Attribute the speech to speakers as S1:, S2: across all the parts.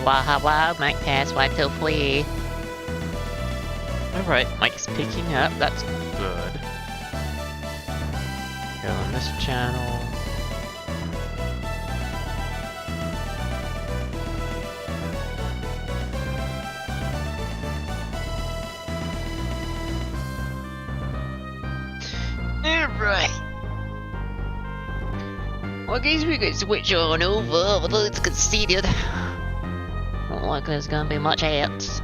S1: Hawa, Mike test 1, 2, 3. Alright, Mike's picking up, that's good. Go on this channel. Alright. Well, I guess we could switch on over, although it's conceded. Don't like there's gonna be much else.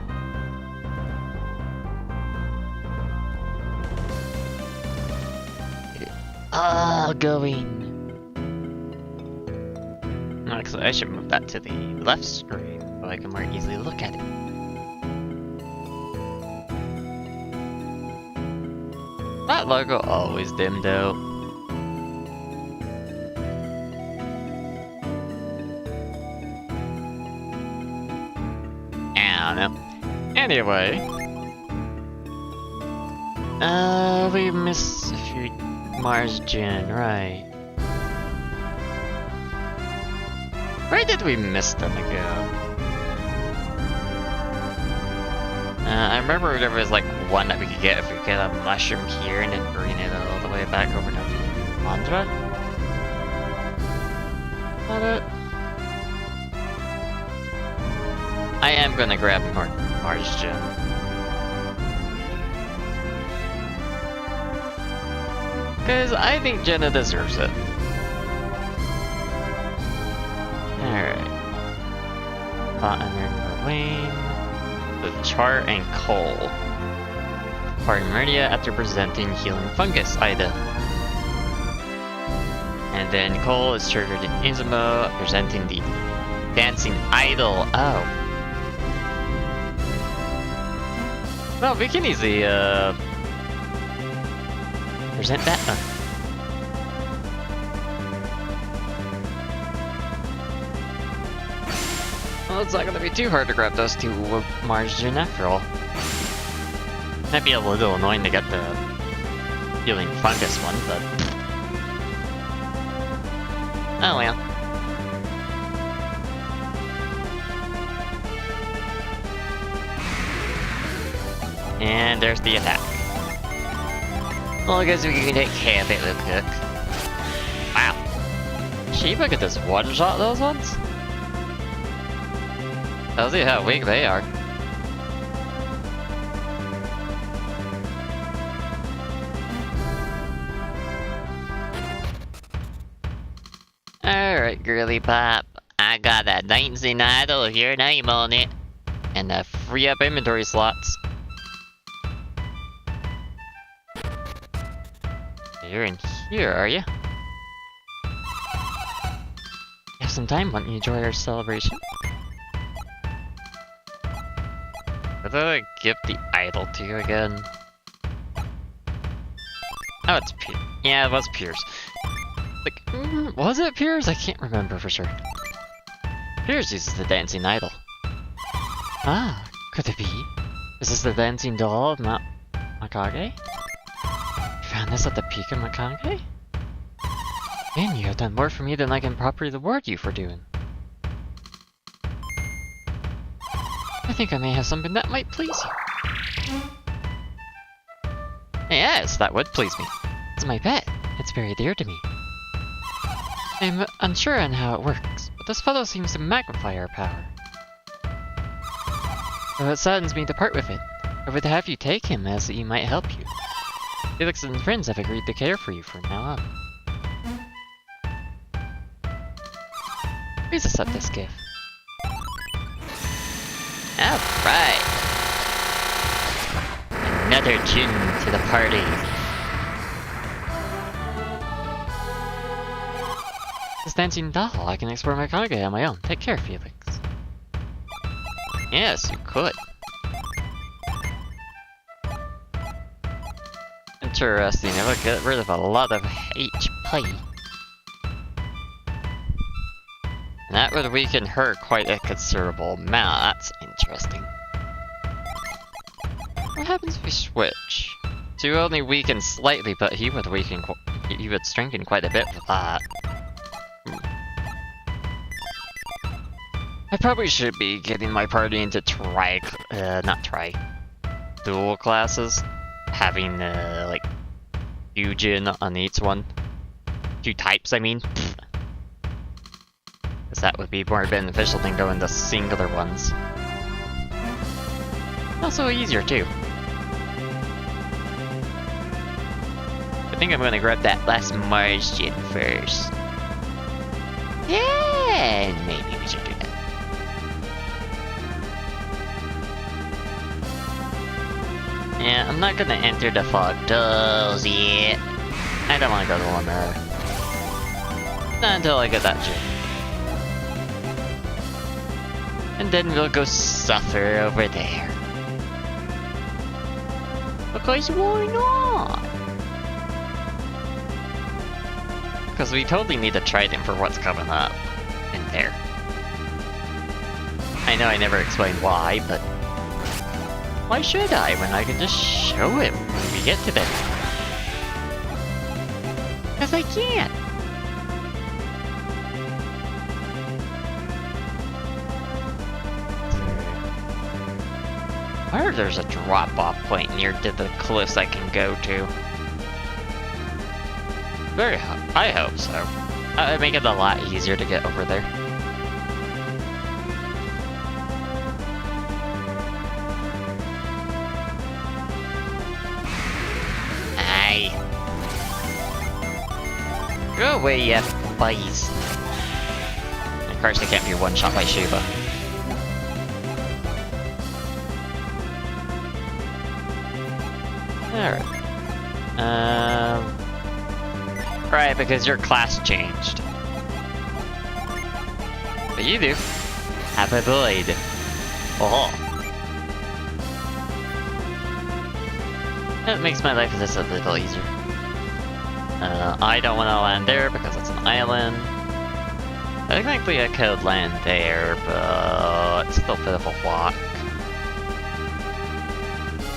S1: Going. Actually, I should move that to the left screen so I can more easily look at it. That logo always dimmed out. I don't know. Anyway. We missed a few Mars Gen, right? Where did we miss them again? I remember there was like one that we could get if we get a mushroom here and then bring it all the way back over to Mandra. Not it. I am gonna grab more Mars Gem. Cause I think Jenna deserves it. Alright. Button and Wayne. The char and coal. For Lemuria after presenting healing fungus item. And then coal is triggered in Inzamo, presenting the dancing idol. Oh. Well, we can easily present that one. Well, it's not gonna be too hard to grab those two Mars Gen after all. Might be a little annoying to get the healing fungus one, but oh well. And there's the attack. Well, I guess we can take care of it real quick. Wow. Shiba could just one-shot those ones? Tells you how weak they are. Alright, girly pop. I got that dancing idol with your name on it. And free up inventory slots. You're in here, are you? You have some time, why don't you enjoy our celebration? What did I give the idol to you again? Oh, it's Piers. Yeah, it was Piers. Like, was it Piers? I can't remember for sure. Piers uses the dancing idol. Ah, could it be? Is this the dancing doll of Makage? Found this at the peak of Makage? Man, you have done more for me than I can properly reward you for doing. I think I may have something that might please you. Yes, that would please me. It's my pet. It's very dear to me. I'm unsure on how it works, but this fellow seems to magnify our power. So it saddens me to part with it. I would have you take him as he might help you. Felix and friends have agreed to care for you from now on. Please accept this gift. Alright! Another gin to the party. This dancing doll, I can explore my Makage on my own. Take care, Felix. Yes, you could. Interesting, it would get rid of a lot of HP. And that would weaken her quite a considerable amount. That's interesting. What happens if we switch? To only weaken slightly, but he would weaken. He would strengthen quite a bit for that. I probably should be getting my party into dual classes. Having, like, Fusion on each one. 2 types, I mean. Because that would be more beneficial than going to singular ones. Also easier, too. I think I'm gonna grab that last Martian first. Yeah, maybe we should do that. Yeah, I'm not gonna enter the fog dolls yet. I don't wanna go to Lemuria. Not until I get that gym. And then we'll go suffer over there. Because why not? Because we totally need to try them for what's coming up in there. I know I never explained why, but why should I when I can just show it when we get to them? Because I can't. I wonder if there's a drop-off point near to the cliffs I can go to. I hope so. That would make it a lot easier to get over there. Aye. Go away, you buddies. Of course, they can't be one-shot by Shiva. Alright. Right, because your class changed. But you do. Have a blade. Oh. That makes my life just a little easier. I don't want to land there because it's an island. Technically I could land there, but it's still a bit of a walk.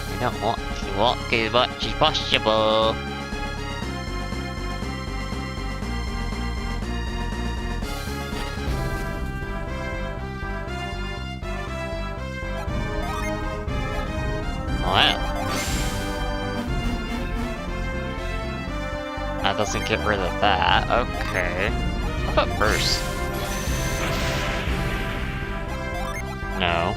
S1: I don't want to walk as much as possible. Wow. That doesn't get rid of that. Okay. How about burst? No.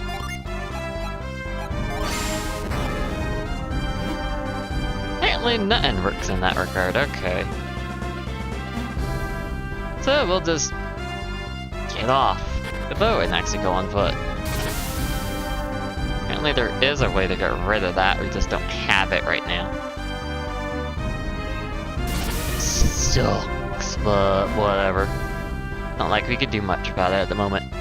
S1: Apparently nothing works in that regard. Okay. So we'll just get off the boat and actually go on foot. Apparently there is a way to get rid of that, we just don't have it right now. Sucks, but whatever. Not like we could do much about it at the moment.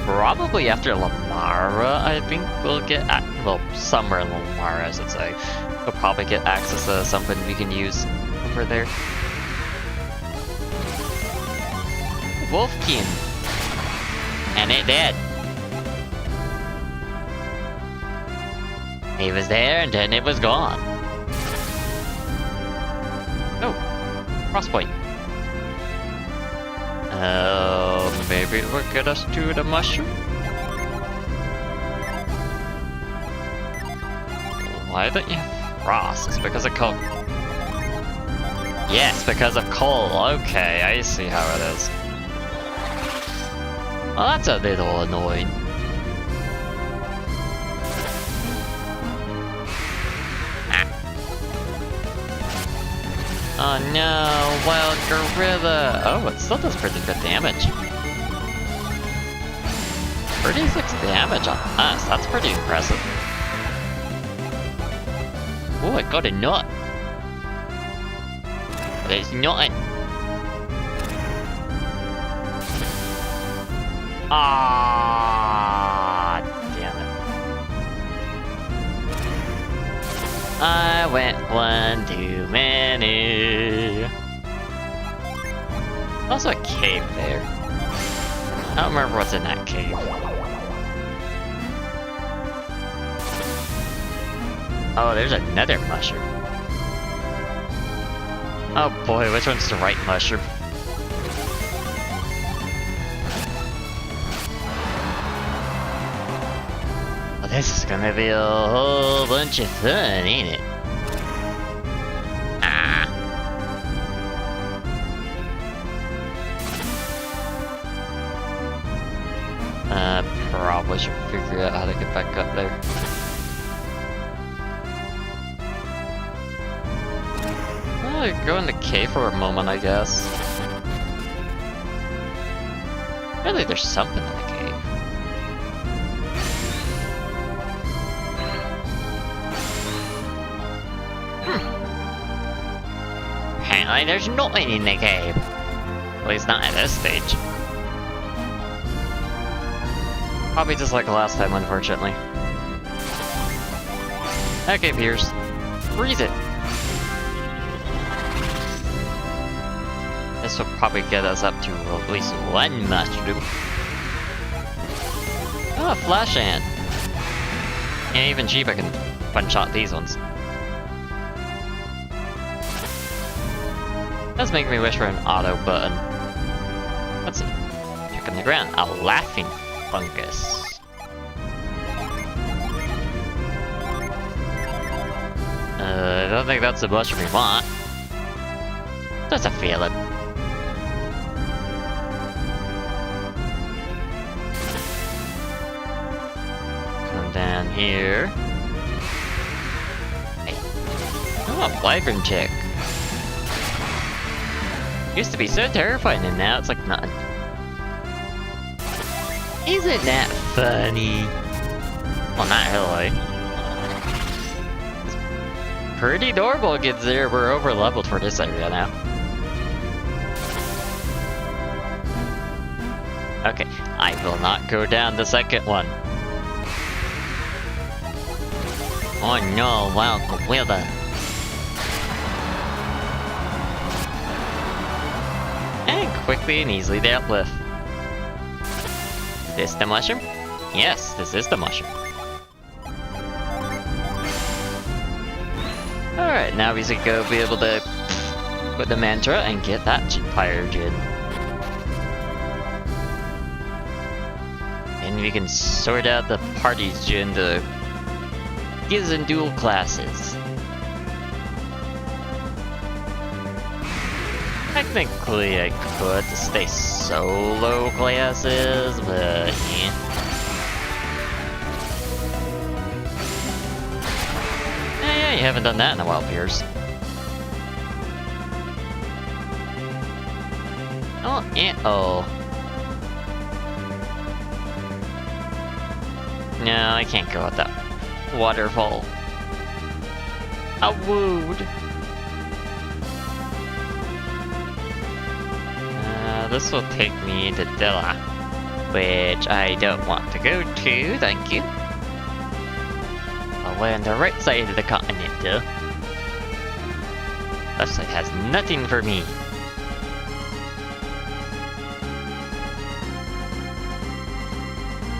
S1: Probably after Lemuria, I think we'll get, well, somewhere in Lemuria, I should say. We'll probably get access to something we can use over there. Wolfkin! And it did. He was there and then it was gone. Oh, crosspoint. Maybe it will get us to the mushroom? Why don't you have frost? It's because of coal. Yes, because of coal. Okay, I see how it is. Well, that's a little annoying. Oh no, wild gorilla! Oh, it still does pretty good damage. 36 damage on us, that's pretty impressive. Oh, I got a nut. There's nothing. Ah, damn it. I went one too many. Also a cave there. I don't remember what's in that cave. Oh, there's another mushroom. Oh boy, which one's the right mushroom? this is gonna be a whole bunch of fun, ain't it? Ah. Probably should figure out how to get back up there. Well, go in the cave for a moment, I guess. Really, there's something in the cave. Apparently there's nothing in the cave. At least not at this stage. Probably just like last time, unfortunately. Okay, Piers. Freeze it! This will probably get us up to at least one mushroom. Oh, a flash ant! Yeah, even Jeeba can one-shot these ones. Does make me wish for an auto button. What's it? Check on the ground. A laughing fungus. I don't think that's the mushroom we want. Just a feeling. Come down here. Hey. Oh, a wyvern chick. Used to be so terrifying and now it's like nothing. Isn't that funny? Well, not really. It's pretty normal considering we're over leveled for this area now. Okay, I will not go down the second one. Oh no, wild gorilla. And quickly and easily they uplift. This the mushroom? Yes, this is the mushroom. Alright, now we should go be able to put the mantra and get that fire gin. And we can sort out the parties gin, the giz and dual classes. Technically, I could stay solo classes, but yeah. Yeah, you haven't done that in a while, Piers. Oh, oh. No, I can't go at that waterfall. I would. This will take me to Dilla, which I don't want to go to, thank you. I'll land on the right side of the continent, though. Left side has nothing for me.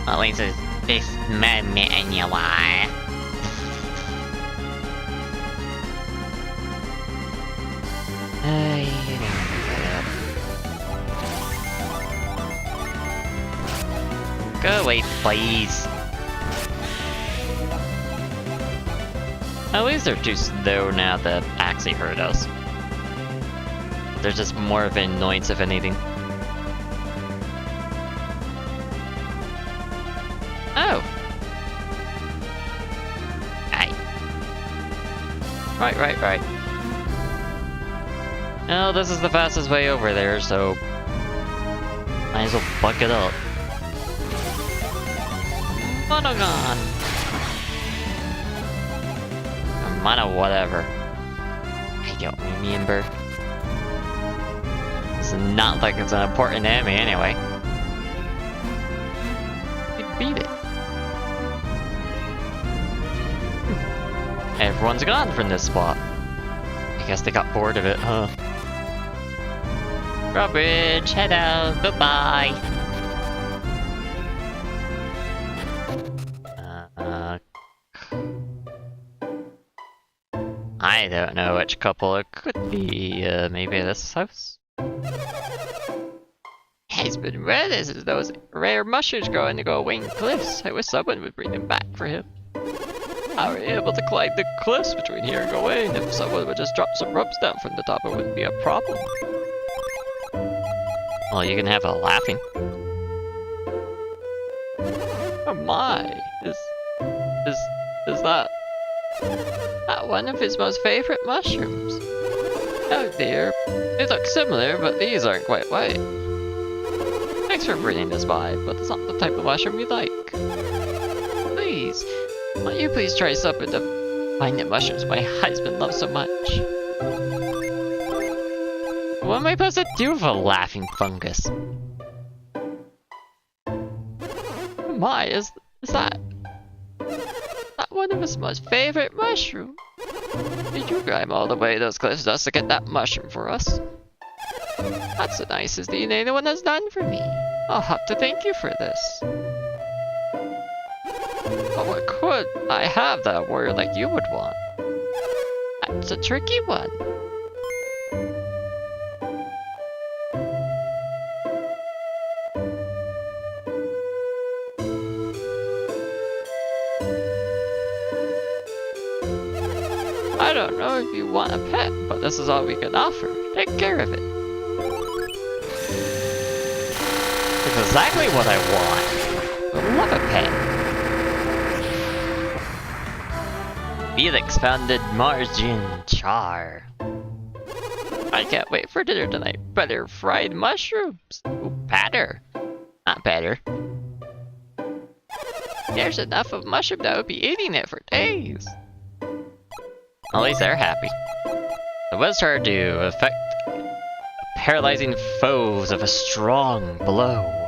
S1: At least it's this moment anyway. You know. Go away, please. At least they're too slow now to actually hurt us. They're just more of an annoyance, if anything. Oh! Aye. Right. Well, this is the fastest way over there, so might as well buck it up. Monogon! Or Mono whatever. I don't remember. It's not like it's an important enemy anyway. We beat it. Everyone's gone from this spot. I guess they got bored of it, huh? Drawbridge, head out, goodbye! I don't know which couple it could be. Maybe this house? He's been rare as those rare mushrooms growing to go away in cliffs. I wish someone would bring them back for him. How are you able to climb the cliffs between here and go away? And if someone would just drop some ropes down from the top, it wouldn't be a problem. Well, you can have a laughing. Oh my, is that one of his most favorite mushrooms? Oh dear, they look similar, but these aren't quite white. Thanks for bringing this by, but it's not the type of mushroom we like. Please, won't you please try some of the finest mushrooms my husband loves so much? What am I supposed to do with a laughing fungus? My, is that one of his most favorite mushrooms? Did you climb all the way to those cliffs just to get that mushroom for us? That's the nicest thing anyone has done for me. I'll have to thank you for this. But what could I have that a warrior like you would want? That's a tricky one. I don't know if you want a pet, but this is all we can offer. Take care of it. It's exactly what I want. I love a pet. Felix founded Margin Char. I can't wait for dinner tonight. Butter fried mushrooms. Ooh, batter. Not better. There's enough of mushroom that I would be eating it for days. At least they're happy. The wizard to affect paralyzing foes of a strong blow.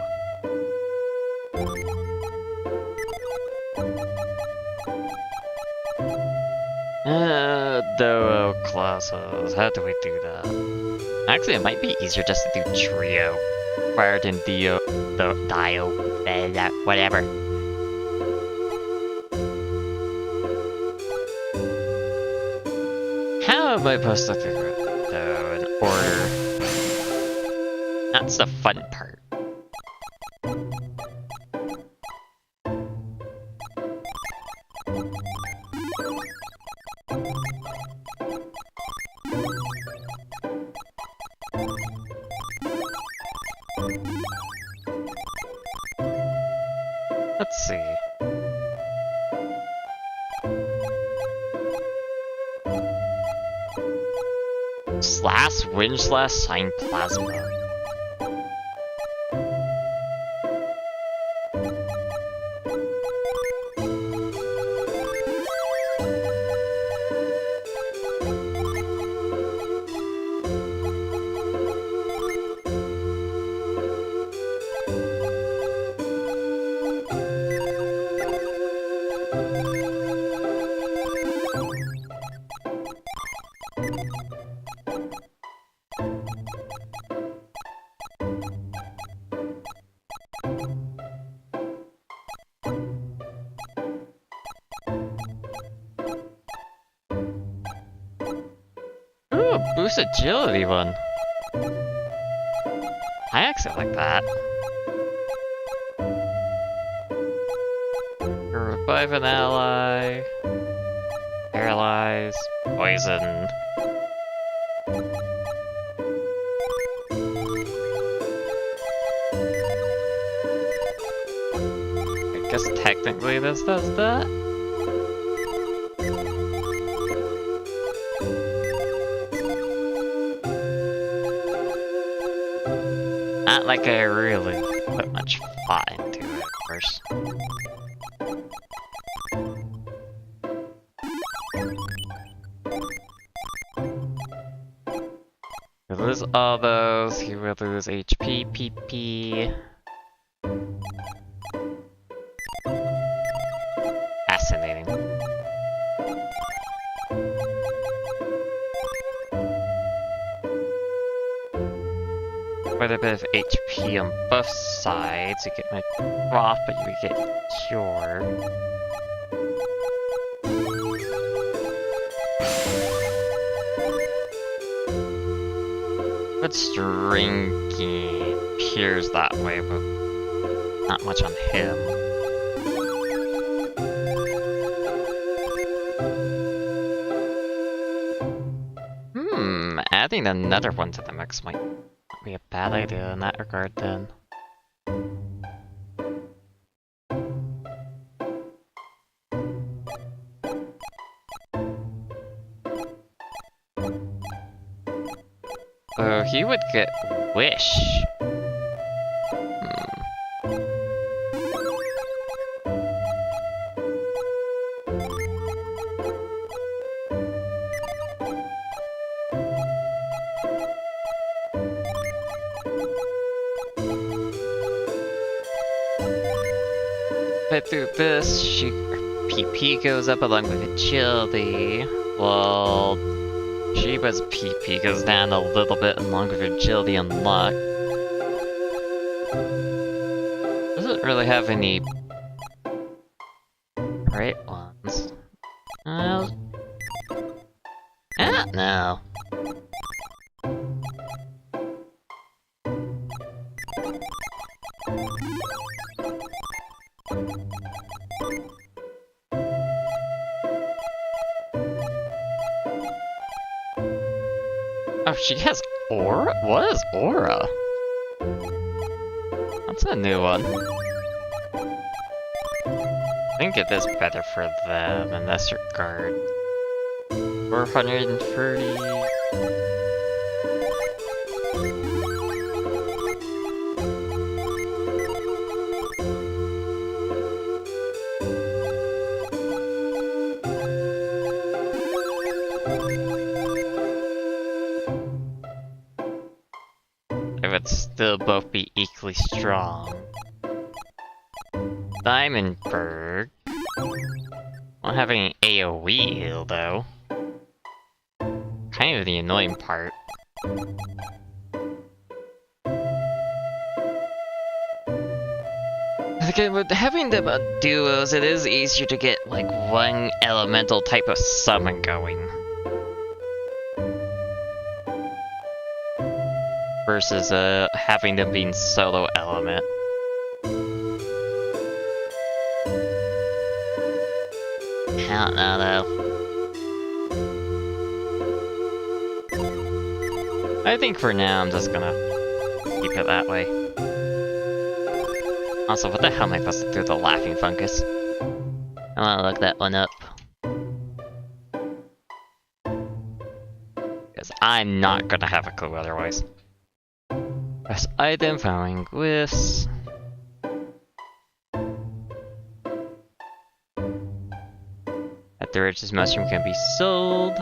S1: Duo classes. How do we do that? Actually, it might be easier just to do trio rather than dio, whatever. How am I supposed to figure it though in order? That's the fun part. Let's see. Slash wind slash sign plasma. Ooh, boost agility one. I actually like that. Revive an ally. Paralyze. Poison. I guess technically this does that. Not like I really put much thought into it at first. You lose all those, you will lose HP, PP. Fascinating. Quite a bit of HP on both sides. You get my drop, but you get cure. What's drinking? Piers that way, but not much on him. Adding another one to the mix might be a bad idea in that regard then. Oh, he would get Wish. But through this, PP goes up along with Agility. Well, Shiba's PP goes down a little bit along with Agility and Luck. Doesn't really have any great ones. No. Oh, she has Aura? What is Aura? That's a new one. I think it is better for them in this regard. 430. It would still both be equally strong. Diamondberg won't have any AoE heal though. Kind of the annoying part. Again, with having them on duos, it is easier to get like one elemental type of summon going. Versus having them being solo element. I don't know though. I think for now I'm just gonna keep it that way. Also, what the hell am I supposed to do with the laughing fungus? I wanna look that one up. Because I'm not gonna have a clue otherwise. Press item, following glyphs. At the richest mushroom can be sold.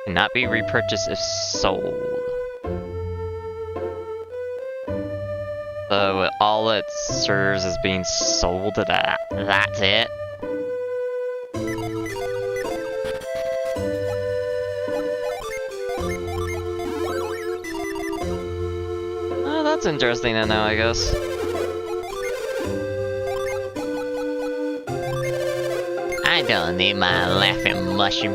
S1: Cannot be repurchased if sold. So all it serves as being sold to that. That's it. Oh, that's interesting to know, I guess. I don't need my laughing mushroom.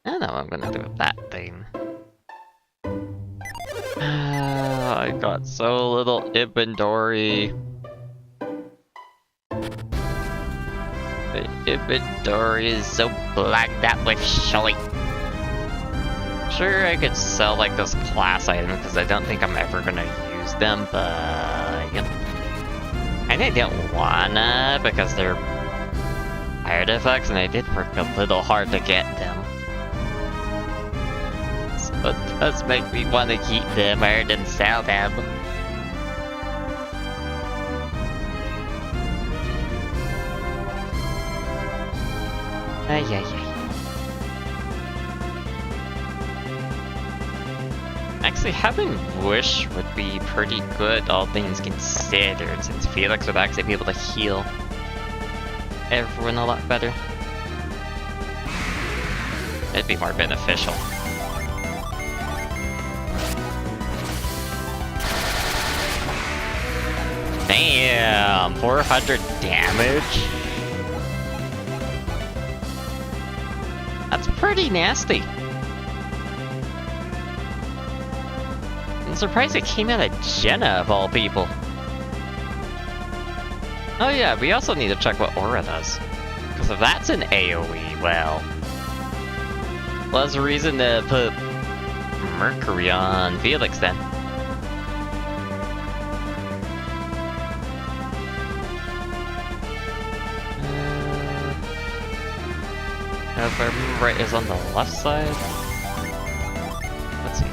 S1: I know what I'm gonna do with that thing. I got so little inventory. The inventory is so blacked out with shite. Sure, I could sell like those class items because I don't think I'm ever gonna use them, but you know. And I don't wanna because they're artifacts and I did work a little hard to get them. So it does make me want to keep them rather than sell them. Ay. Actually, having Wish would be pretty good, all things considered, since Felix would actually be able to heal everyone a lot better. It'd be more beneficial. Damn, 400 damage? pretty nasty. I'm surprised it came out of Jenna, of all people. Oh yeah, we also need to check what Aura does. Because if that's an AoE, well... there's a reason to put Mercury on Felix then. If I remember right, is on the left side. Let's see.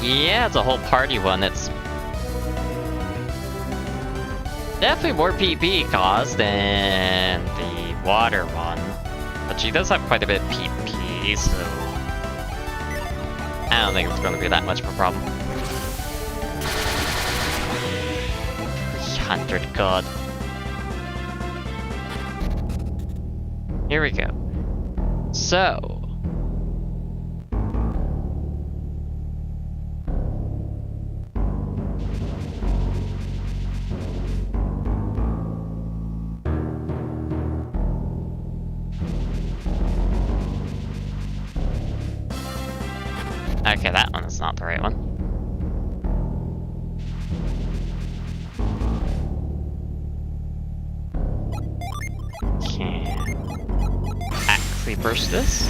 S1: Yeah, it's a whole party one. It's definitely more PP cost than the water one. But she does have quite a bit of PP, so I don't think it's going to be that much of a problem. 300, god. Here we go. So... okay, that one is not the right one. Burst this?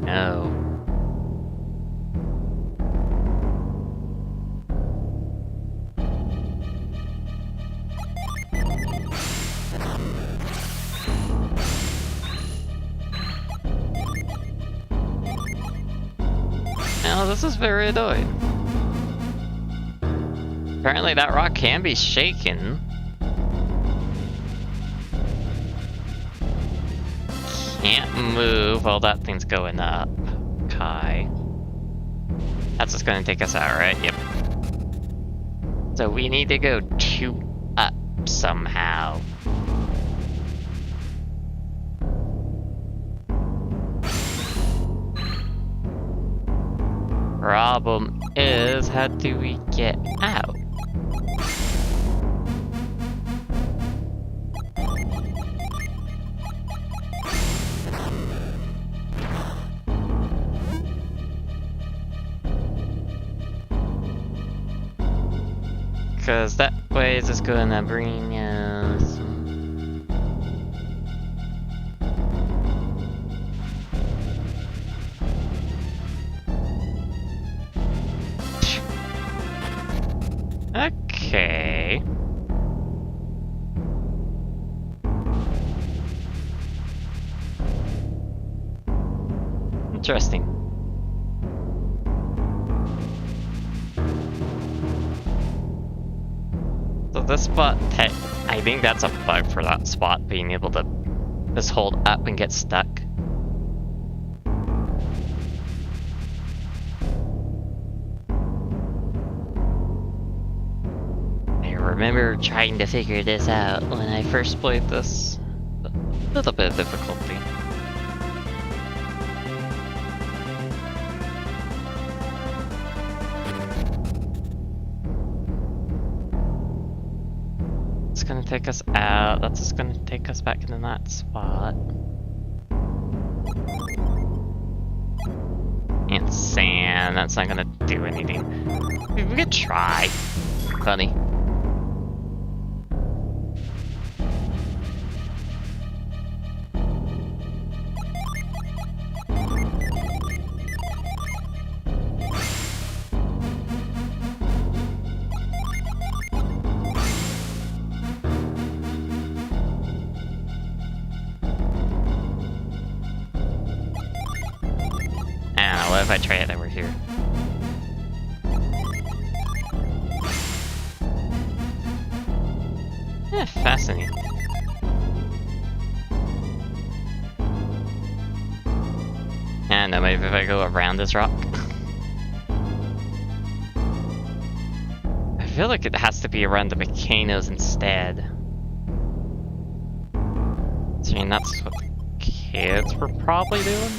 S1: No. Now this is very annoying. Apparently that rock can be shaken. Can't move while that thing's going up. Kai. That's just gonna take us out, right? Yep. So we need to go 2 up somehow. Problem is, how do we get out? Because that way is just gonna bring us... okay. Interesting. So this spot, I think that's a bug for that spot, being able to just hold up and get stuck. I remember trying to figure this out when I first played this. A little bit of difficulty. Gonna take us out. That's just gonna take us back into that spot. And sand. That's not gonna do anything. We could try, buddy. What if I try it over here? Eh, fascinating. And no, maybe if I go around this rock. I feel like it has to be around the volcanoes instead. So, I mean, that's what the kids were probably doing.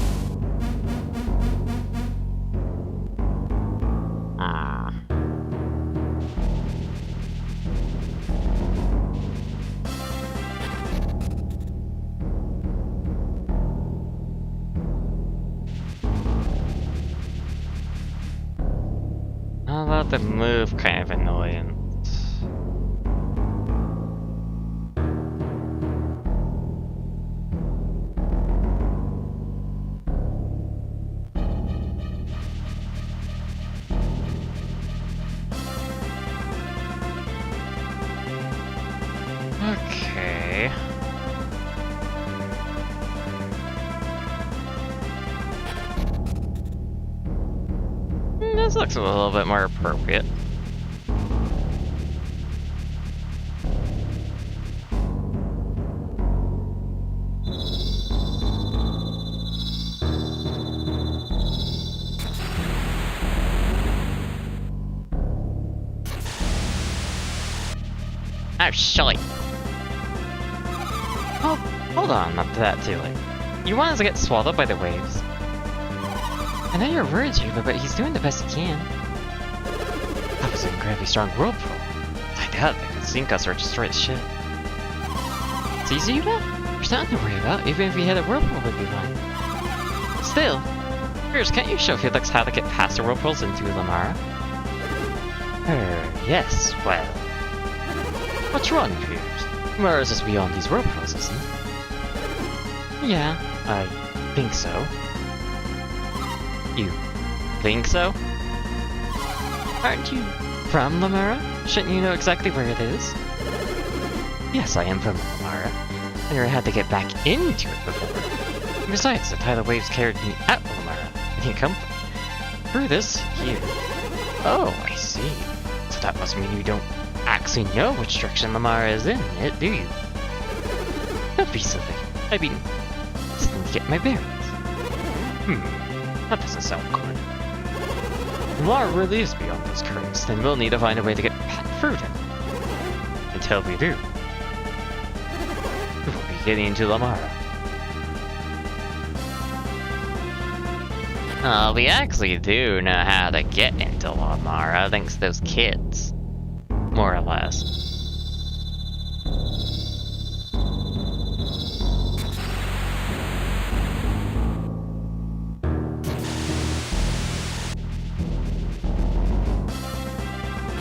S1: thought the move kind of annoying. Okay. This looks a little bit more appropriate. Oh, shite. Oh, hold on up to that too. Like, you want us to get swallowed up by the waves? I know you're worried, Juba, but he's doing the best he can. That was an incredibly strong whirlpool. I doubt they could sink us or destroy the ship. It's easy, Juba? There's nothing to worry about. Even if we had a whirlpool, we'd be fine. Still, Piers, can't you show Felix how to get past the whirlpools into Lemuria? Yes, well. What's wrong, Piers? Lemuria's just beyond these whirlpools, isn't it? Yeah, I think so. You think so? Aren't you from Lemuria? Shouldn't you know exactly where it is? Yes, I am from Lemuria. I never had to get back into it before. Besides, the tidal waves carried me out of Lemuria. I didn't come through this here. Oh, I see. So that must mean you don't actually know which direction Lemuria is in it, do you? Don't be silly. I mean, just need to get my bearings. That doesn't sound good. Lemuria really is beyond those currents, then we'll need to find a way to get through them. Until we do, we'll be getting into Lemuria. We actually do know how to get into Lemuria thanks to those kids. More or less.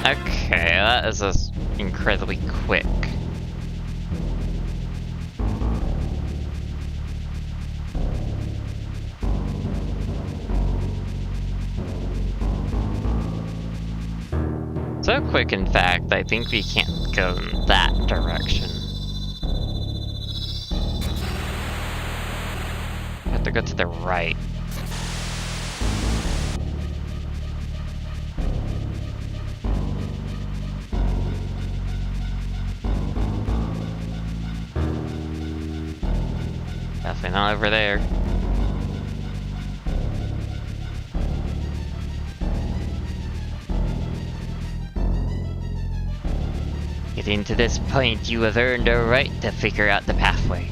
S1: Okay, that is just incredibly quick. So quick, in fact, I think we can't go in that direction. We have to go to the right. Definitely not over there. Getting to this point, you have earned a right to figure out the pathway.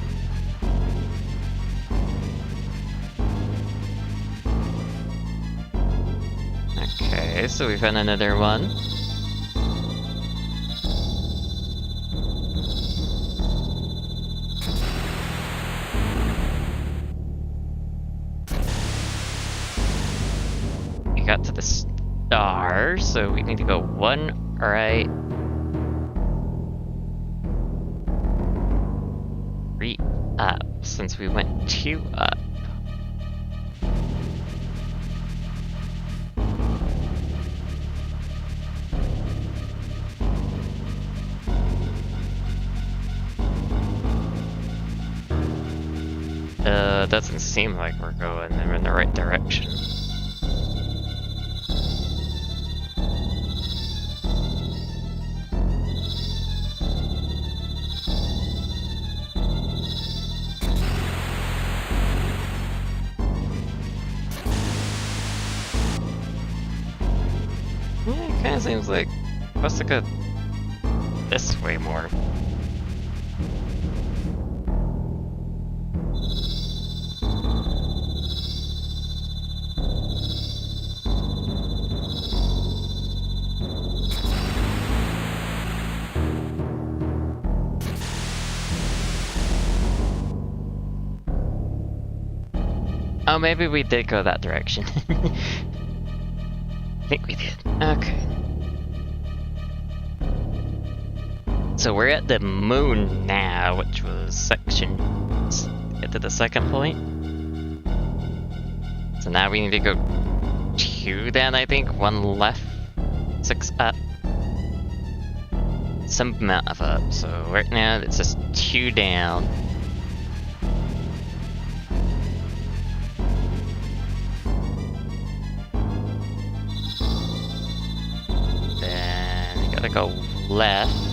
S1: Okay, so we found another one. We got to the star, so we need to go one right. Up, since we went 2 up. Doesn't seem like we're going in the right direction. Kinda seems like supposed to go this way more. Oh, maybe we did go that direction. I think we did. Okay. So we're at the moon now, which was section... Let's get to the second point. So now we need to go 2 down, I think. 1 left, 6 up. Some amount of up. So right now it's just 2 down. Then you gotta go left.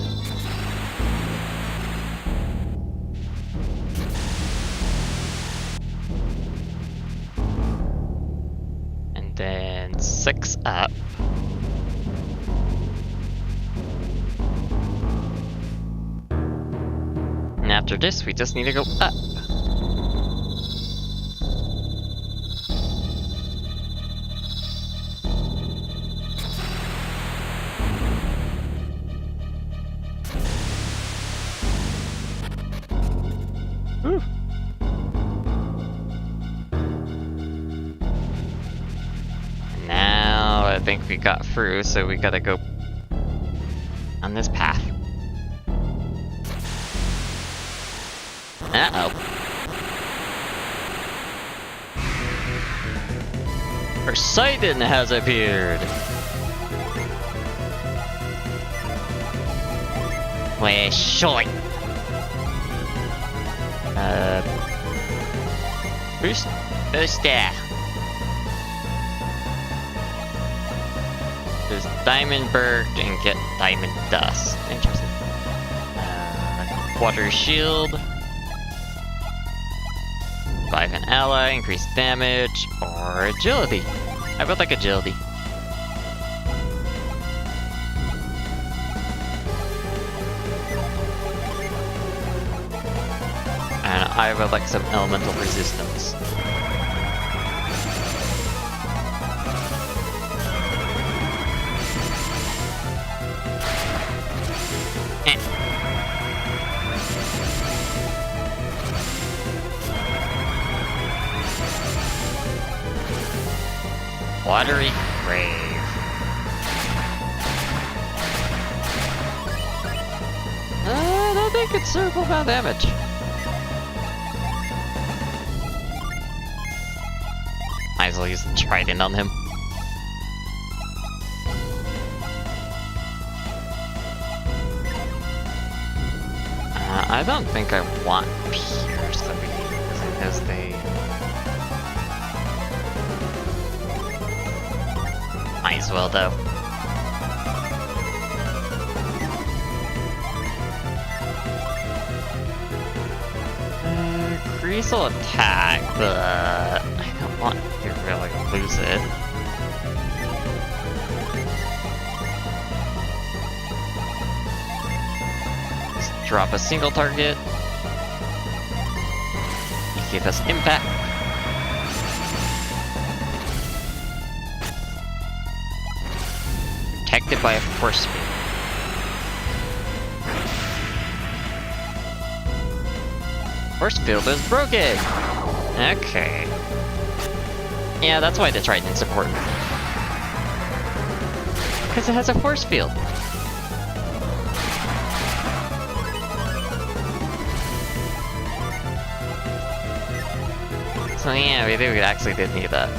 S1: And then 6 up. And after this, we just need to go up. Whew. And now I think we got through, so we gotta go on this path. Uh-oh. Poseidon has appeared! Where's short? Who's there? There's Diamondberg and get Diamond Dust. Interesting. Water Shield. 5 an ally, increase damage, or agility. I would like agility. And I would like some elemental resistance. Watery Grave. I don't think it's circle amount damage. Might as well use the trident on him. I don't think I want Pierce to be using his thing. Might as well, though. Grease will attack, but I don't want to really lose it. Just drop a single target. You give us impact. Protected by a force field. Force field is broken! Okay. Yeah, that's why the trident's important. Because it has a force field. So yeah, we actually did need that.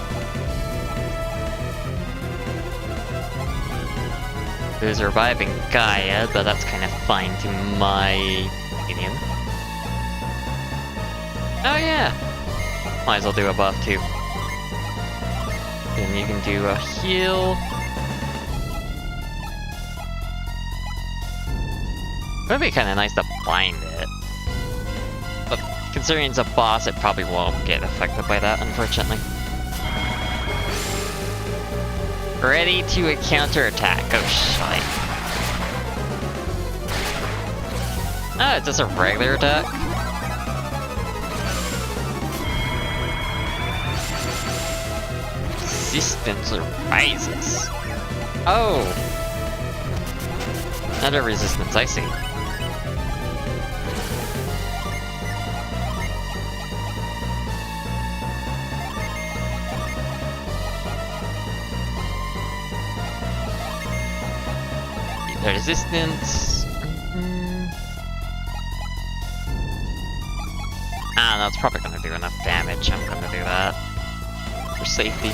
S1: Who's reviving Gaia, but that's kind of fine to my opinion. Oh yeah! Might as well do a buff too. Then you can do a heal. Would be kind of nice to bind it. But considering it's a boss, it probably won't get affected by that, unfortunately. Ready to counterattack. Oh, shite. Oh, it's just a regular attack? Resistance rises. Oh! Another resistance, I see. The resistance. that's probably gonna do enough damage. I'm gonna do that. For safety.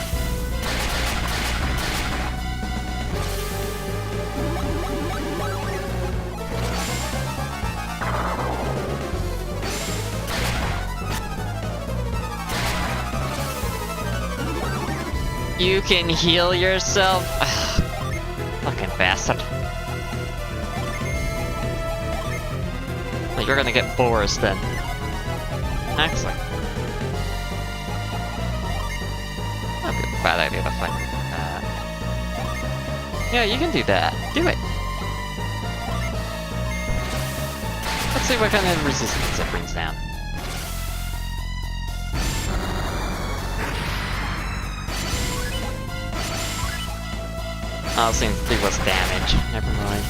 S1: You can heal yourself? Ugh, fucking bastard. Well, you're gonna get Boris then. Excellent. That'd be a bad idea to fight. Yeah, you can do that. Do it. Let's see what kind of resistance it brings down. Oh, it seems to do less damage. Never mind.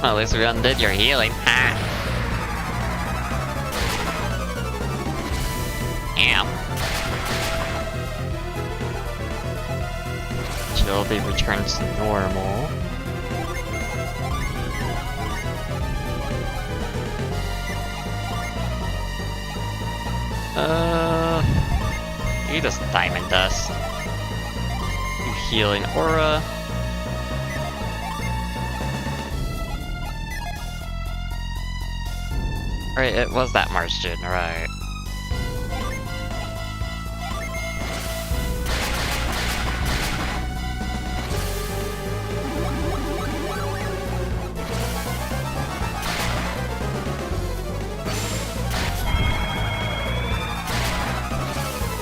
S1: Well, at least we undid your healing. Ha! Ow. Agility returns to normal. You just diamond dust. You healing aura. Right, it was that Martian, right.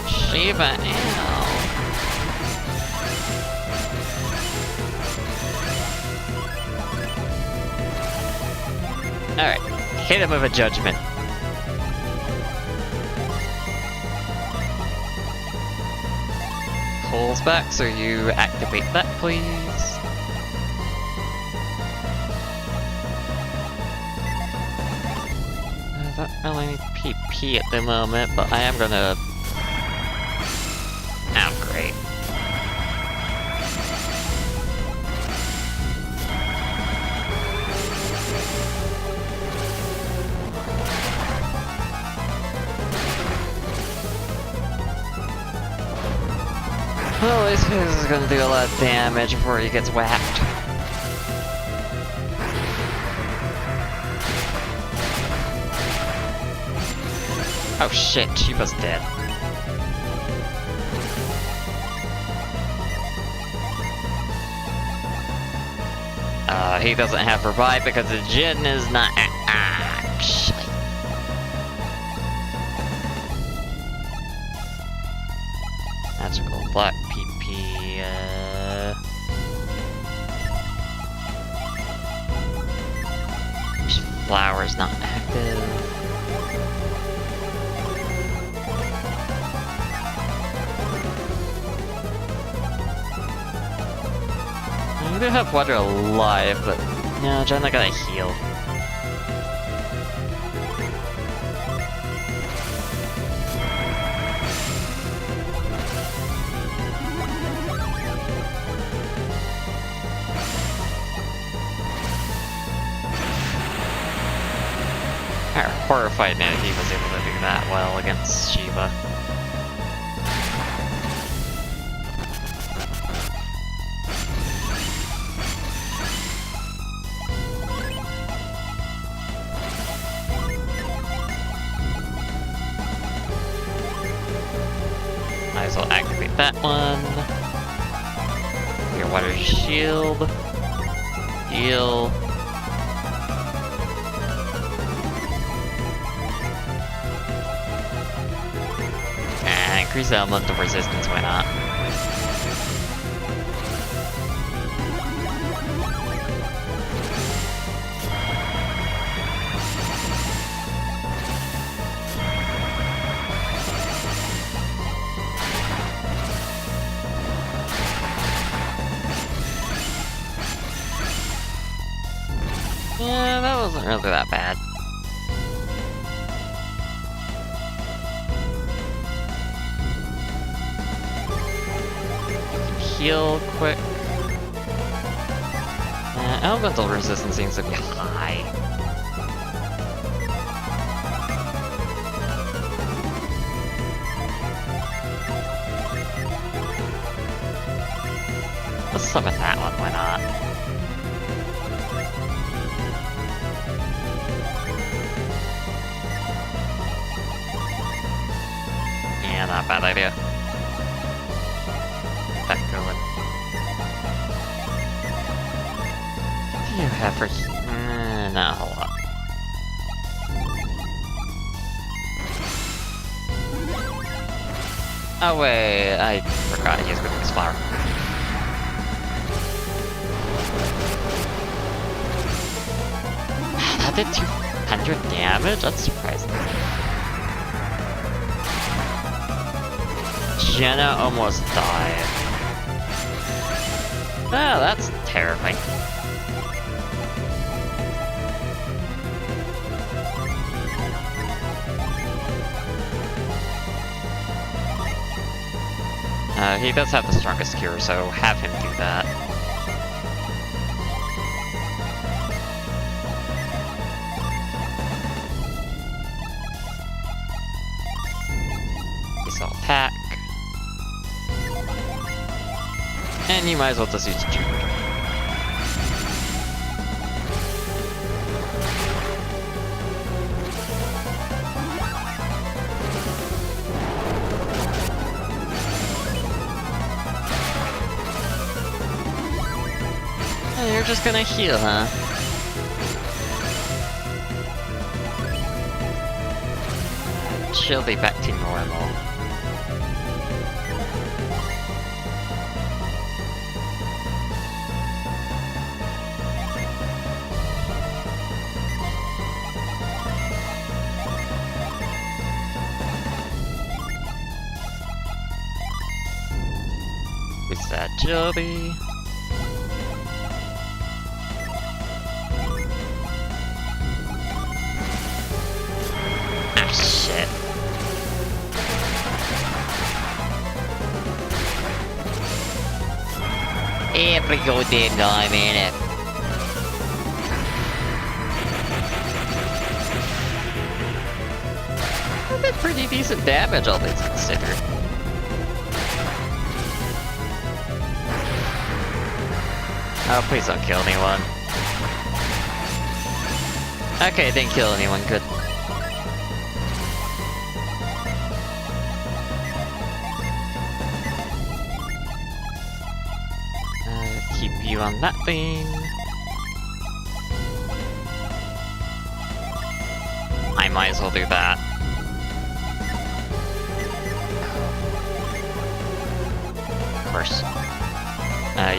S1: Shiva, ew. Alright, hit him with a judgment. Pulls back, so you activate that, please. I don't really need PP at the moment, but I am gonna... Oh, great. Well, at least this is gonna do a lot of damage before he gets whacked. Oh shit, she was dead. He doesn't have revive because the Jin is not. Shit. Magical black PP. Flower's not active. You do have water alive, but no, Jenna gotta heal. Horrified that he was able to do that well against Shiva. Might as well activate that one. Your water shield. Heal. And increase the elemental resistance, why not? Yeah, that wasn't really that bad. You can heal quick. Elemental resistance seems to be high. Let's summon that one, why not? Yeah, not a bad idea. Get that going. What do you have for not a whole lot. Oh wait, I forgot he has Witness Flower. That did 200 damage? That's surprising. Jenna almost died. Oh, that's terrifying. He does have the strongest cure, so have him do that. Attack. And you might as well just use Jupiter. And you're just gonna heal, huh? She'll be back to normal. Who's that, Joby? Ah, shit. Every goddamn time, ain't it? That did pretty decent damage, all things considered. Oh, please don't kill anyone. Okay, didn't kill anyone, good. Keep you on that thing. I might as well do that. Of course.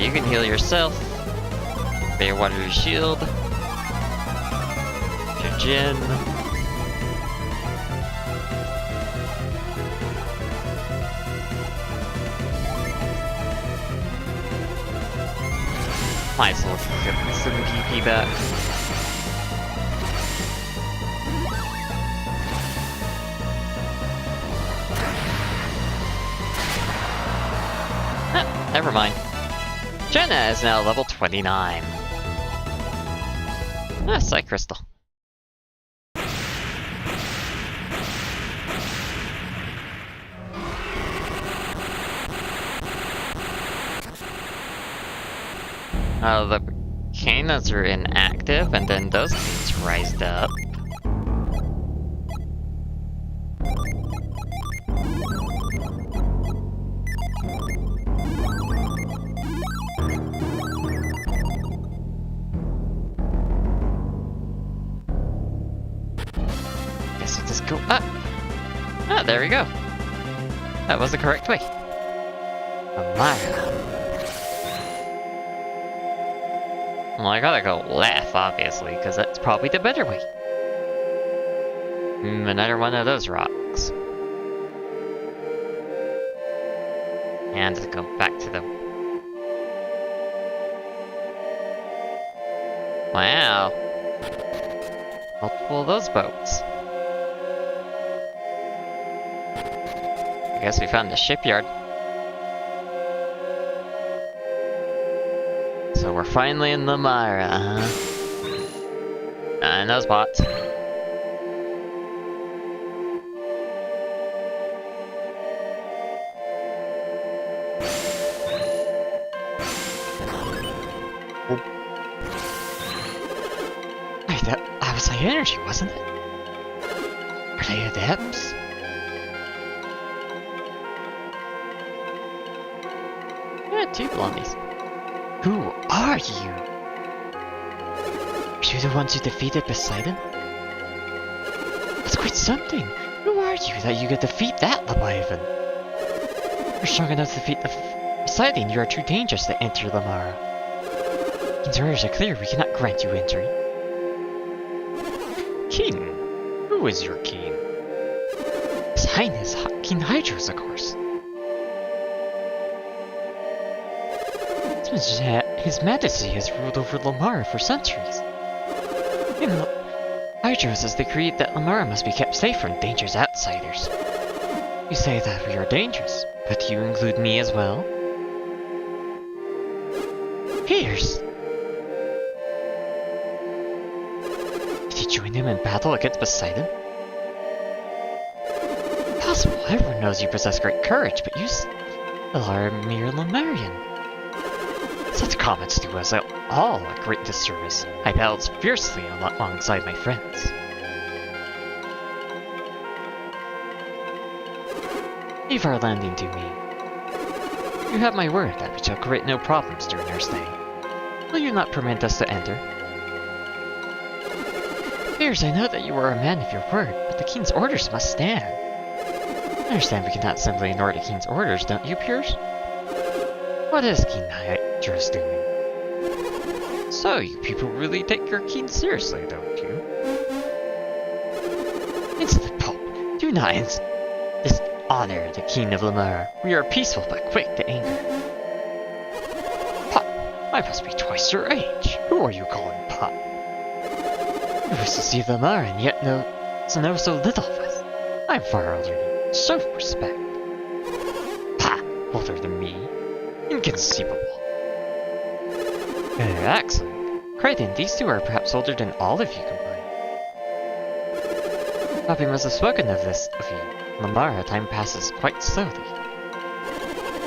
S1: You can heal yourself. Bear water shield. Your Jin. Might as well get some PP back. Ah, never mind. Jenna is now level 29. Ah, Psych Crystal. The volcanoes are inactive, and then those things rised up. Guess we'll just go up. Ah, there we go. That was the correct way. Amara. Well, I gotta go left, obviously, because that's probably the better way. Another one of those rocks. And to go back to the... Wow. Multiple of those boats. I guess we found the shipyard. So we're we're finally in Lemuria, huh? No spots. Wait, that was like energy, wasn't it? Are they adepts? Yeah, two blondies. Who are you? Are you the ones who defeated Poseidon? That's quite something. Who are you that you could defeat that Leviathan? You're strong enough to defeat the Poseidon. You are too dangerous to enter Lemuria. King's orders are clear. We cannot grant you entry. King? Who is your king? His Highness, King Hydros, of course. His Majesty has ruled over Lemuria for centuries. Hydros has decreed that Lemuria must be kept safe from dangerous outsiders. You say that we are dangerous, but do you include me as well? Pierce! Did you join him in battle against Poseidon? Possible, everyone knows you possess great courage, but you still are a mere Lemurian. Such comments do us all a great disservice. I battled fiercely alongside my friends. Leave our landing to me. You have my word that we shall create no problems during our stay. Will you not permit us to enter? Pierce, I know that you are a man of your word, but the king's orders must stand. I understand we cannot simply ignore the king's orders, don't you, Pierce? What is King Hydros doing? So, you people really take your king seriously, don't you? Insolent Pope, do not dishonor the king of Lemuria. We are peaceful but quick to anger. Pup, I must be twice your age. Who are you calling pup? You wish to see Lemuria and yet know so little of us. I'm far older than you. Show respect. Pah! Older than me? Inconceivable. Excellent. Crichton, these two are perhaps older than all of you combined. Papi must have spoken of this of you. Lemuria, time passes quite slowly.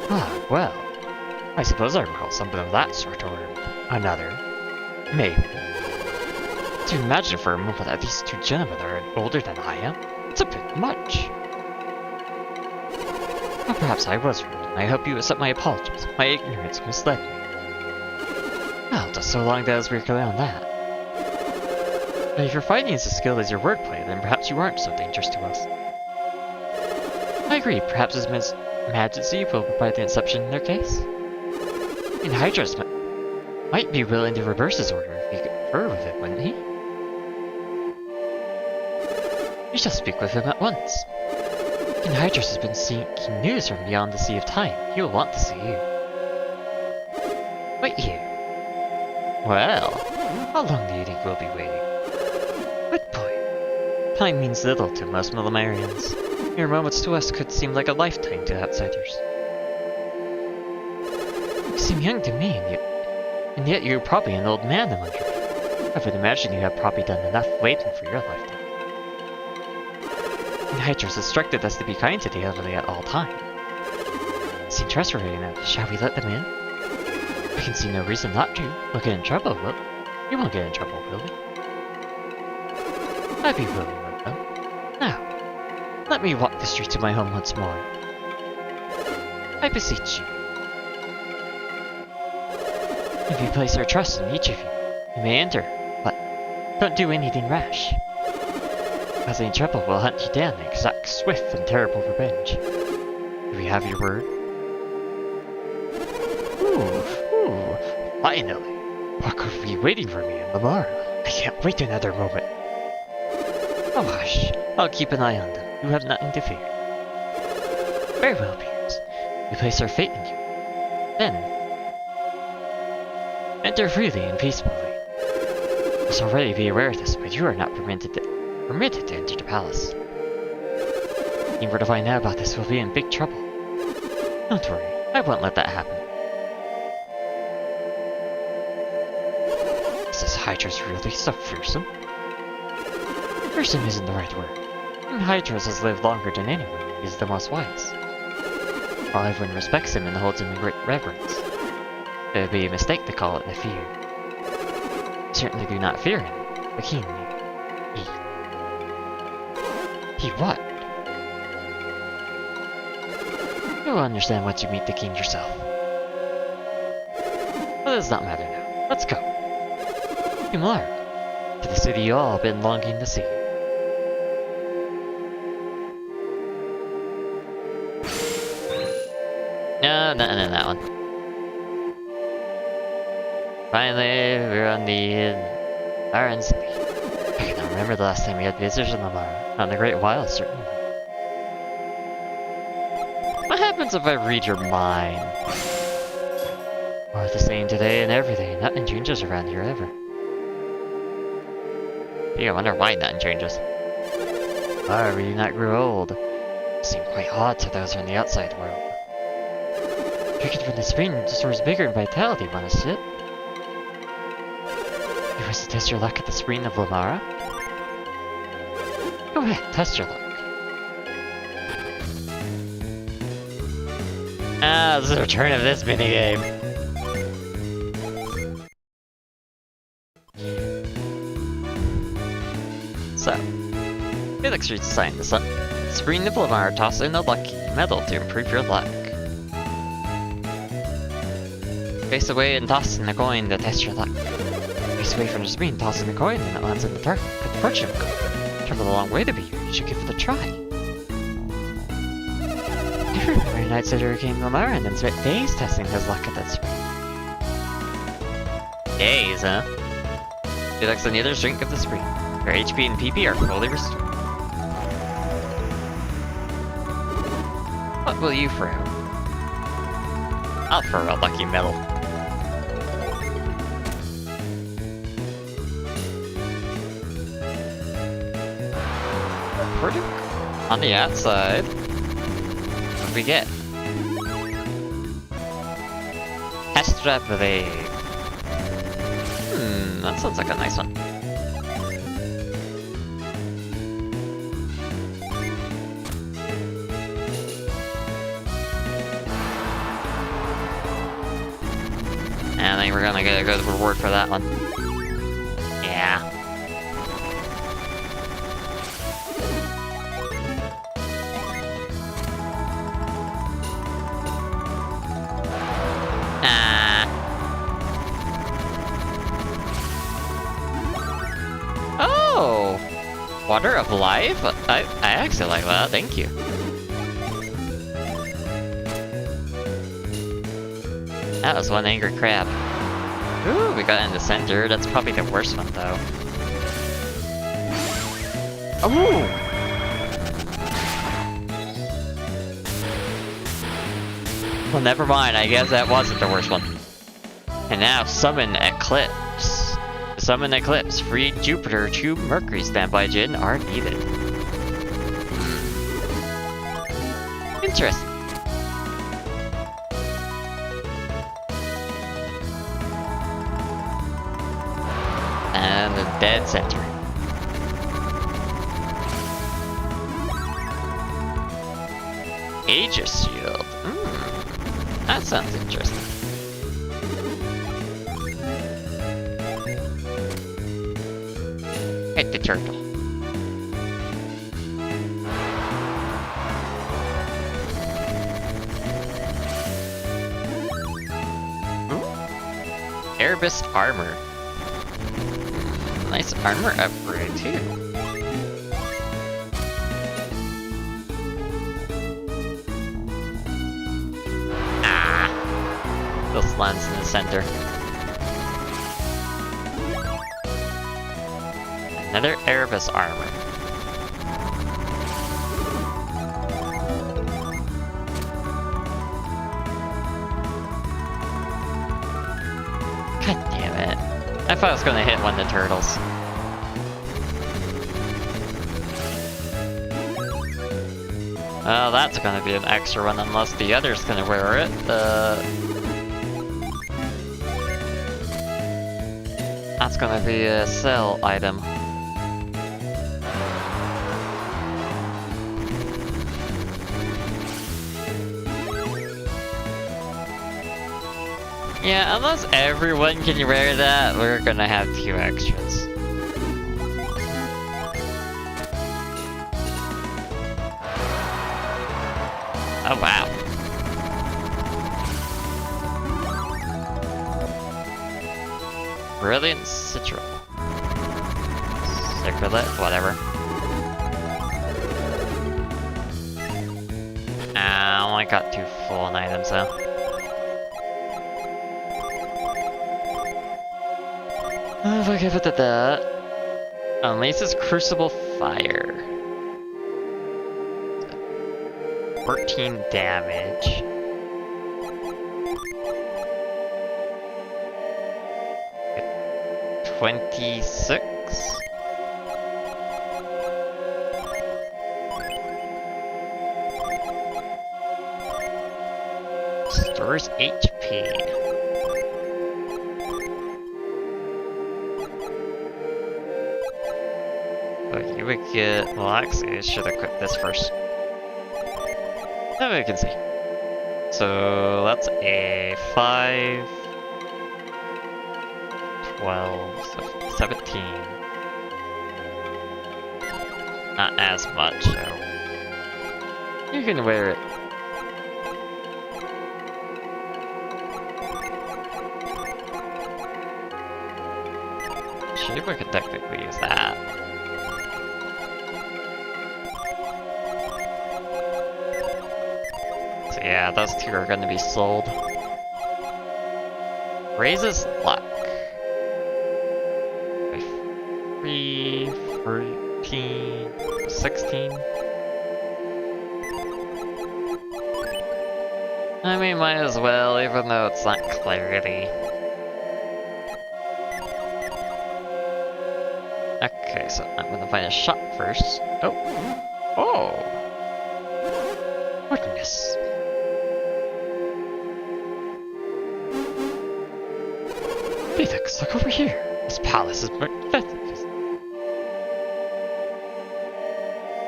S1: Ah, well. I suppose I recall something of that sort or another. Maybe. To imagine for a moment that these two gentlemen are older than I am, it's a bit much. Well, perhaps I was rude, and I hope you accept my apologies. My ignorance misled me. Well, just so long as we're clear on that. But if your fighting is as skilled as your wordplay, then perhaps you aren't so dangerous to us. I agree, perhaps His Majesty will provide the exception in their case. And Hydros might be willing to reverse his order if he could confer with it, wouldn't he? We shall speak with him at once. King Hydros has been seeking news from beyond the Sea of Time. He will want to see you. Wait here. Well, how long do you think we'll be waiting? Good point. Time means little to most Lemurians. Mere moments to us could seem like a lifetime to outsiders. You seem young to me, and yet you're probably an old man among your people. I would imagine you have probably done enough waiting for your lifetime. And Hydros instructed us to be kind to the elderly at all times. Seem trustworthy enough. Shall we let them in? I can see no reason not to. We'll get in trouble, will we? You won't get in trouble, will we? I'd be willing with them. Now, let me walk the streets of my home once more. I beseech you. If we place our trust in each of you, you may enter, but don't do anything rash. As in trouble, we'll hunt you down and exact swift and terrible revenge. Do we have your word? Ooh, finally! What could be waiting for me in Lemuria? I can't wait another moment. Oh hush, I'll keep an eye on them. You have nothing to fear. Very well, Pierce. We place our faith in you. Then, enter freely and peacefully. You must already be aware of this, but you are not permitted to enter the palace. If you were to find out about this, we'll be in big trouble. Don't worry, I won't let that happen. Hydra's really so fearsome? Fearsome isn't the right word. King Hydros has lived longer than anyone. He is the most wise. While everyone respects him and holds him in great reverence, it would be a mistake to call it a fear. I certainly do not fear him, but he what? You will understand once you meet the king yourself. But it does not matter now. Let's go. Lemuria, to the city you all have been longing to see. No, nothing in that one. Finally, we're on the Iron City. I cannot remember the last time we had visitors in Lemuria. Not in a great while, certainly. What happens if I read your mind? More the same today and every day. Nothing changes around here ever. Yeah, I wonder why nothing changes. Why we do not grow old? It seemed quite odd to those from the outside world. Drinking from the spring restores vigor and vitality, wanna sip? You wish to test your luck at the spring of Lemuria? Go ahead, test your luck. Ah, this is the return of this minigame. So, Felix reads the sign. The spring of Lemuria, toss in a lucky medal to improve your luck. Face away and toss in a coin to test your luck. Face away from the spring, toss in a coin, and it lands in the target. Good fortune coin. Traveled a long way to be here. You should give it a try. I remember a night sitter came to Lemuria and then spent days testing his luck at that spring. Days, huh? Felix on the other drink of the spring. Your HP and PP are fully restored. What will you throw? I'll throw a lucky medal. On the outside, what do we get? Extra blade. That sounds like a nice one. And I think we're gonna get a good reward for that one. Yeah. Oh! Water of Life? I actually like that, thank you. That was one angry crab. Ooh, we got in the center. That's probably the worst one, though. Oh! Well, never mind. I guess that wasn't the worst one. And now, Summon Eclipse. Summon Eclipse. Free Jupiter, 2 Mercury standby Jin are needed. Interesting. And the dead center. Aegis Shield. That sounds interesting. Hit the turtle. Erebus Armor. Nice armor upgrade too. This lands in the center. Another Erebus armor. God damn it. I thought I was gonna hit one of the turtles. Well, that's gonna be an extra one unless the other's gonna wear it. That's gonna be a sell item. Yeah, unless everyone can wear that, we're gonna have 2 extras. Oh wow. Brilliant Citral. Circlet, whatever. I only got 2 full items though. If I give it to that. Unleashes Crucible Fire. 14 damage. It 26. Stores HP. Oh, you would get. Well, actually, I should equip this first. Now we can see. So that's a 5, 12, so 17. Not as much, so you can wear it. Actually, we could technically use that. So yeah, those 2 are gonna be sold. Raises luck. 3, 14, 16. I mean, might as well, even though it's not clarity. Okay, so I'm gonna find a shop first. Oh! Oh! Goodness. Felix, look over here! This palace is magnificent!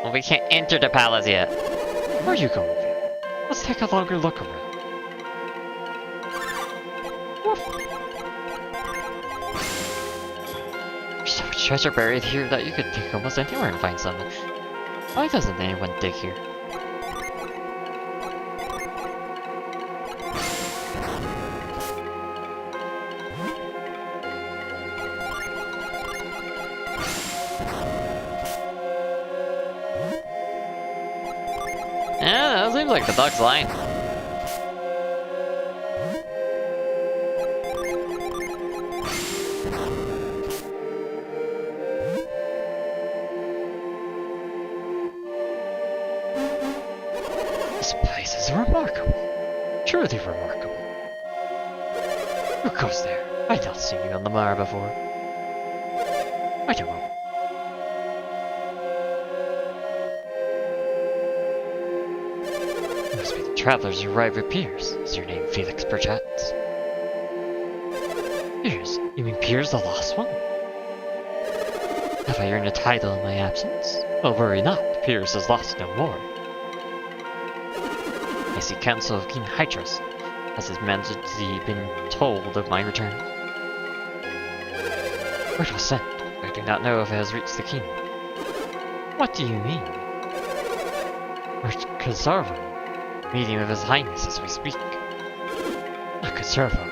S1: Well, we can't enter the palace yet. Where are you going, Felix? Let's take a longer look around. Woof. There's so much treasure buried here that you could dig almost anywhere and find something. Why doesn't anyone dig here? Yeah, that seems like the dog's line. This place is remarkable. Truly remarkable. Who goes there? I've not seen you on the Mara before. I don't know. Must be the travelers who arrived with Piers. Is your name Felix, perchance? Piers? You mean Piers the Lost One? Have I earned a title in my absence? Well, worry not. Piers is lost no more. I see Council of King Hydros. Has His Majesty been told of my return? Word was sent. I do not know if it has reached the king. What do you mean? Where's Kazarvo? Meeting with His Highness as we speak. Ah, Kazarvo.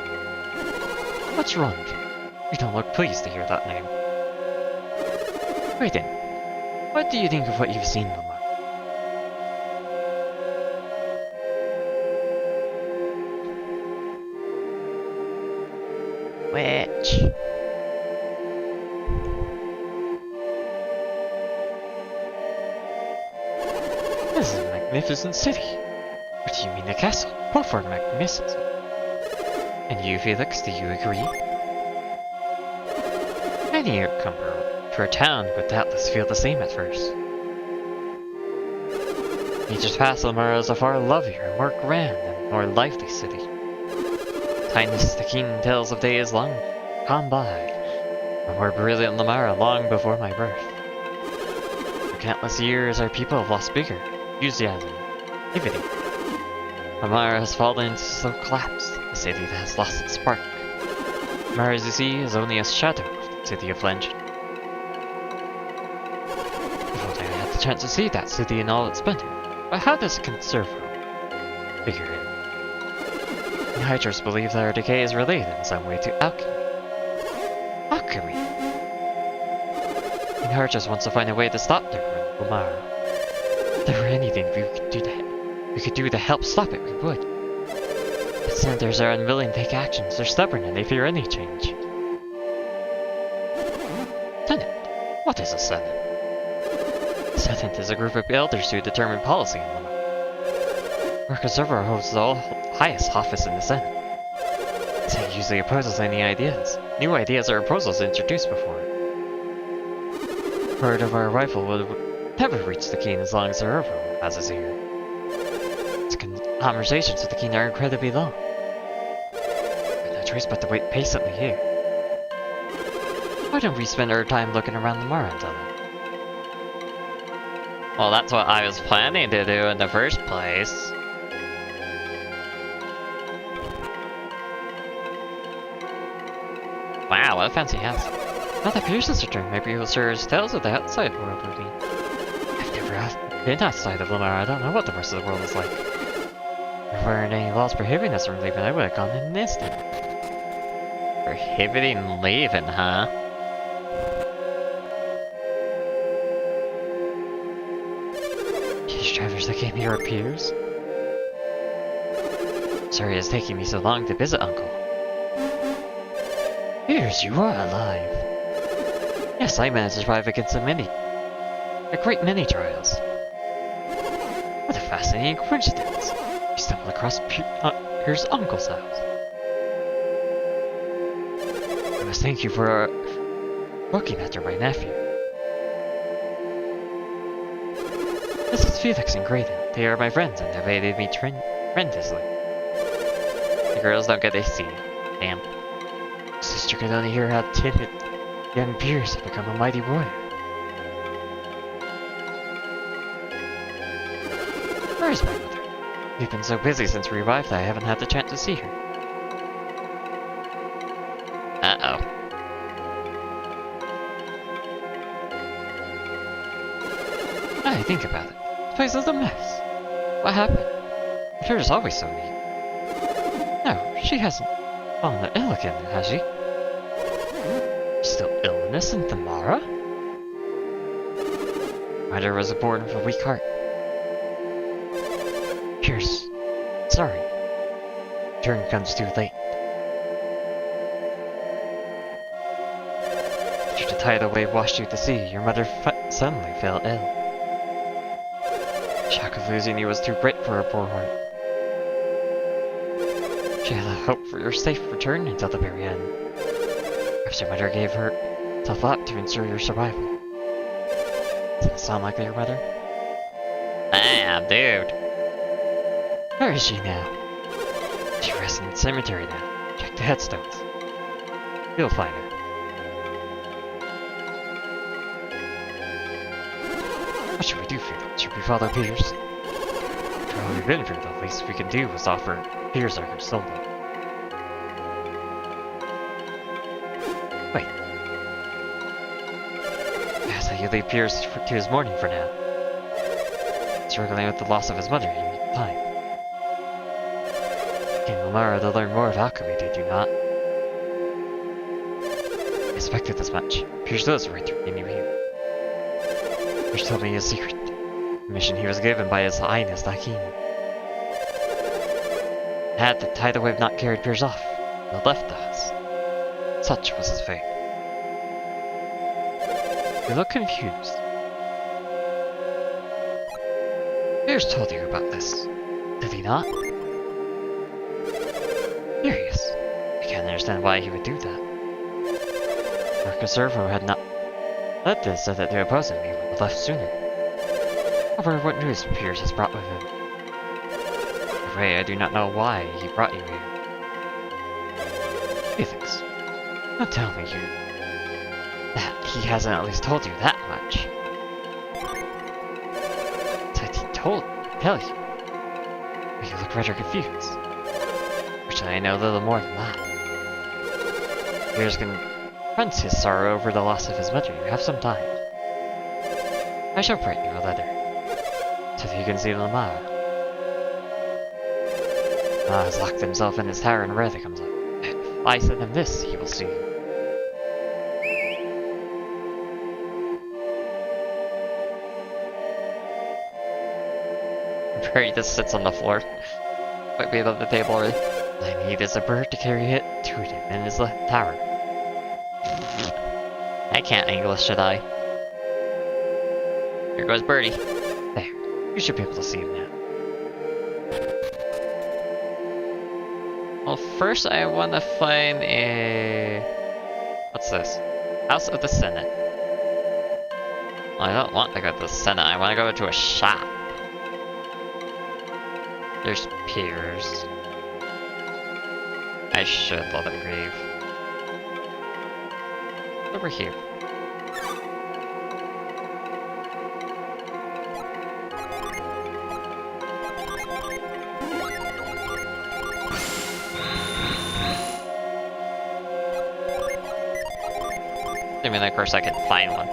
S1: What's wrong with you? You don't look pleased to hear that name. Wait then. What do you think of what you've seen, Lamar? Which? This is a magnificent city. What do you mean a castle? Both are magnificent. And you, Felix, do you agree? Any newcomer to our town would doubtless feel the same at first. Nature's Castle is a far lovelier, more grand, and more lively city. Highness the King tells of days long gone by, A more brilliant Lemuria long before my birth. For countless years, our people have lost vigor, enthusiasm, activity. Lemuria has fallen into slow collapse, a city that has lost its spark. Lemuria, as you see, is only a shadow of the city of legend. If only I had the chance to see that city in all its splendor. But how does a conserver figure in? Hydras believe that our decay is related in some way to alchemy. Alchemy? Hydras wants to find a way to stop their run, Lemuria. If there were anything we could do to help stop it, we would. But senators are unwilling to take actions, they're stubborn and they fear any change. Senate? What is a senate? A senate is a group of elders who determine policy in Lemuria. Our conservator holds the highest office in the Senate. The Senate usually opposes any ideas. New ideas or proposals introduced before it. Word of our arrival will never reach the king as long as the Herbo has us here. Its conversations with the king are incredibly long. We have no choice but to wait patiently here. Why don't we spend our time looking around Lemuria until then? Well, that's what I was planning to do in the first place. Wow, what a fancy house. Now that Pierce's return, maybe he'll share his tales of the outside world with me. I've never been outside of Lemuria, I don't know what the rest of the world is like. If there weren't any laws prohibiting us from leaving, I would have gone in an instant. Prohibiting leaving, huh? These drivers that came here are Piers? Sorry it's taking me so long to visit, Uncle. Piers, you are alive. Yes, I managed to survive against a great many trials. What a fascinating coincidence. You stumbled across Piers' uncle's house. I must thank you for looking after my nephew. This is Felix and Graydon. They are my friends and have aided me tremendously. The girls don't get to see. Damn. Sister could only hear how timid young Piers have become a mighty warrior. Where is my mother? We've been so busy since we arrived that I haven't had the chance to see her. Uh-oh. I think about it. This place is a mess. What happened? Piers is always so neat. No, she hasn't fallen ill again, has she? Still illness in Lemuria? Mother was born with a weak heart. Piers, sorry. Turn comes too late. After the tidal wave washed you to sea, your mother suddenly fell ill. The shock of losing you was too great for her poor heart. She had hope for your safe return until the very end. Perhaps your mother gave herself up to ensure your survival. Does that sound like your mother? Damn, dude. Where is she now? She rests in the cemetery now. Check the headstones. You'll find her. What should we do, Felix? Should we follow Piers? After all we've been through, the least we can do was offer Piers our consolation. Wait. Perhaps I could leave Piers to his mourning for now. Struggling with the loss of his mother, he needs time. In Lemuria, they'll learn more of alchemy, they do not. I expected this much. Piers knows right through me here. Piers told me his secret. The mission he was given by His Highness the King. Had the tidal wave not carried Piers off, he would have left us. Such was his fate. You look confused. Piers told you about this, did he not? Curious. I can't understand why he would do that. If Conservo had not led this so that to oppose him, he would have left sooner. However, what news Piers has brought with him? I'm afraid I do not know why he brought you here. Felix, don't tell me you That he hasn't at least told you that much. Said he tell you. But you look rather confused. Fortunately, I know a little more than that. Piers confronts his sorrow over the loss of his mother. You have some time. I shall write you a letter, so that you can see Lemuria. Has locked himself in his tower and rarely comes out. If I send him this, he will see you. Barry just sits on the floor. Might be on the table already. All I need is a bird to carry it to him in his tower. I can't English, should I? Here goes Birdie. There. You should be able to see him now. Well, first I want to find a... What's this? House of the Senate. Well, I don't want to go to the Senate. I want to go to a shop. There's Piers. I should let him grieve. Over here. I mean, of course I can find one.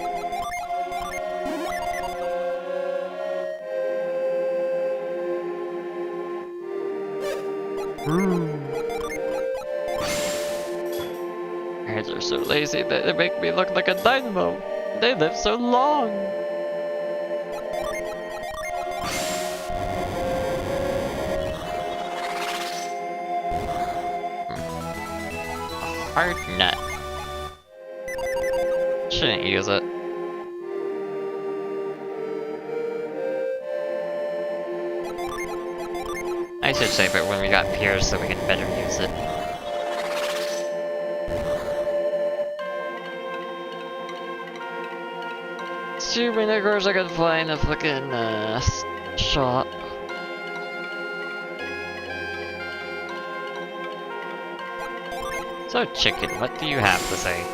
S1: Parents are so lazy that they make me look like a dynamo. They live so long. A hard nut. Shouldn't use it. I should save it when we got Piers so we can better use it. Too many girls I could find a fucking shop. So chicken, what do you have to say?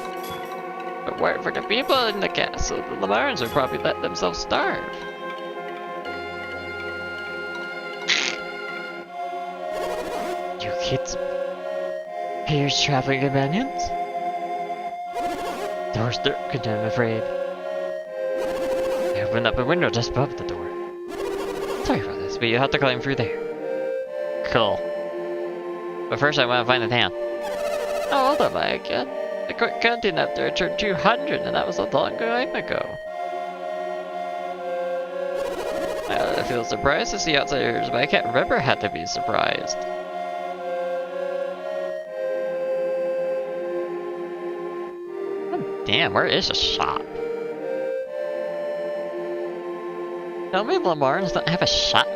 S1: But where for the people in the castle, the Lemurians would probably let themselves starve. You kids, Piers' traveling companions? Door's dark, I'm afraid. I opened up a window just above the door. Sorry about this, but you have to climb through there. Cool. But first I want to find the town. How old am I again? I quit counting after I turned 200, and that was a long time ago. I feel surprised to see outsiders, but I can't remember how to be surprised. Oh, damn, where is a shop? Tell me Lemurians don't have a shop?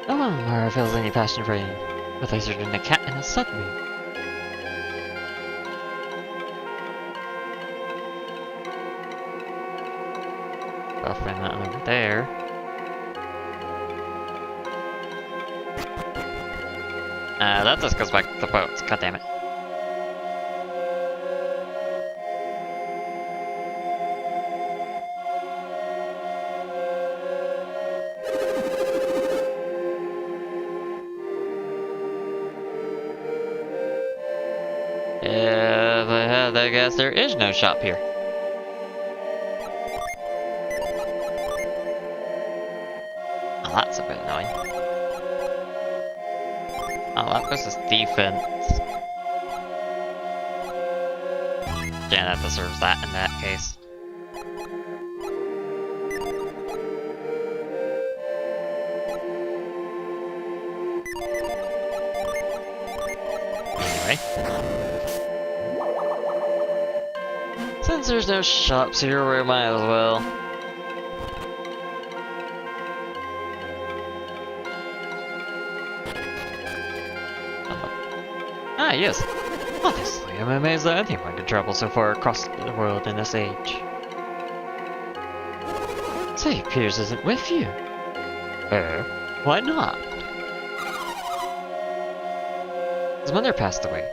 S1: No one Lemurian feels any passion for you, but laser than a cat in a submarine. I'll find that one over there. That just goes back to the boats, god damn it. Yeah, but I guess there is no shop here. Oh, that's a bit annoying. Oh, that was his defense. Yeah, that deserves that in that case. Anyway. Since there's no shops here, we might as well. Ah, yes. Honestly, I'm amazed that anyone could travel so far across the world in this age. Say, Piers isn't with you. Why not? His mother passed away.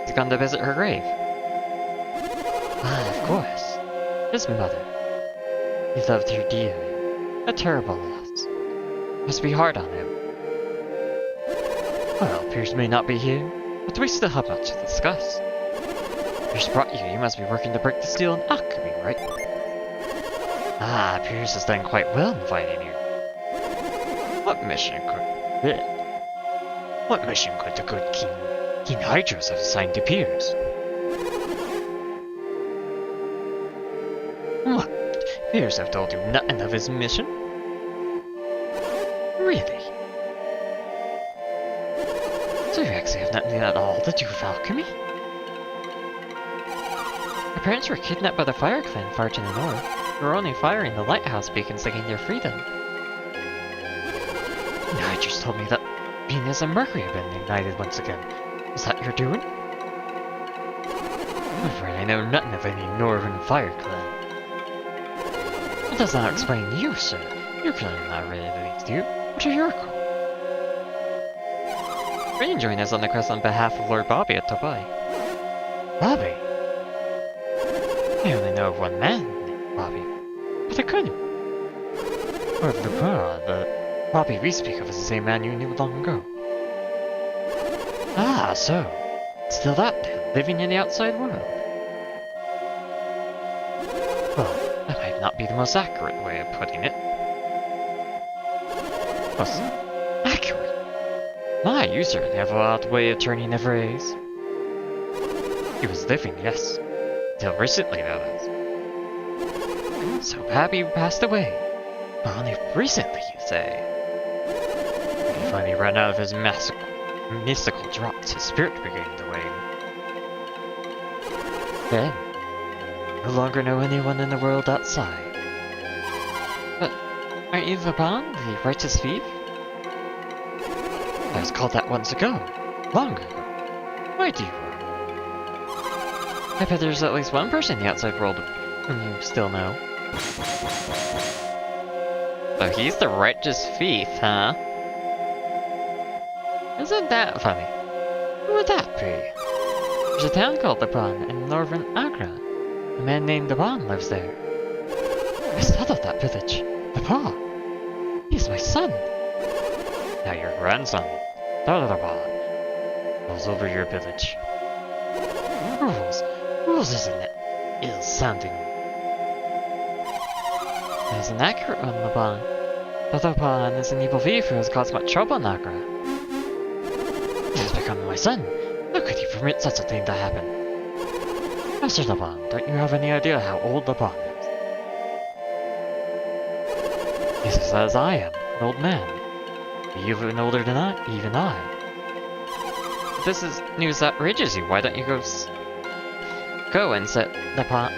S1: He's gone to visit her grave. Ah, of course. His mother. He loved her dearly. A terrible loss. Must be hard on him. Well, Piers may not be here, but we still have much to discuss. Piers brought you. You must be working to break the seal in alchemy, right? Ah, Piers has done quite well in fighting you. What mission could the good King Hydros have assigned to Piers? What? Piers have told you nothing of his mission? Really? So you actually have nothing at all to do with alchemy? Our parents were kidnapped by the Fire Clan far to the north. We were only firing the lighthouse beacons to gain their freedom. Hydros told me that Venus and Mercury have been ignited once again. Is that your doing? I'm afraid I know nothing of any Northern Fire Clan. It does not explain you, sir. Your clan is not really linked to you. What are your goals? Rain joined us on the quest on behalf of Lord Bobby at Tobai. Bobby? I only know of one man named Bobby, but I couldn't. Lord Lemuria, the Bobby we speak of is the same man you knew long ago. Ah, so. Still that then, living in the outside world. Well, that might not be the most accurate way of putting it. Most accurate? My, you certainly have a odd way of turning the phrase. He was living, yes. Till recently, that is. So Bobby passed away. Only recently, you say? He finally ran out of his mystical drops, his spirit began to wane. Then, no longer know anyone in the world outside. But, aren't you Vaban, the righteous thief? I was called that once ago. Long ago. Why do you I bet there's at least one person in the outside world whom you still know. So he's the righteous thief, huh? Isn't that funny? Who would that be? There's a town called Daban in northern Agra. A man named Daban lives there. I settled that village. Daban. He's my son. Now your grandson, Daban, rules over your village. Rules isn't it? Ill-sounding. That is an accurate one, Laban. Daban is an evil thief who has caused much trouble in Agra. He has become my son. How could you permit such a thing to happen? Master Laban, don't you have any idea how old Laban is? He's as old as I am, an old man. Even older than even I. If this is news that outrages you, why don't you go and set Daban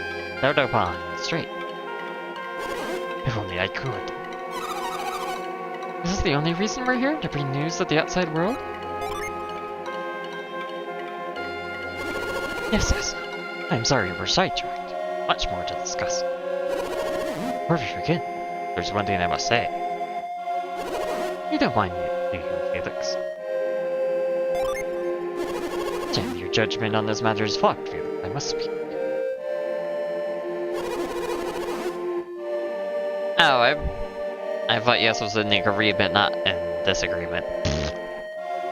S1: straight? If only I could. Is this the only reason we're here? To bring news of the outside world? Yes. I'm sorry we're sidetracked. Much more to discuss. Before we begin, there's one thing I must say. You don't mind me, do you, Felix? Generally, your judgment on this matter is flawed, Felix. I must speak. Oh, I thought yes was an agreement, not an disagreement.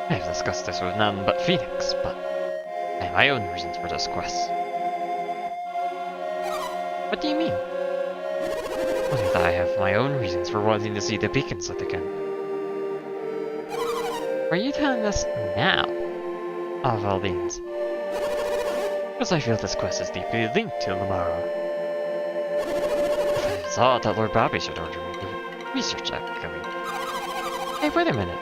S1: I've discussed this with none but Phoenix, but I have my own reasons for this quest. What do you mean? Only that I have my own reasons for wanting to see the beacons lit again. Are you telling us now? Of all things. Because I feel this quest is deeply linked to Lemuria. If I thought that Lord Bobby should order me to research alchemy. Hey, wait a minute.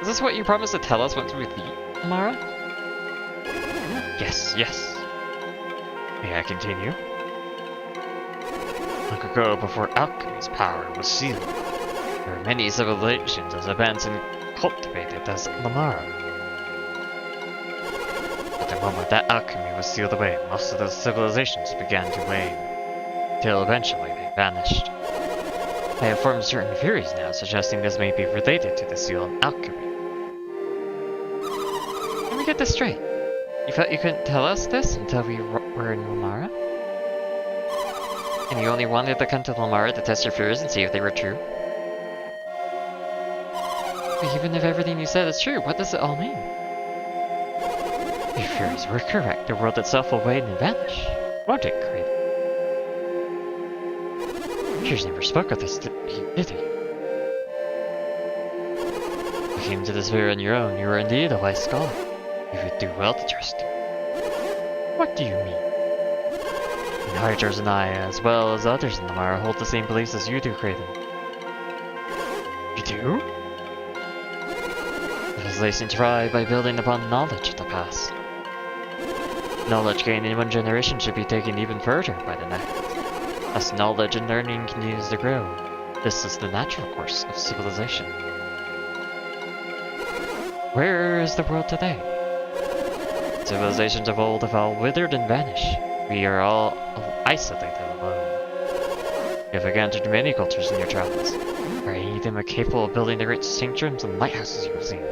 S1: Is this what you promised to tell us once we leave Lemuria? Yes. May I continue? Long ago, before alchemy's power was sealed, there were many civilizations as advanced and cultivated as Lemuria. At the moment that alchemy was sealed away, most of those civilizations began to wane, till eventually they vanished. I have formed certain theories now, suggesting this may be related to the seal of alchemy. Let me get this straight. You thought you couldn't tell us this until we were in Lemuria? And you only wanted to come to Lemuria to test your theories and see if they were true? But even if everything you said is true, what does it all mean? Your theories were correct. The world itself will wane and vanish. Won't it, Kraid? Piers never spoke of this, did he? You came to this sphere on your own. You were indeed a wise scholar. You would do well to trust you. What do you mean? And Hydros and I, as well as others in Lemuria, hold the same beliefs as you do, Kraiden. You do? Civilization thrive by building upon knowledge of the past. Knowledge gained in one generation should be taken even further by the next. As knowledge and learning continues to grow, this is the natural course of civilization. Where is the world today? Civilizations of old have all withered and vanished. We are all isolated and alone. You have encountered many cultures in your travels. Are any of them capable of building the great sanctuaries and lighthouses you have seen?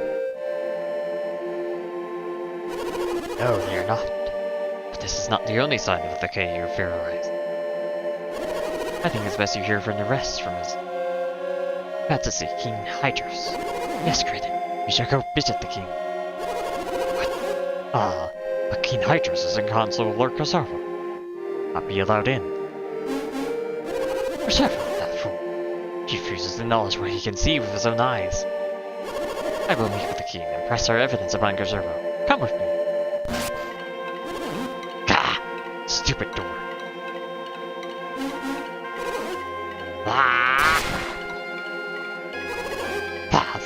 S1: No, they are not. But this is not the only sign of the decay you have theorized. I think it's best you hear from the rest from his Majesty, King Hydros. Yes, Kraiden, we shall go visit the king. What? But King Hydros is in council with Lord Kosovo. Not be allowed in. Kosovo, that fool. He refuses to acknowledge what he can see with his own eyes. I will meet with the king and press our evidence upon Kosovo. Come with me. Gah! Stupid door.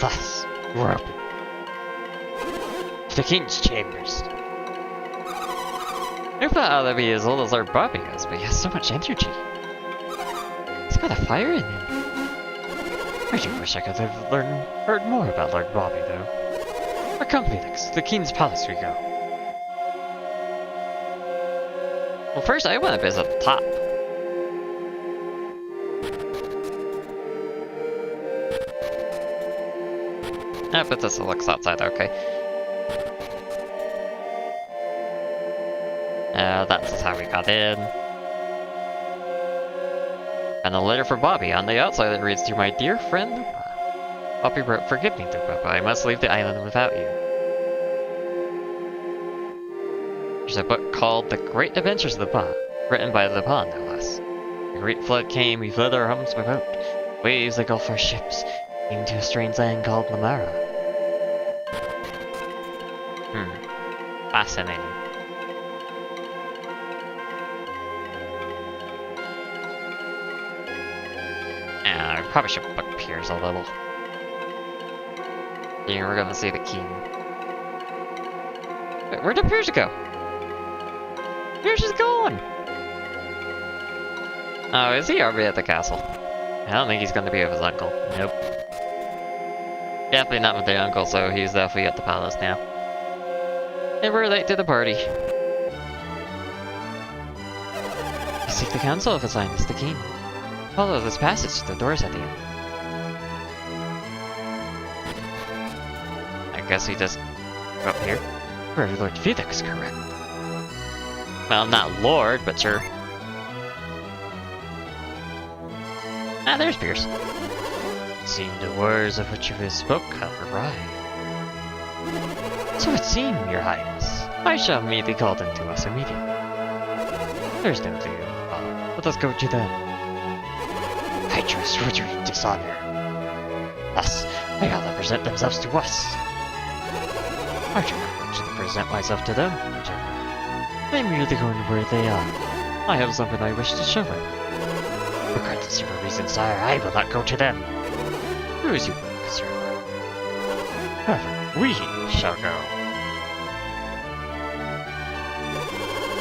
S1: Thus, we're open. To the king's chambers. I thought I'd be as old as Lord Bobby is, but he has so much energy. He's got a fire in him. I do wish I could have heard more about Lord Bobby, though. But come, Felix, to the king's palace we go. Well, first I want to visit the top. Yeah, but this looks outside, okay. That's how we got in. And a letter for Bobby on the outside that reads, "To my dear friend Lupa." Bobby wrote, "Forgive me, Lupa, but I must leave the island without you." There's a book called The Great Adventures of Lupa, written by Lupa, no less. The great flood came, we fled our homes by boat. Waves that gulf our ships, came to a strange land called Lemuria. Fascinating. Yeah, I probably should book Piers a little. Then we're gonna see the king. Wait, where did Piers go? Piers is gone! Oh, is he already at the castle? I don't think he's gonna be with his uncle. Nope. Definitely not with the uncle, so he's definitely at the palace now. And we're late to the party. Seek the council of His Highness the King. Follow this passage to the doors at the end. I guess we just go up here. Where Lord Felix is correct. Well, not Lord, but sure. Ah, there's Piers. Seem the words of which you have spoke have arrived. So it seems, Your Highness. I shall meet the called into us immediately. There's no to you. Let us go to them. Hydros would dishonor. Thus, they all that present themselves to us. I do not wish to present myself to them, I am merely going where they are. I have something I wish to show them. Regardless of your reason, sire, I will not go to them. Who is you, Kosovo? However, we shall go.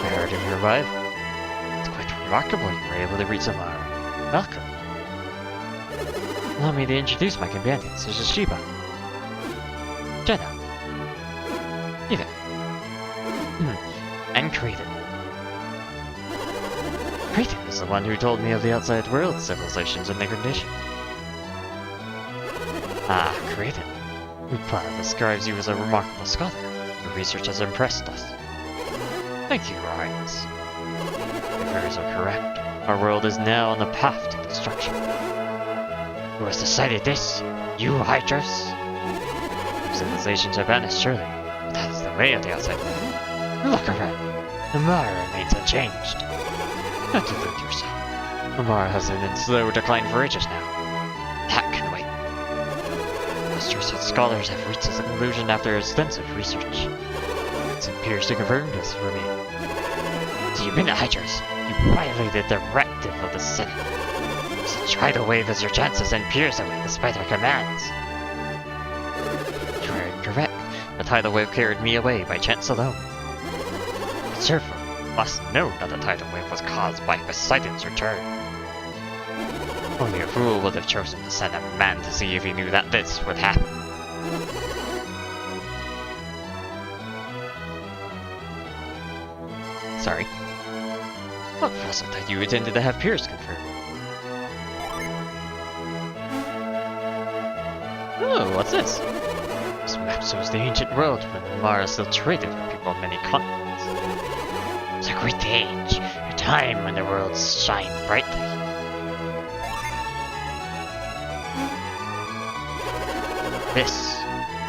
S1: I heard of your arrival. It's quite remarkable you were able to reach Lemuria. Welcome. Allow me to introduce my companions. This is Sheba, Jenna, Eva, and Kraiden. Kraiden is the one who told me of the outside world civilizations and their condition. Ah, Craven. Upar describes you as a remarkable scholar. Your research has impressed us. Thank you, Your Highness. Your fears are correct. Our world is now on the path to destruction. Who has decided this? You, Hydros? Civilizations are banished, surely. But that is the way of the outside world. Look around. Lemuria remains unchanged. Don't delude yourself. Lemuria has been in slow decline for ages now. That can wait. Masters and scholars have reached this conclusion after extensive research. It appears to confirm this for me. So you mean the Hydros? You violated the directive of the Senate. So try to wave as your chances and pierce away despite our commands. You are incorrect. The tidal wave carried me away by chance alone. Observer must know that the tidal wave was caused by Poseidon's return. Only a fool would have chosen to send a man to see if he knew that this would happen. Sorry. What was it that you intended to have Pierce confirm? Oh, what's this? This map shows the ancient world when Mara still traded with people of many continents. It's a great age, a time when the world shines brightly. This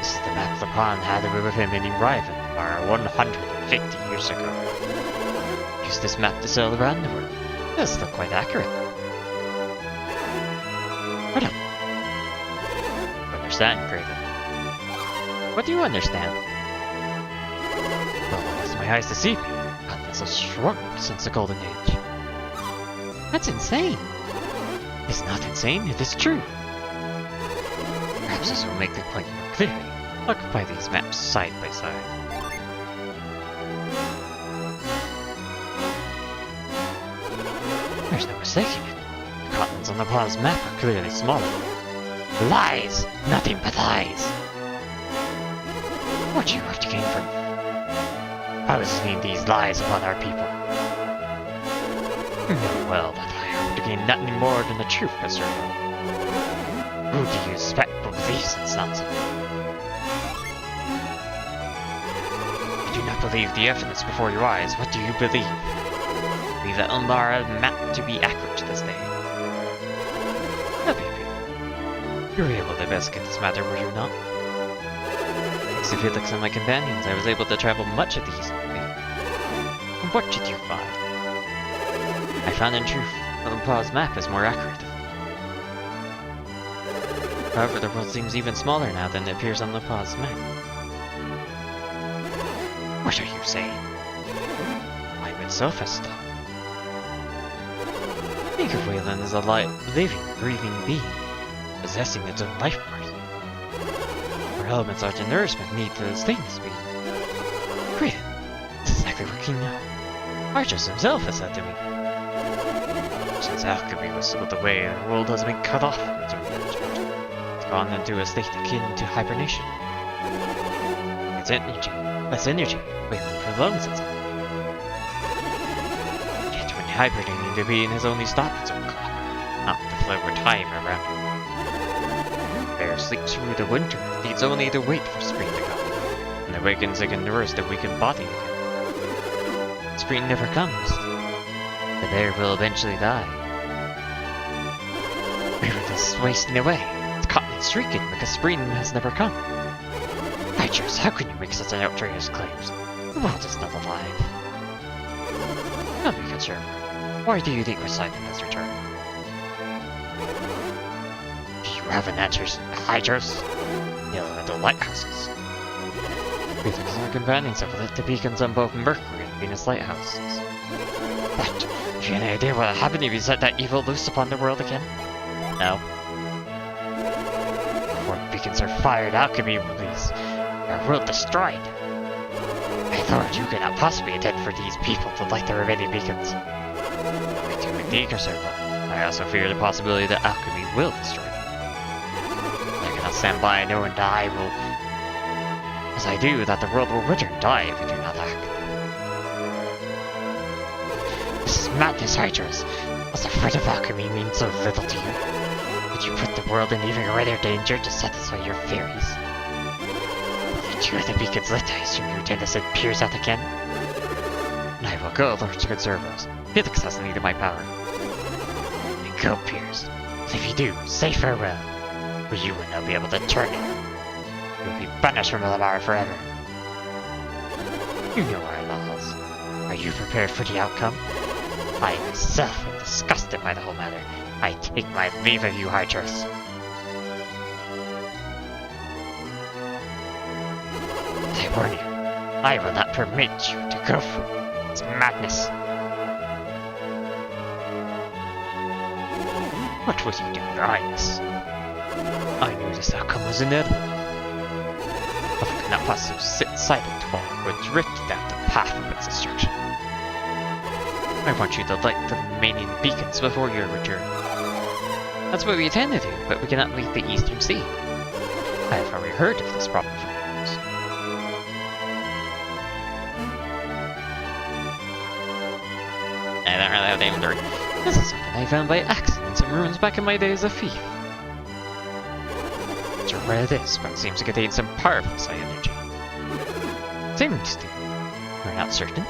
S1: is the map Lapan had with him in Riven Mara 150 years ago. Use this map to sail around the world. This looks quite accurate. What up? Understand, Craven. What do you understand? Well, unless my eyes deceive me, continents have shrunk since the Golden Age. That's insane! It's not insane, it is true. Perhaps this will make the point more clearly. Look by these maps side by side. There's no mistaking it. The continents on the planet's map are clearly smaller. Lies! Nothing but lies! What do you have to gain from how does this mean these lies upon our people? You know well that I hope to gain nothing more than the truth concerning them. Who do you expect will believe such nonsense? You do not believe the evidence before your eyes. What do you believe? Believe that Umbara meant to be accurate to this day. You were able to investigate this matter, were you not? Thanks to Felix and my companions, I was able to travel much of the East with me. And what did you find? I found in truth, Umpa's map is more accurate. However, the world seems even smaller now than it appears on Umpa's map. What are you saying? I'm itself has stopped. Think of Wayland as a living, breathing being, possessing its own life force. For elements are to nourishment need to sustain this being. Great! That's exactly what King Archus himself has said to me. Since alchemy was slipped away, the world has been cut off from its own management. It's gone into a state akin to hibernation. Less energy, Wayland prolongs itself. Yet when hibernating, the being has only stopped its own clock, not the flow of time around it. Bear sleeps through the winter, needs only to wait for spring to come. When it awakens, it can nourish the weakened body again. Spring never comes. The bear will eventually die. Everything is wasting away. It's caught and shrieking because spring has never come. Hydros, how can you make such an outrageous claims? The world is not alive. Don't be concerned. Why do you think Poseidon has returned? Do you have an answer, Hydros? The elemental lighthouses. Felix and our companions have lit the beacons on both Mercury and Venus lighthouses. But, have you any idea what will happen if you set that evil loose upon the world again? No. Before the beacons are fired, alchemy released. Our world destroyed. My lord, you cannot possibly intend for these people to light the remaining beacons. I do indeed, Servo. I also fear the possibility that alchemy will destroy them. I cannot stand by knowing that I will... As I do, that the world will wither and die if we do not act. This is madness, Hydros. What's the threat of alchemy mean so little to you? Would Would you put the world in even greater danger to satisfy your furies? Did you let the beacons lit? I assume you intend to send Piers out again? I will go, Lord to conserve us. Felix has needed my power. Then go, Piers. And if you do, say farewell. For you will not be able to turn it. You will be banished from Lemuria forever. You know our laws. Are you prepared for the outcome? I myself am disgusted by the whole matter. I take my leave of you, Hydrus. I warn you, I will not permit you to go through this madness. What will you do, Your Highness? I knew this outcome was inevitable. But I could not possibly sit silent while it would drift down the path of its destruction. I want you to light the remaining beacons before your return. That's what we intend to do, but we cannot leave the Eastern Sea. I have already heard of this problem from yours. I don't really have the inventory. This is something I found by accident in some ruins back in my days of thief. Not sure what it is, but it seems to contain some powerful psi energy. Seems to. We're not certain.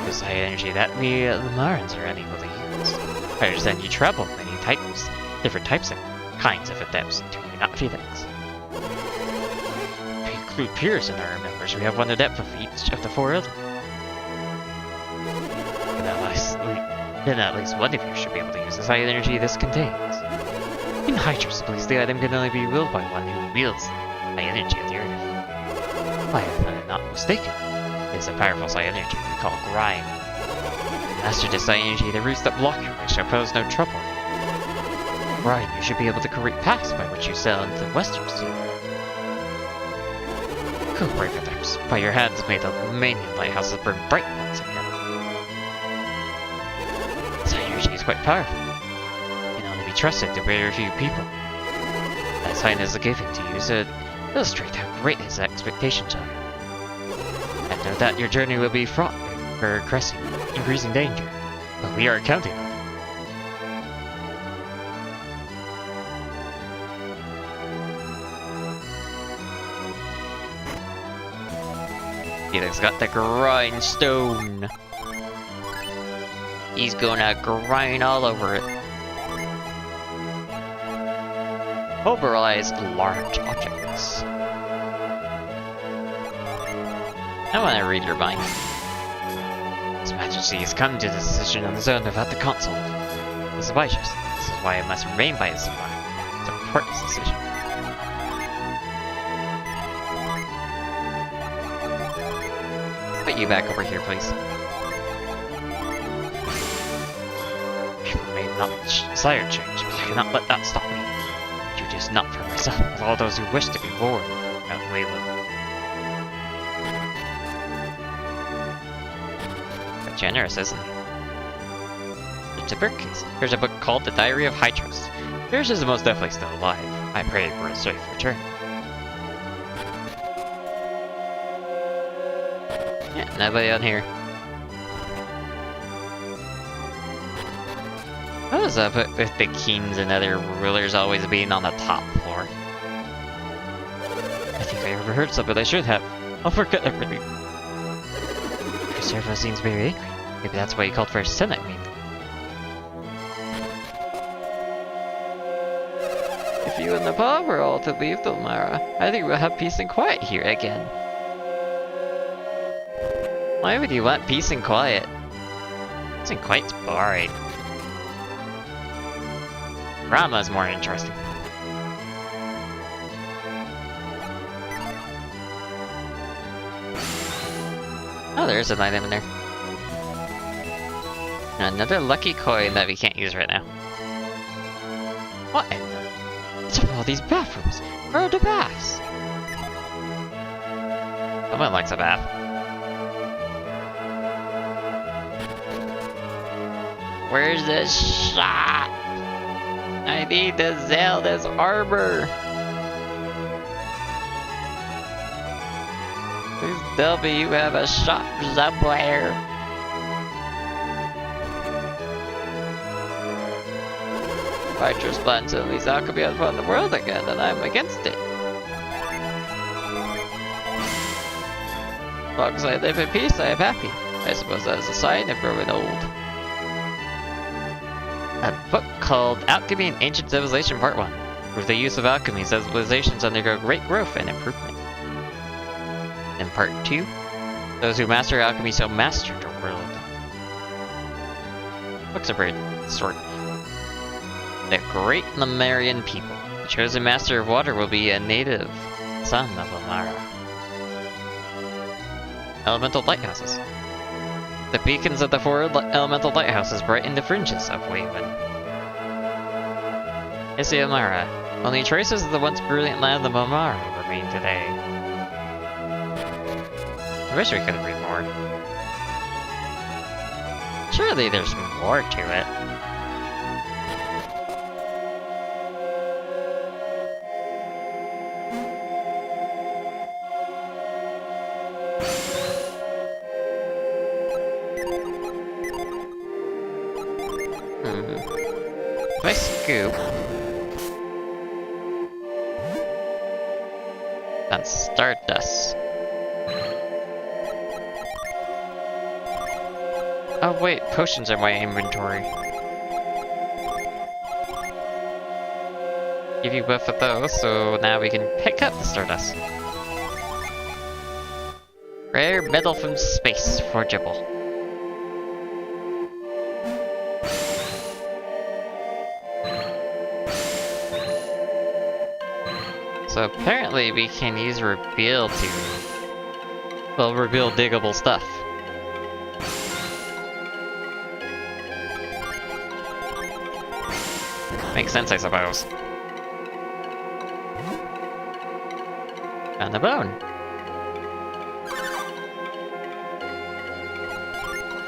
S1: The psi energy that we Lemurians are unable to use. I understand you travel many types, different types and kinds of adepts, do you not, Felix? If we include Piers in our members, we have one adept of each of the four elements. Then at least one of you should be able to use the psi energy this contains. In Hydrus, believes the item can only be wielded by one who wields the energy of the earth. If I am not mistaken, it is a powerful psi energy we call Grime. Master this psi energy, the routes that block your way shall pose no trouble. Grime, you should be able to create paths by which you sail into the Western Sea. Go brave attempts. By your hands may the Romanian lighthouses burn bright once again. Psi energy is quite powerful. It can only be trusted to very few people. As Highness is given to you to illustrate how great his expectations are. And know that your journey will be fraught with increasing danger, but we are counting on it. Felix got the grindstone. He's gonna grind all over it. Pulverize large objects. I want to read your mind. His Majesty has come to the decision on his own without the consult. His advisors. This is why I must remain by his side to support his decision. Put you back over here, please. People may not desire change, but I cannot let that stop me. I do this not for myself, but all those who wish to be warned about Wayland. But generous, isn't he? It's a bookcase. Here's a book called The Diary of Hydrus. Yours is most definitely still alive. I pray for a safe return. Yeah, nobody on here. What is up with the kings and other rulers always being on the top floor? I think I overheard something I should have. I'll forget everything. Servo seems very angry. Maybe that's why he called for a senate meeting. If you and the Bob are all to leave Lemuria, I think we'll have peace and quiet here again. Why would you want peace and quiet? Peace and quiet's boring. Drama's more interesting. Oh, there's an item in there. Another lucky coin that we can't use right now. What in the... What's up with all these bathrooms? Where are the baths? Someone likes a bath. Where's the shop? I need to sell this armor. Please tell me you have a shop somewhere. manufacturer's plan to unleash alchemy upon the world again, and I'm against it. As long as I live in peace, I am happy. I suppose that is a sign of growing old. A book called Alchemy in Ancient Civilization Part 1. With the use of alchemy, civilizations undergo great growth and improvement. In Part 2, those who master alchemy shall master the world. Books are very short. The Great Lemurian People. The chosen master of water will be a native son of Lemuria. Elemental lighthouses. The beacons of the four elemental lighthouses brighten the fringes of Waywin. Lemuria. Only traces of the once brilliant land of Lemuria remain today. I wish we could read more. Surely there's more to it. If I scoop... That's Stardust. Oh wait, potions are my inventory. Give you both of those, so now we can pick up the Stardust. Rare metal from space, forgeable. So apparently we can use reveal to... well, reveal diggable stuff. Makes sense, I suppose. Found a bone.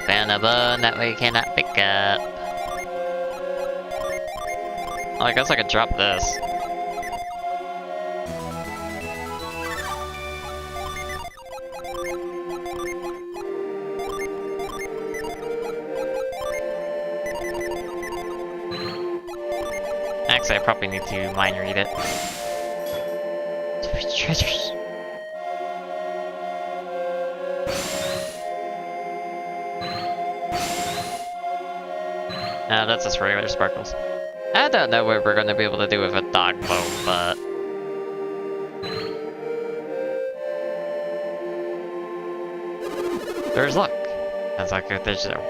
S1: Found a bone that we cannot pick up. Well, I guess I could drop this. Actually, I probably need to mind read it. Treasures. No, that's just regular sparkles. I don't know what we're going to be able to do with a dog boat, but... there's luck. Sounds like there's a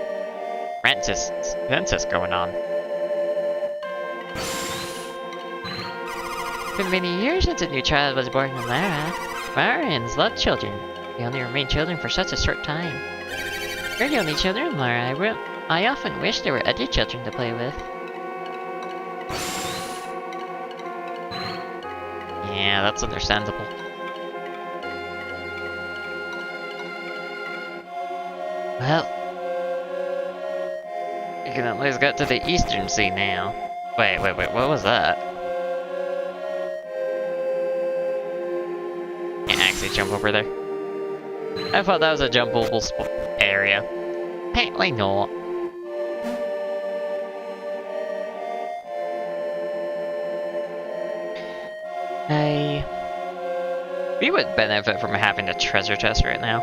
S1: census going on. It's been many years since a new child was born in Lara. Marians love children. They only remain children for such a short time. We're the only children in Lara. I often wish there were other children to play with. Yeah, that's understandable. Well, we can at least get to the Eastern Sea now. Wait, what was that? Can't actually jump over there. I thought that was a jumpable area. Apparently not. We would benefit from having a treasure chest right now.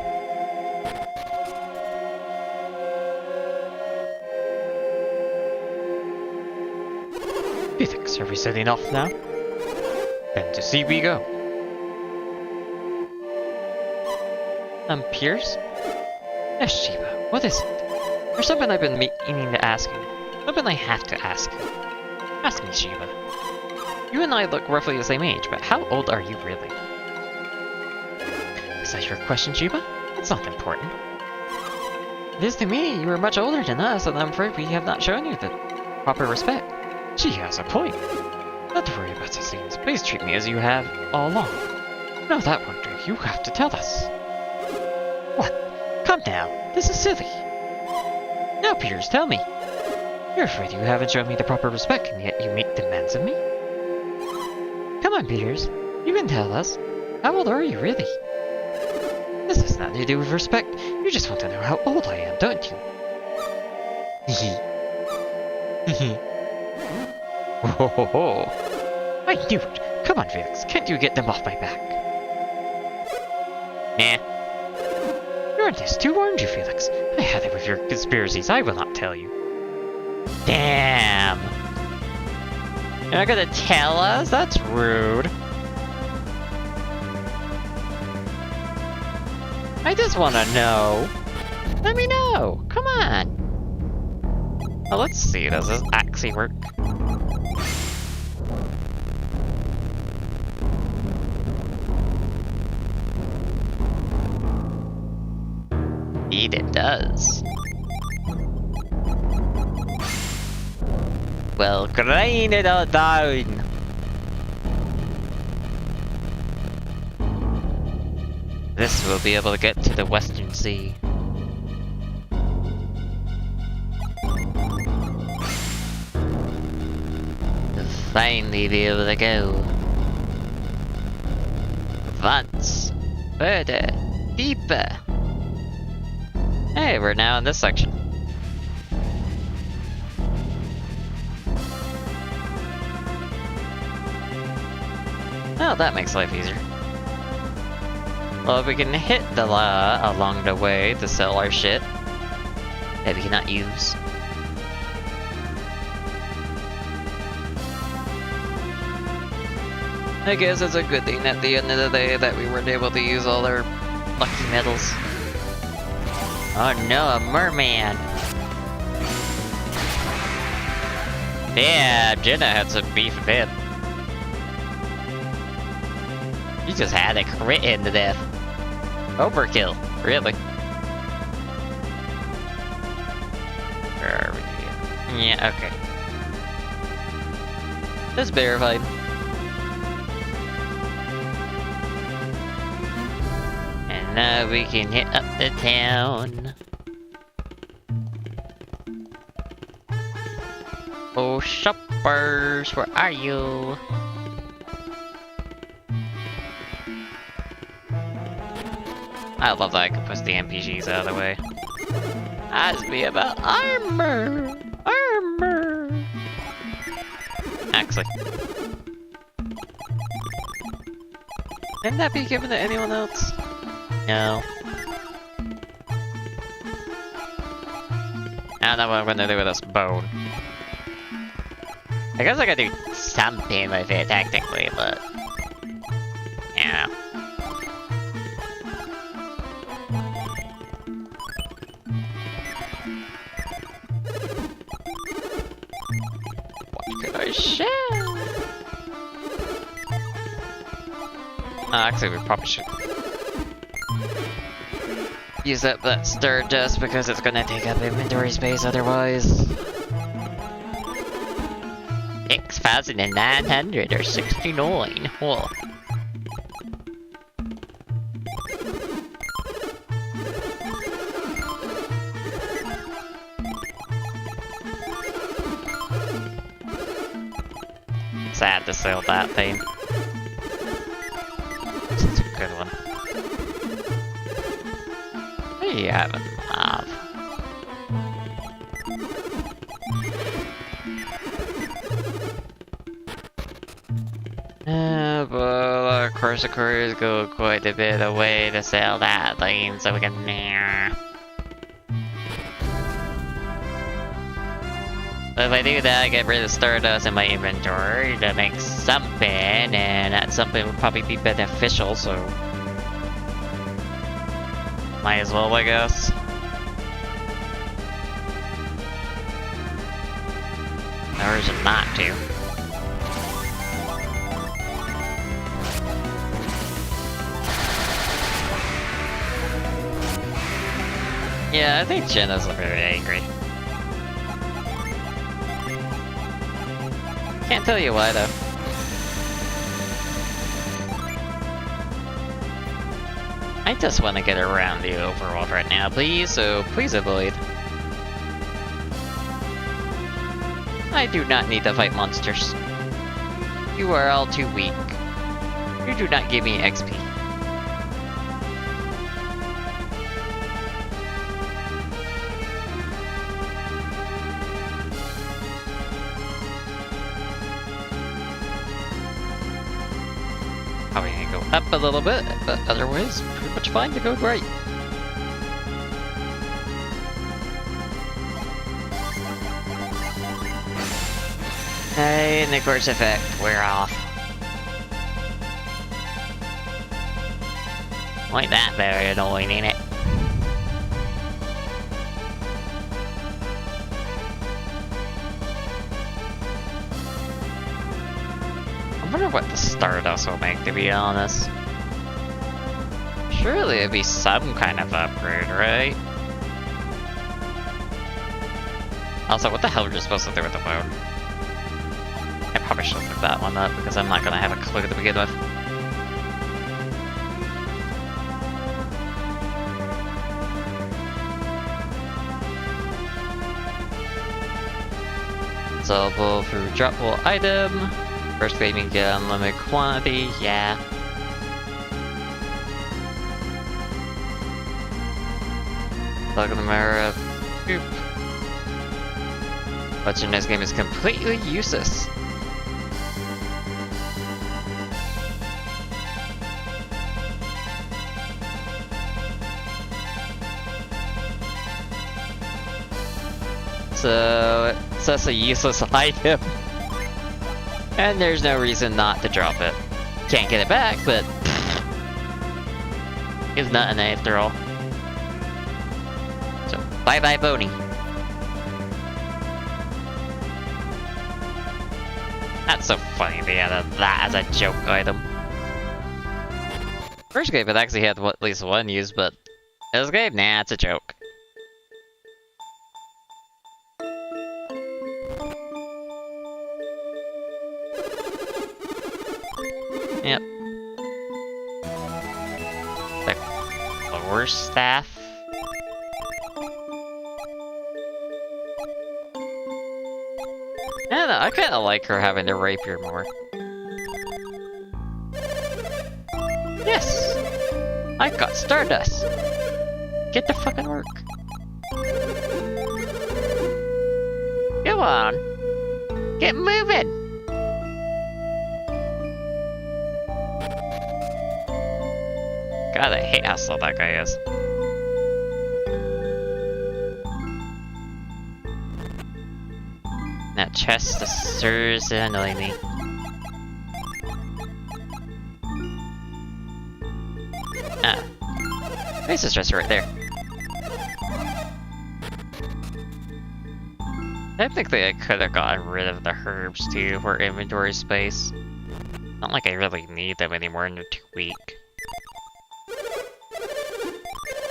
S1: Physics, are we setting off now? Then to sea we go. Piers? Yes, Shiva, what is it? There's something I've been meaning to ask you. Something I have to ask you. Ask me, Shiva. You and I look roughly the same age, but how old are you really? Is that your question, Shiva? It's not important. It is to me. You are much older than us, and I'm afraid we have not shown you the proper respect. She has a point. Not to worry about these things. Please treat me as you have all along. No, that won't do. You have to tell us. What? Come now. This is silly. Now, Piers, tell me. You're afraid you haven't shown me the proper respect, and yet you make demands of me? Come on, Piers. You can tell us. How old are you, really? This has nothing to do with respect. You just want to know how old I am, don't you? Ho ho ho! I knew it! Come on, Felix, can't you get them off my back? Nah. You're in this too, aren't you, Felix? I had it with your conspiracies, I will not tell you. Damn! You're not gonna tell us? That's rude. I just wanna know. Let me know! Come on! Well, let's see, does this actually work? Indeed it does. Well, grind it all down! This will be able to get to the Western Sea. We'll finally be able to go. Advance. Further. Deeper. Hey, we're now in this section. Oh, that makes life easier. Well, we can hit the along the way to sell our shit that we cannot use. I guess it's a good thing at the end of the day that we weren't able to use all our lucky medals. Oh no, a merman! Yeah, Jenna had some beef with him. You just had a crit into death. Overkill, really. Where are we? Yeah, okay. That's verified. And now we can hit up the town. Oh, shoppers, where are you? I love that I can push the NPCs out of the way. Ask me about armor! Armor! Actually. Can that be given to anyone else? No. I don't know what I'm gonna do with this bone. I guess I could do something with it technically, but... yeah. Shit! Actually, we probably should use up that stir dust because it's gonna take up inventory space otherwise. 6,969. Whoa. Sad to sell that thing. It's a good one. What do you have in mob? But of course the couriers go quite a bit away to sell that thing, so we can... If I do that, I get rid of Stardust in my inventory to make something, and that something would probably be beneficial, so... might as well, I guess. No reason not to. Yeah, I think Jenna's very angry. Can't tell you why, though. I just want to get around the overworld right now, please, so please avoid. I do not need to fight monsters. You are all too weak. You do not give me XP. up a little bit, but otherwise, pretty much fine to go right. Hey, and the course effect, we're off. Like that, very annoying, ain't it? I wonder what the Stardust will make, to be honest. Surely it'd be some kind of upgrade, right? Also, what the hell are you supposed to do with the boat? I probably should look that one up, because I'm not gonna have a clue to begin with. Sellable through droppable item. First gaming get unlimited quantity, yeah. Plug in the mirror. Boop. But in this game is completely useless. So it's just a useless item. And there's no reason not to drop it. Can't get it back, but it's nothing after all. So bye bye Boney. That's so funny they added that as a joke item. First game it actually had at least one use, but this game, nah, it's a joke. Yep. The lower staff. Yeah, no, I kinda like her having the rapier more. Yes! I got Stardust! Get to fucking work. Come on! Get moving! God, I hate how slow that guy is. That chest stirs to annoy me. Ah. This is just right there. Technically, I could have gotten rid of the herbs too for inventory space. Not like I really need them anymore and they're too weak.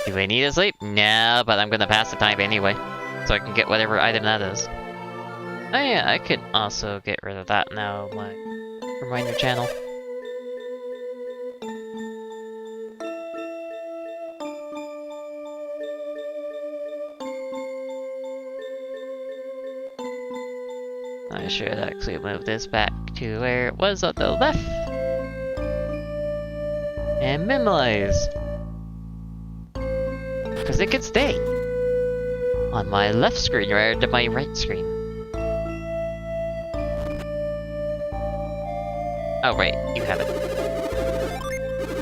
S1: Do I need a sleep? No, but I'm gonna pass the time anyway. So I can get whatever item that is. Oh yeah, I could also get rid of that now, my reminder channel. I should actually move this back to where it was on the left. And minimize. Because it could stay on my left screen rather than my right screen. Oh wait, you have it.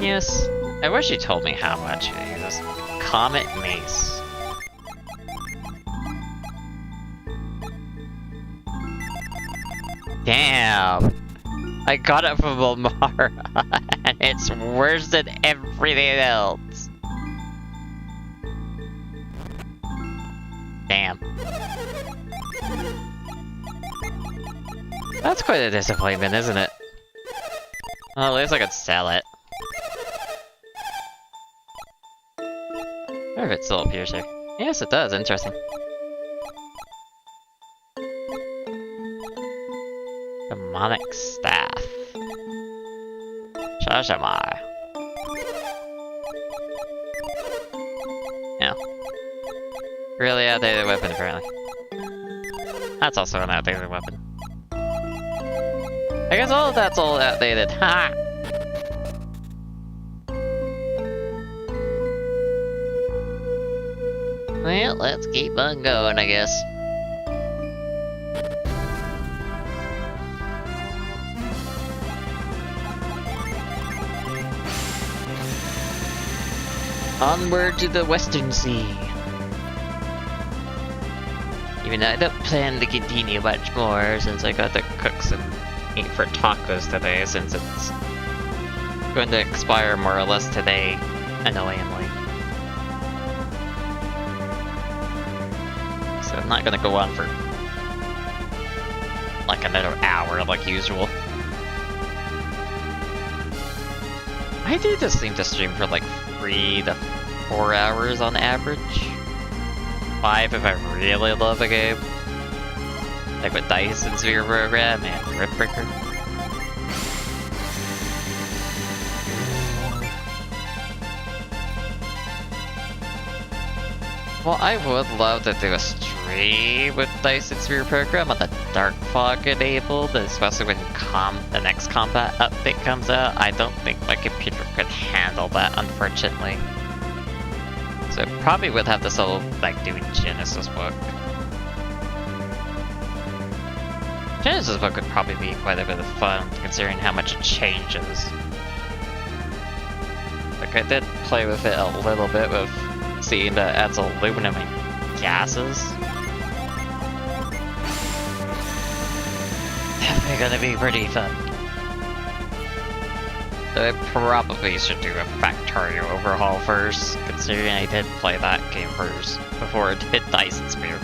S1: Yes, I wish you told me how much you use. Comet Mace. Damn! I got it from Lemuria, and it's worse than everything else. Damn. That's quite a disappointment, isn't it? Well, at least I could sell it. I wonder if it still appears here. Yes, it does. Interesting. Demonic Staff. Shashamai. Yeah. Really outdated weapon, apparently. That's also an outdated weapon. I guess all of that's all outdated. Ha! Well, let's keep on going, I guess. Onward to the Western Sea. Even though I don't plan to continue much more since I got to cook some meat for tacos today, since it's going to expire more or less today, annoyingly. So I'm not gonna go on for like another hour like usual. I do just seem to stream for like 3 to 4 hours on average. 5 if I really love a game. Like with Dice and Sphere Program and Ripbreaker. Well, I would love to do a stream with Dice and Sphere Program on the Dark Fog enabled, especially when the next combat update comes out. I don't think my computer could handle that, unfortunately. So probably would have to solo, like, do Genesis Book. Genesis Book would probably be quite a bit of fun, considering how much it changes. Like, I did play with it a little bit with seeing that it adds aluminum and gases. Definitely gonna be pretty fun. So I probably should do a Factorio overhaul first, considering I did play that game first, before it hit Dice and Sphere.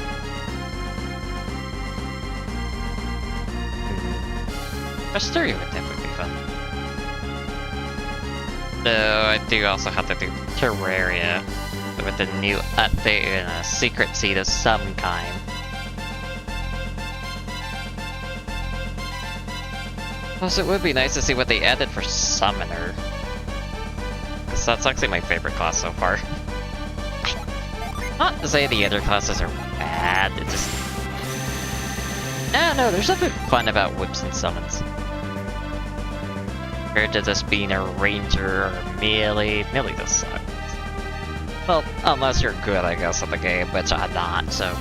S1: Factorio would definitely be fun. Though I do also have to do Terraria, with a new update and a secret seed of some kind. Plus, it would be nice to see what they added for Summoner. Because that's actually my favorite class so far. Not to say the other classes are bad, it just... I don't know, there's something fun about whips and summons. Compared to just being a ranger or a melee. Melee does suck. Well, unless you're good, I guess, at the game, which I'm not, so...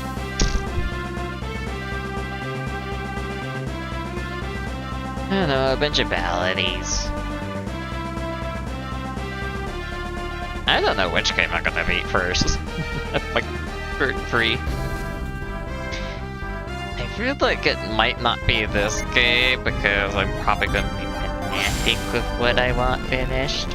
S1: I don't know, eventualities. I don't know which game I'm gonna beat first. Like, free. I feel like it might not be this game, because I'm probably gonna be pedantic with what I want finished.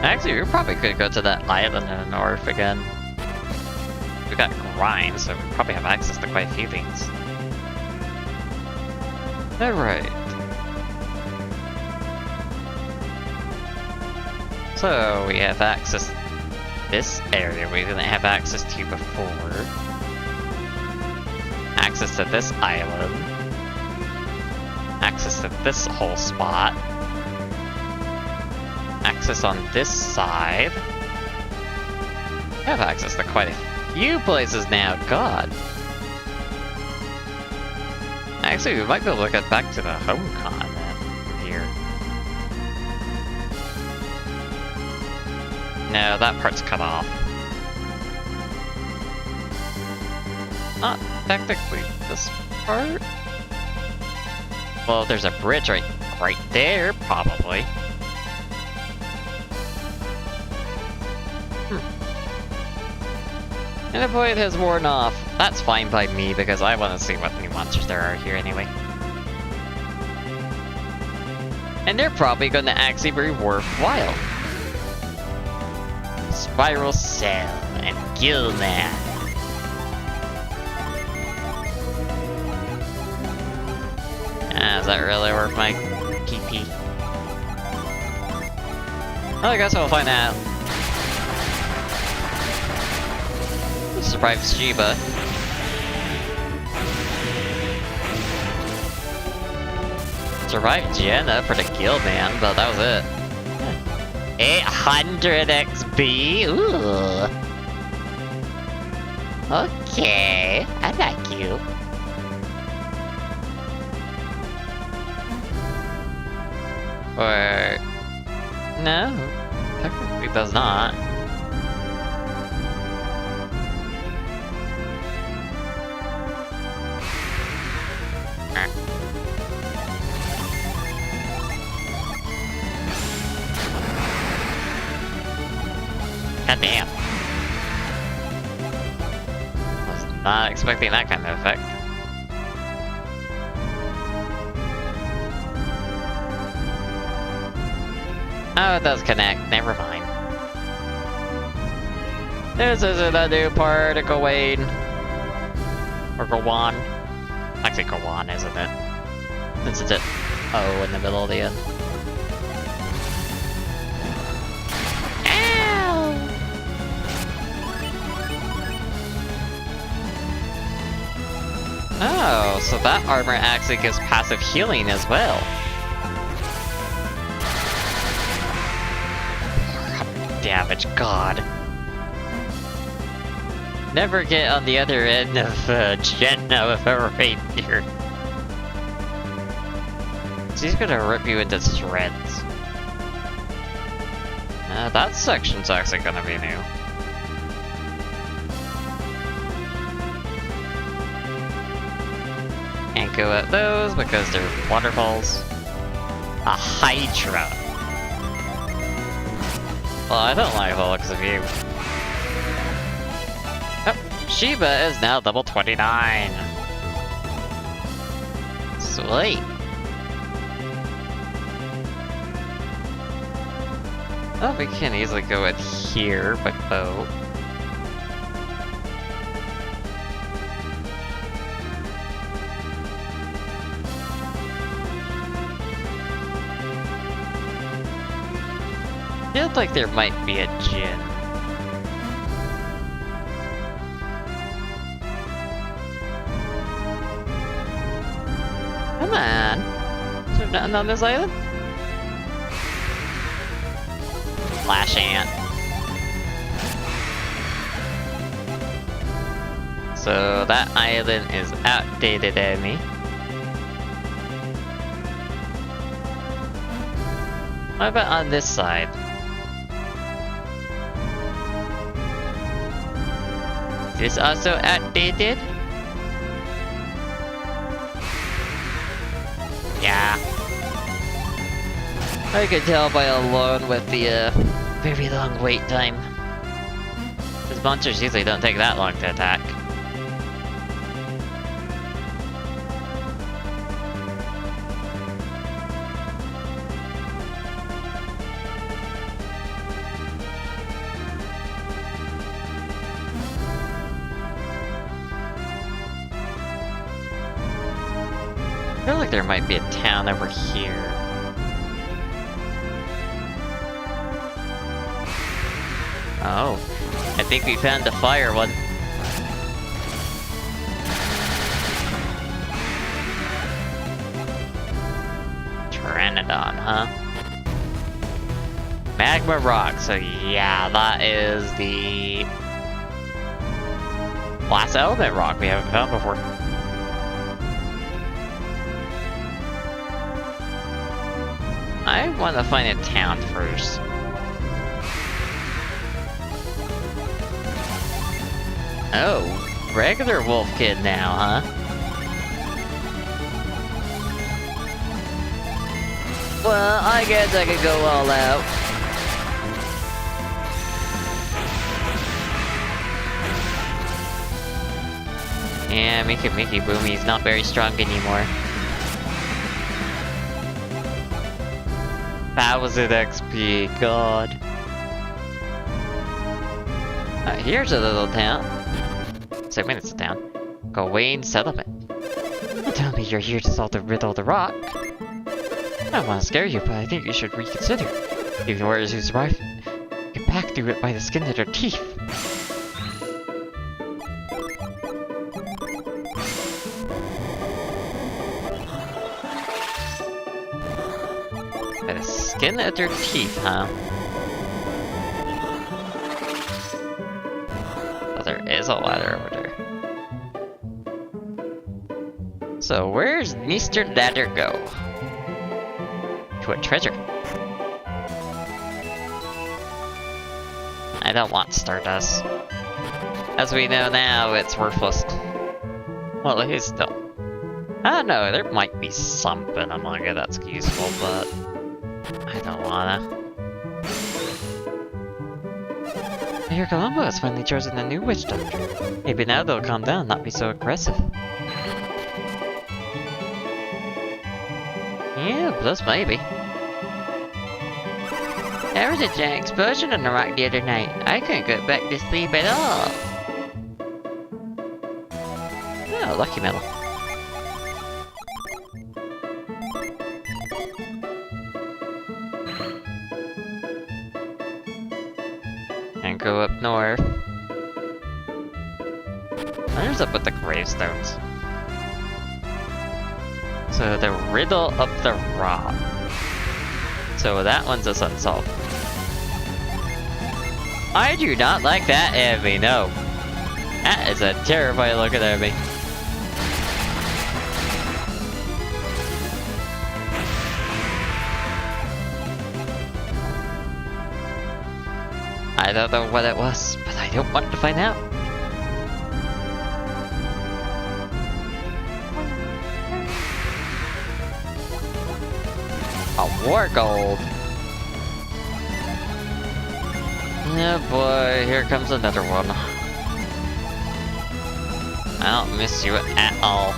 S1: Actually, we probably could go to that island in the north again. We got grind, so we probably have access to quite a few things. Alright. So, we have access to this area we didn't have access to before. Access to this island. Access to this whole spot. Access on this side. We have access to quite a few places now, god. Actually, we might be able to get back to the home continent from here. No, that part's cut off. Not technically this part. Well, there's a bridge right there, probably. And the void has worn off. That's fine by me, because I want to see what new monsters there are here anyway. And they're probably going to actually be worthwhile. Spiral Cell and Gillman. Is that really worth my PP? Well, I guess we'll find out. Survived Shiba. Survived Jenna for the guild man, but that was it. 800 XP? Ooh. Okay, I like you. Or... no, technically it does not. God damn. Was not expecting that kind of effect. Oh, it does connect. Never mind. This isn't a new particle Wayne. Or Gowan. Actually, Gowan, isn't it? Since it's at O in the middle of the end. Ow! Oh, so that armor actually gives passive healing as well. Damage, God. Never get on the other end of Jenna with a reindeer. She's gonna rip you into shreds. That section's actually gonna be new. Can't go at those because they're waterfalls. A Hydra. Well, I don't like the looks of you. Oh, Sheba is now level 29. Sweet. Oh, we can easily go in here by boat. Feels like there might be a gin. Come on. Is there nothing on this island? Flash ant. So that island is outdated, Amy. What about on this side? Is this also outdated? Yeah. I can tell by alone with the very long wait time. These monsters usually don't take that long to attack. I feel like there might be a town over here. Oh, I think we found the fire one. Pteranodon, huh? Magma rock, so yeah, that is the last element rock we haven't found before. I want to find a town first. Oh, regular wolf kid now, huh? Well, I guess I could go all out. Yeah, Mickey Boomy's not very strong anymore. 1000 XP, God. Here's a little town. So, wait, it's a town. Gawain Settlement. Don't tell me you're here to solve the riddle of the rock. I don't want to scare you, but I think you should reconsider. Even warriors who survive can pack through it by the skin of their teeth. By the skin of their teeth, huh? But there is a ladder over there. So where's Mr. Ladder go? To a treasure. I don't want Stardust. As we know now, it's worthless. Well, it is still. I don't know, there might be something among it that's useful, but I don't wanna. I hear Columbo has finally chosen a new witch doctor. Maybe now they'll calm down and not be so aggressive. Yeah, plus maybe. There was a giant explosion on the rock the other night. I couldn't get back to sleep at all. Oh, lucky medal. And go up north. What's up with the gravestones? So the riddle of the rock. So that one's just unsolved. I do not like that enemy, no. That is a terrifying looking enemy. I don't know what it was, but I don't want to find out. A war gold. Oh boy, here comes another one. I don't miss you at all.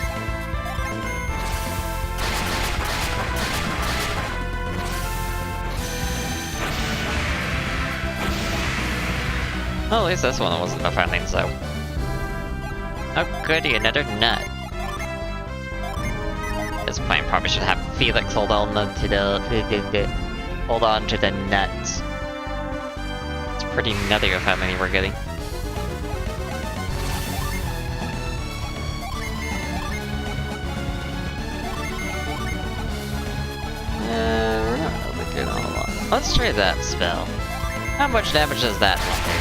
S1: Well, at least this one wasn't offending, so. Oh goody, another nut. At this point, probably should have Felix hold on to the nuts. It's pretty nutty of how many we're getting. We're not really getting a lot. Let's try that spell. How much damage does that one do?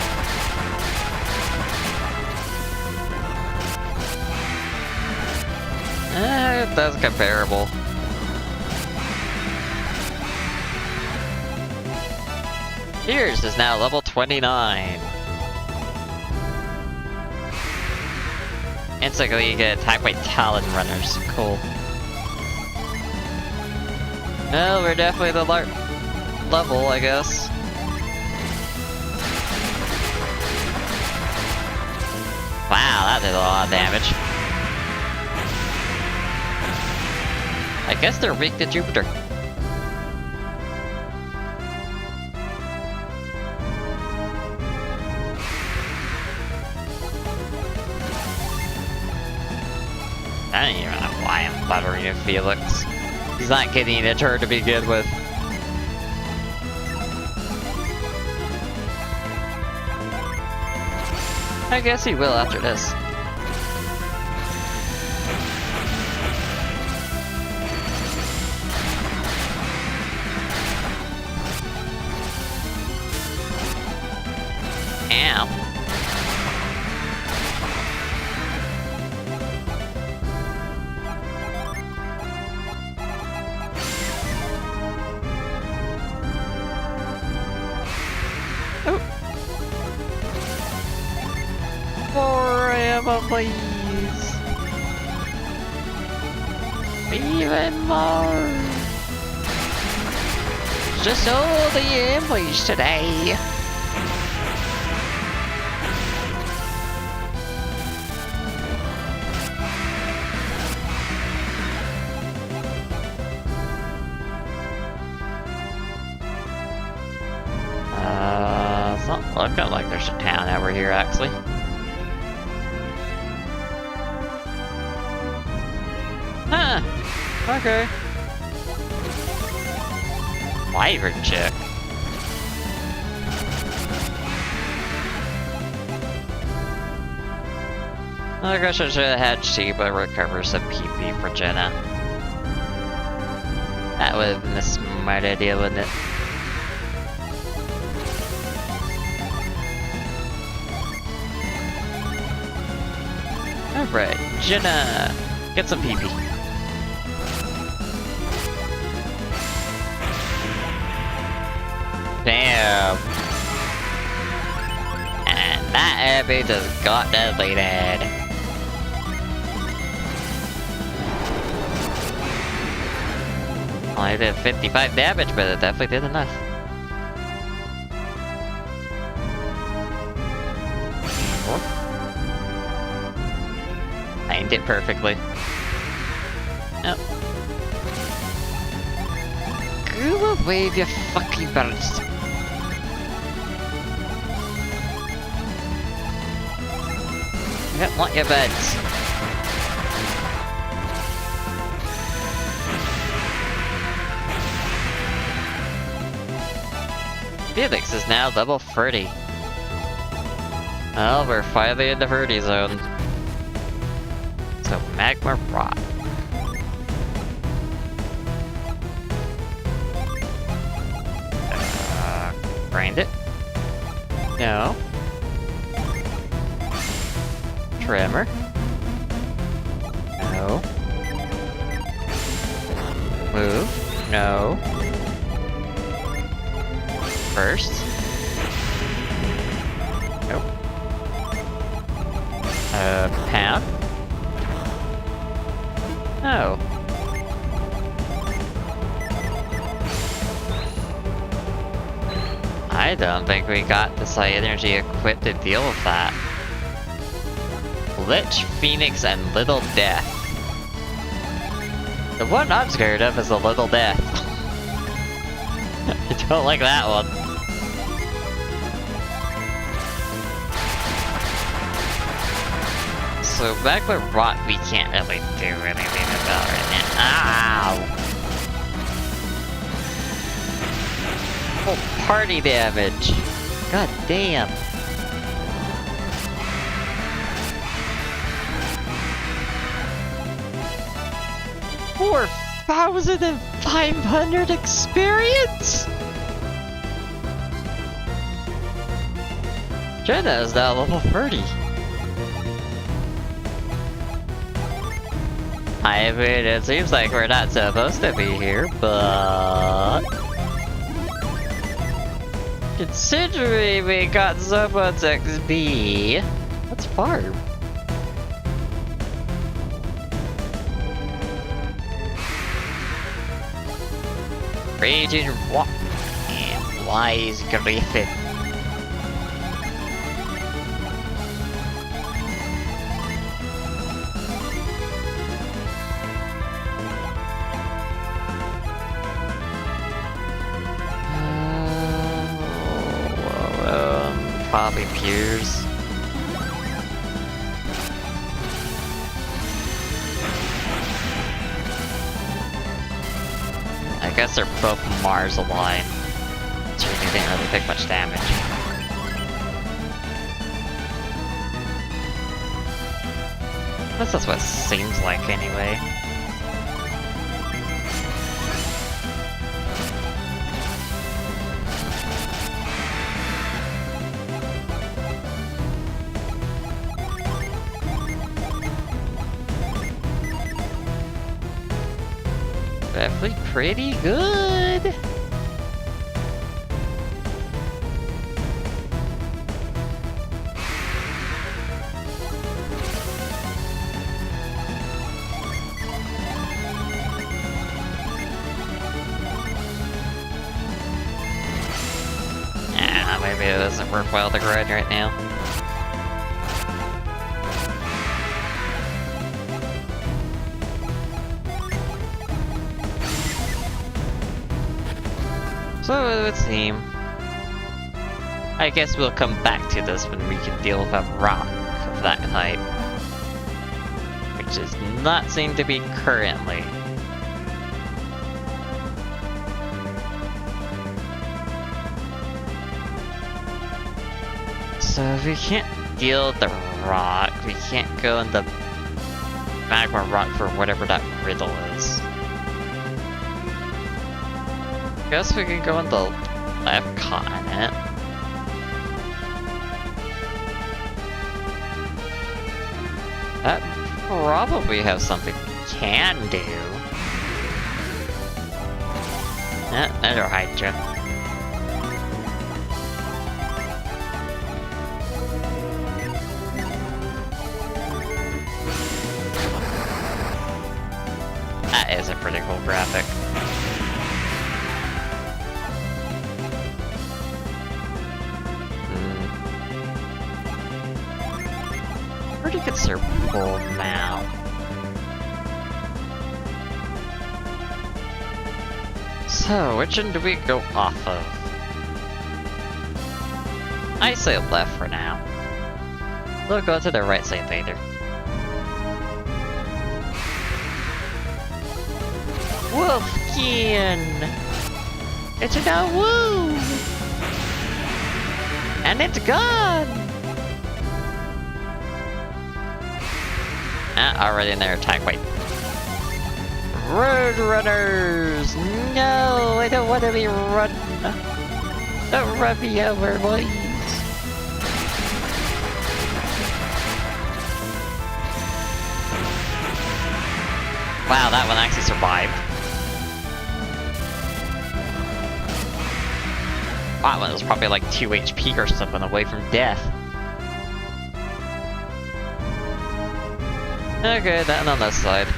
S1: That's comparable. Piers is now level 29. Instantly you get attacked by Talon Runners. Cool. Well, we're definitely the level, I guess. Wow, that did a lot of damage. I guess they're weak to Jupiter. I don't even know why I'm buttering at Felix. He's not getting a turn to begin with. I guess he will after this. Ow. Forever, please. Even more. Just all the enemies today. It's not looking like there's a town over here, actually. Huh. Okay. Wyvern chick. I guess I should have had Sheba recover some PP for Jenna. That would have been a smart idea, wouldn't it? Alright, Jenna! Get some PP. Damn. And that enemy just got deleted. Only did 55 damage, but it definitely did enough. timed it perfectly. Oh. Go away, you fucking birds. I don't want your birds. Felix is now level 30. Well, we're finally in the 30 zone. So, magma rock. Grind it. No. Tremor. No. Move. No. First. Nope. Pound. No. I don't think we got the Psi Energy equipped to deal with that. Lich, Phoenix, and Little Death. The one I'm scared of is the Little Death. I don't like that one. So magma rock we can't really do anything about right now. Ow! Full party damage! God damn! $4,500 experience? Jenna is now level 30. I mean, it seems like we're not supposed to be here, but... considering we got so much XP, let's farm. Raging Rock and Wise Griffin. Probably Piers. I guess they're both Mars aligned, so they didn't really take much damage. I guess that's what it seems like anyway. Definitely pretty good. Maybe it doesn't work well to grind right now. So it would seem. I guess we'll come back to this when we can deal with a rock of that type. Which does not seem to be currently. So if we can't deal with the rock, we can't go in the magma rock for whatever that riddle is. Guess we can go in the left continent. That probably have something we can do. Another Hydra. That is a pretty cool graphic. Pretty considerable amount. So, which one do we go off of? I say left for now. We'll go to the right side later. Wolfkin! It's a woo! And it's gone! Already in their attack, wait. Road runners! No, I don't want to be run. Don't run me over, boys. Wow, that one actually survived. That one was probably like 2 HP or something away from death. Okay, then on this side.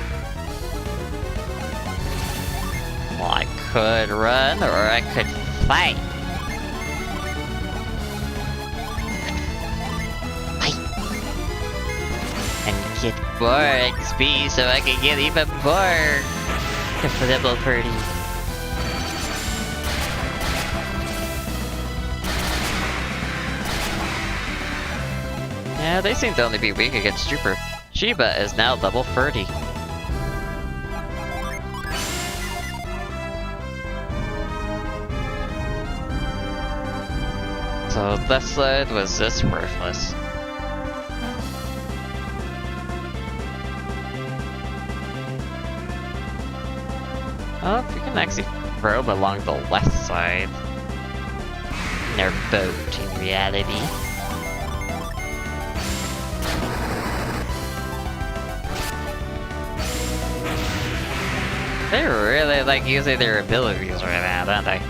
S1: Well, I could run, or I could fight. Fight! And get more XP so I can get even more level 30. Yeah, they seem to only be weak against Super. Shiba is now level 30. So left side was this worthless. Oh, we can actually probe along the left side. In their boat, in reality. They really like using their abilities right now, don't they?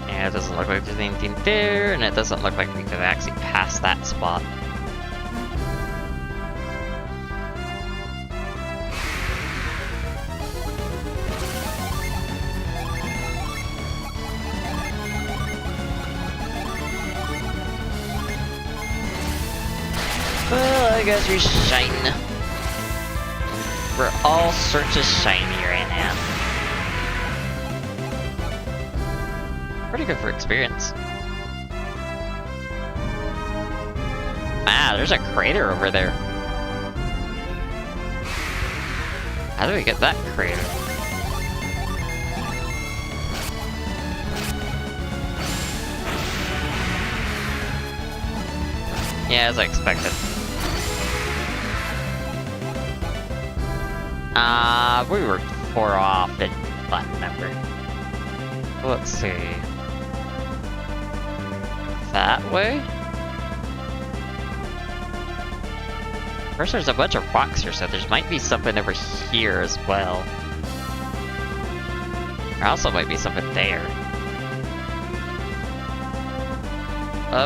S1: Yeah, it doesn't look like there's anything there, and it doesn't look like we could actually pass that spot. Well, I guess we shine. We're all sorts of shiny right now. Pretty good for experience. Ah, there's a crater over there. How do we get that crater? Yeah, as I expected. We were 4 off the fun number. Let's see. That way? First, there's a bunch of rocks here, so there might be something over here as well. There also might be something there.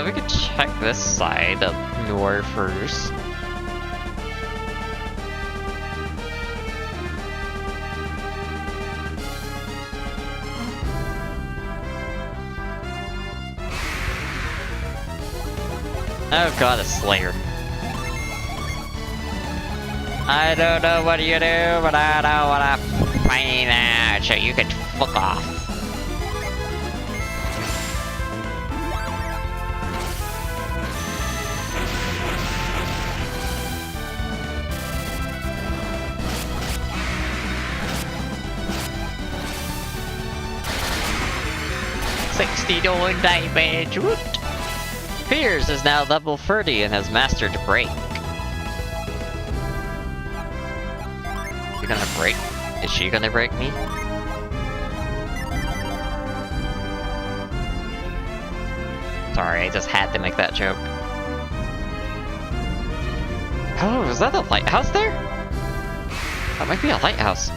S1: We could check this side up north first. Oh god, a Slayer. I don't know what you do, but I know what I'm finding out, so you can fuck off. $69 damage, woot! Piers is now level 30 and has mastered Break. You gonna break? Is she gonna break me? Sorry, I just had to make that joke. Oh, is that a lighthouse there? That might be a lighthouse.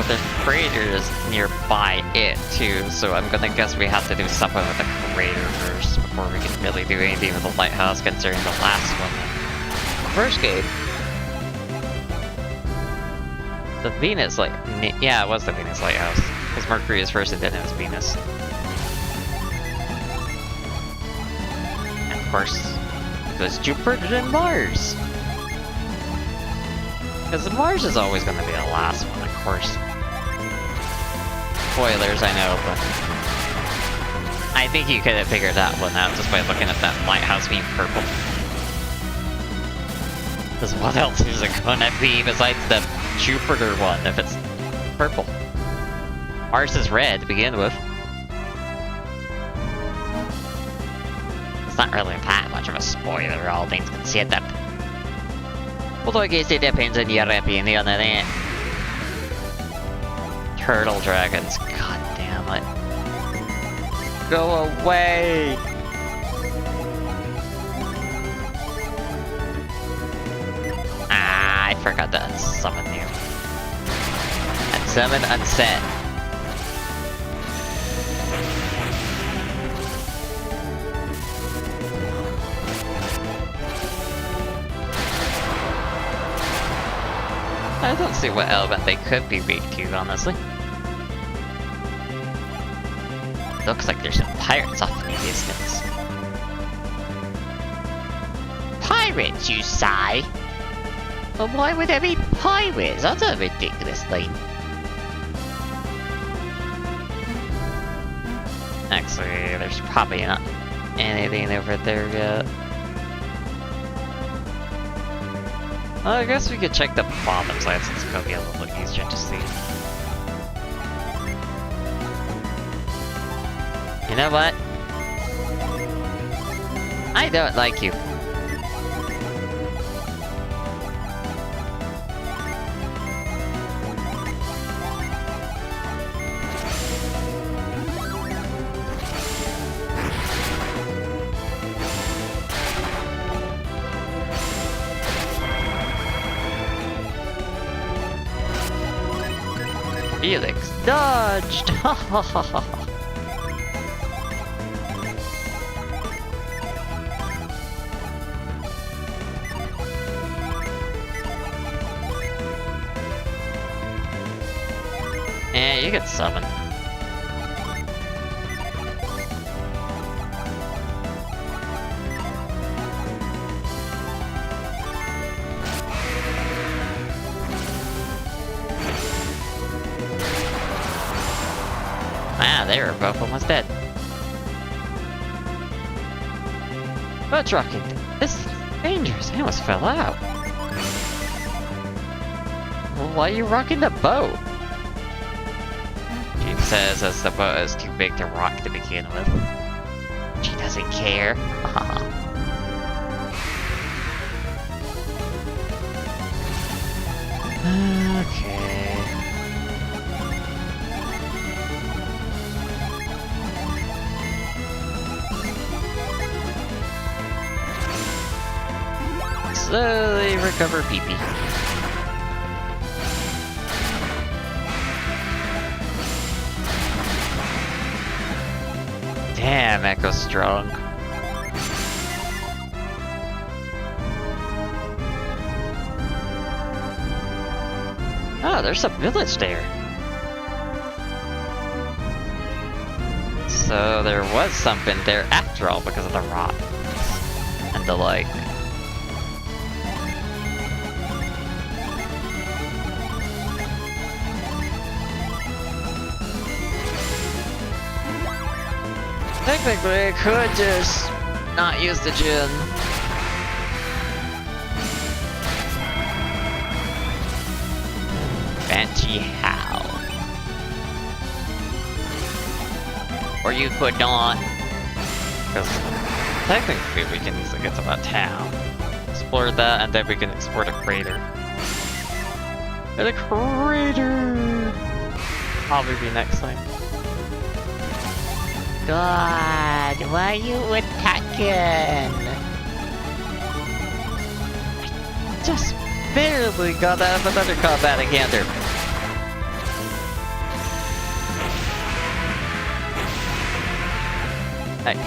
S1: There's craters nearby it too, so I'm gonna guess we have to do something with the crater first before we can really do anything with the lighthouse, considering the last one. First game. The Venus light. Yeah, it was the Venus lighthouse. Because Mercury is first and then it was Venus. And of course, there's Jupiter and Mars. Because Mars is always going to be the last one, of course. Spoilers, I know, but I think you could have figured that one out just by looking at that lighthouse being purple. Because what else is it gonna be besides the Jupiter one if it's purple? Mars is red to begin with. It's not really that much of a spoiler, all things considered. Although I guess it depends on your opinion on that. Turtle dragons, god damn it. Go away! Ah, I forgot to unsummon you. Unsummon, unset. I don't see what element they could be weak to, honestly. Looks like there's some pirates off in the distance. Pirates, you say? Well, why would there be pirates? That's a ridiculous thing. Actually, there's probably not anything over there yet. Well, I guess we could check the bottom side since it's gonna be a little easier to see. You know what? I don't like you. Felix dodged! Ha ha ha ha ha. Yeah, you get summon. Ah, they were both almost dead. What's rocking? This is dangerous. I almost fell out. Well, why are you rocking the boat? She says as the boat is too big to rock to begin with. She doesn't care. Okay. Slowly recover pee-pee. Damn, Echo's strong. Oh, there's a village there. So there was something there after all because of the rocks and the like. Technically, I could just not use the gin. Banshee How. Or you could not. Because technically we can easily get to that town. Explore that and then we can explore the crater. And the crater! Probably be next time. God, why are you attacking? I just barely got out of another combat encounter.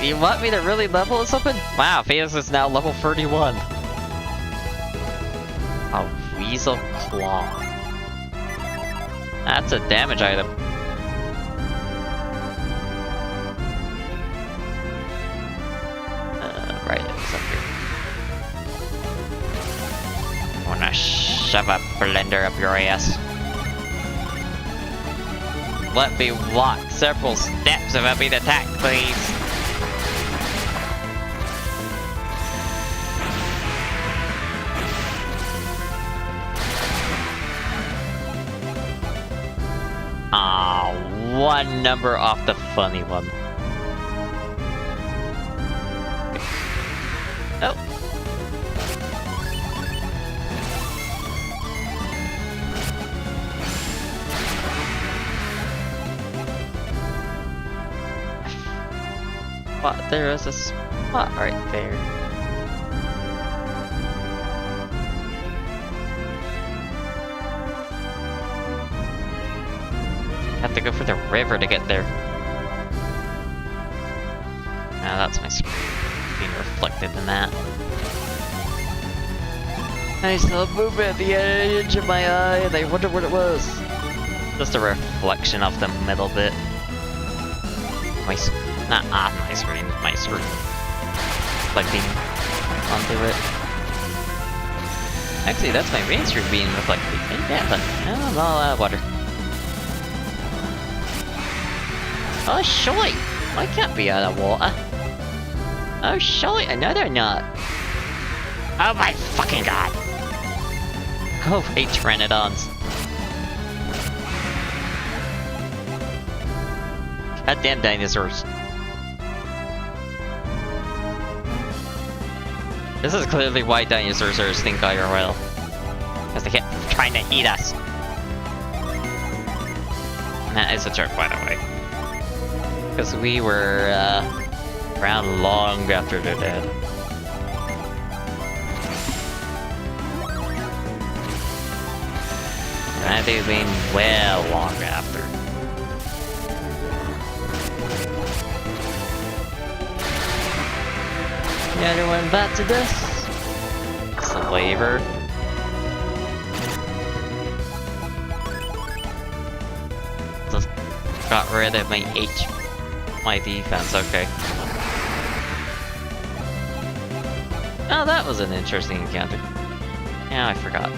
S1: You want me to really level or something? Wow, Phaeus is now level 31. A Weasel Claw. That's a damage item. Right, it's up here. Wanna shove a blender up your ass? Let me walk several steps without being attacked, please. Ah, one number off the funny one. Oh. But there is a spot right there. Have to go for the river to get there. Now that's my screen being reflected in that. Nice little movement at the edge of my eye, and I wonder what it was. Just a reflection of the middle bit. Not on my screen, my screen. Reflecting onto it. Actually, that's my main screen being reflected. Ain't that fun? I'm all out of water. Oh, shite! I can't be out of water. Oh, shite, another nut. Oh my fucking god! Oh, 8 Pteranodons. Goddamn dinosaurs. This is clearly why dinosaurs are stink IRL. Because they kept trying to eat us. And that is a joke, by the way. Because we were around long after they're dead. I do mean well long after. The other one back to this. Slaver. Just got rid of my defense, okay. Oh, that was an interesting encounter. Yeah, I forgot.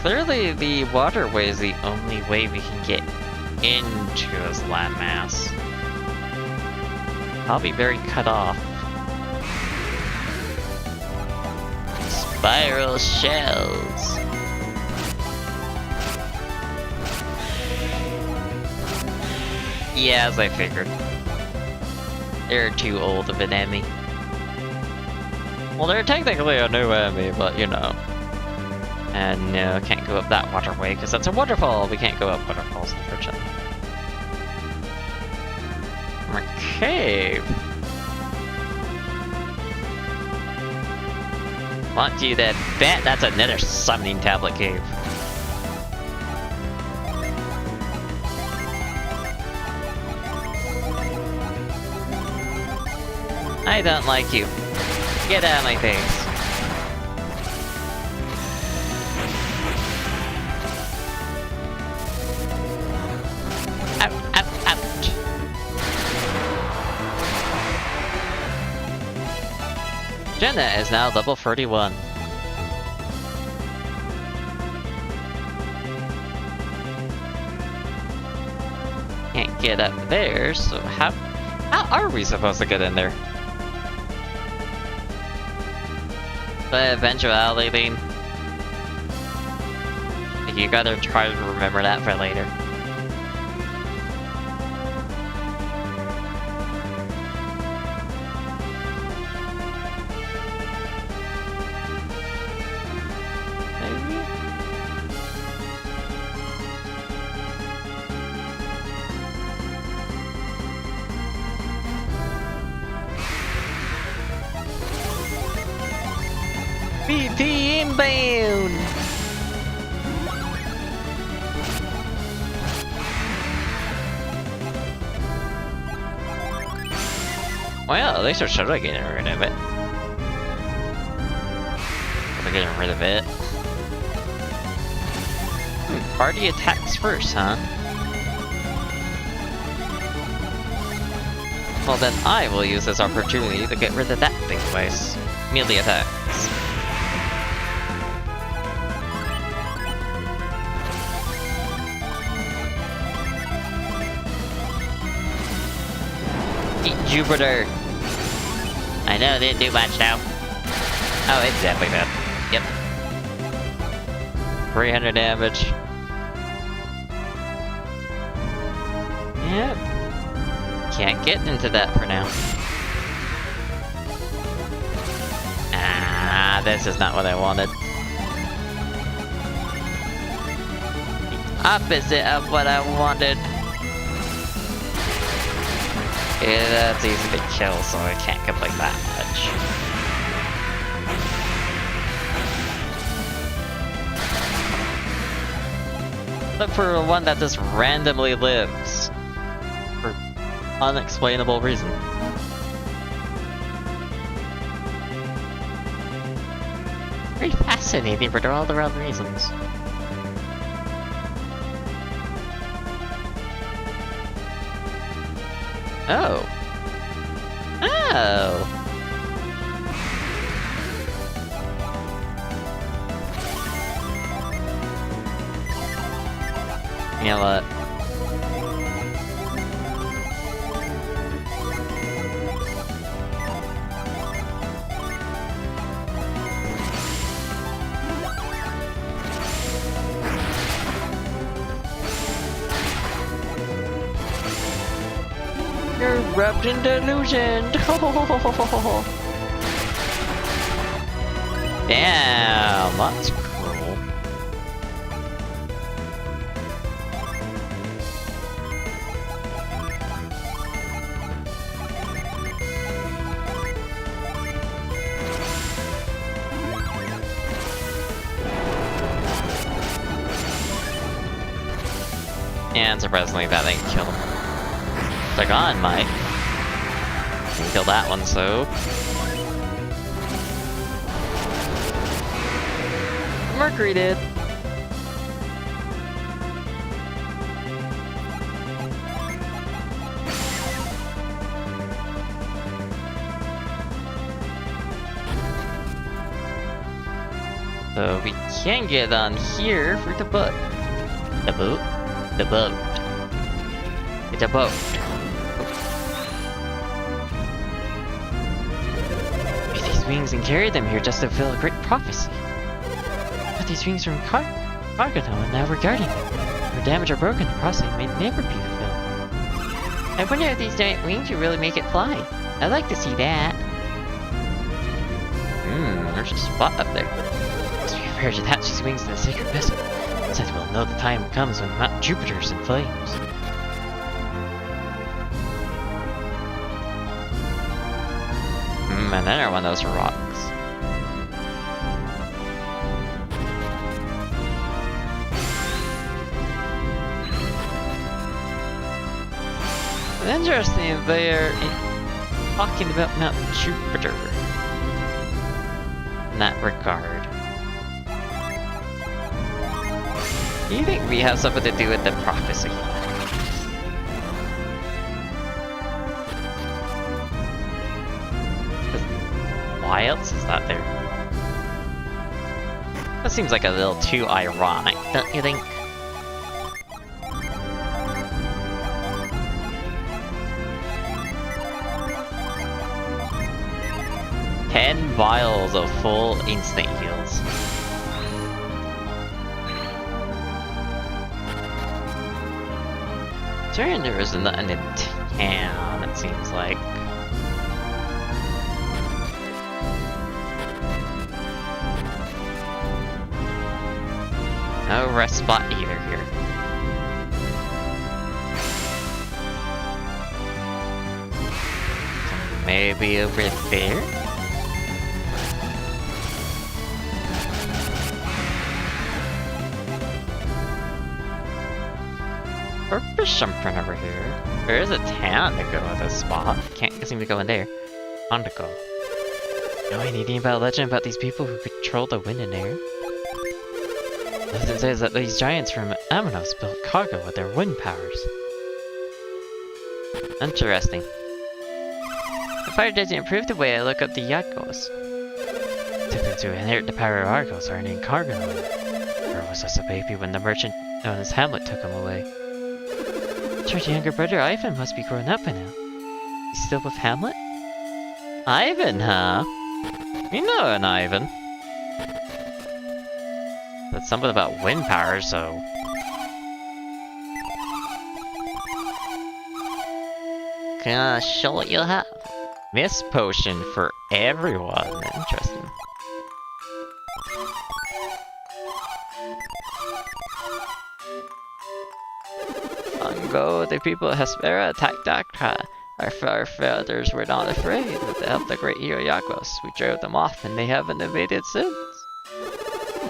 S1: Clearly, the waterway is the only way we can get into this landmass. I'll be very cut off. Spiral shells. Yeah, as I figured. They're too old of an enemy. Well, they're technically a new enemy, but you know. And no, can't go up that waterway because that's a waterfall. We can't go up waterfalls, unfortunately. Cave. Want you to bet that's another summoning tablet cave. I don't like you. Get out of my face. Jenna is now level 31. Can't get up there, so how are we supposed to get in there? The eventuality thing. You gotta try to remember that for later. BP inbound! Well, at least we're sort of getting rid of it. We're getting rid of it. Party attacks first, huh? Well then I will use this opportunity to get rid of that thing by melee attacks. Eat Jupiter! I know, didn't do much now. Oh, it's definitely bad. Yep. 300 damage. Yep. Can't get into that for now. Ah, this is not what I wanted. The opposite of what I wanted. Yeah, that's easy to kill, so I can't complain that much. Look for one that just randomly lives. For unexplainable reason. Very fascinating for all the wrong reasons. Oh. Oh. You know what? You're wrapped in delusion! Damn, that's cruel. And surprisingly, that didn't kill him. They're gone, Mike. Can kill that one, so. Mercury did. So we can get on here for the boat. The boat? The boat. It's a boat. Use these wings and carry them here just to fulfill a great prophecy. Got these wings from cargo and now we're guarding them. If damaged or broken, the prophecy may never be fulfilled. I wonder if these giant wings will really make it fly. I'd like to see that. There's a spot up there. Must be prepared to attach these wings to the sacred vessel. Since we'll know the time comes when Mount Jupiter's in flames. And then one of those rocks. It's interesting they're talking about Mount Jupiter in that regard. Do you think we have something to do with the prophecy? Why else is that there? That seems like a little too ironic, don't you think? "10 vials of full instant heals." Turn there isn't nothing in town, it seems like. No rest spot either here. So maybe over there? Or something over here. There is a town to go to this spot. Can't seem to go in there. Ondigo. Know anything about a legend about these people who control the wind and air? Legend says that these giants from Amanos built cargo with their wind powers. Interesting. The fire doesn't improve the way I look up the Yakos. Tipping to inherit the power of Argos are in cargo. Or was just a baby when the merchant known as Hamlet took him away. George's younger brother Ivan must be grown up by now. He's still with Hamlet? Ivan, huh? You know an Ivan. That's something about wind power, so... Gonna show what you have. Mist potion for everyone. Interesting. Long ago, the people of Hespera attacked Daktra. Our forefathers were not afraid. With the help of the great hero Yakos, we drove them off and they haven't invaded since.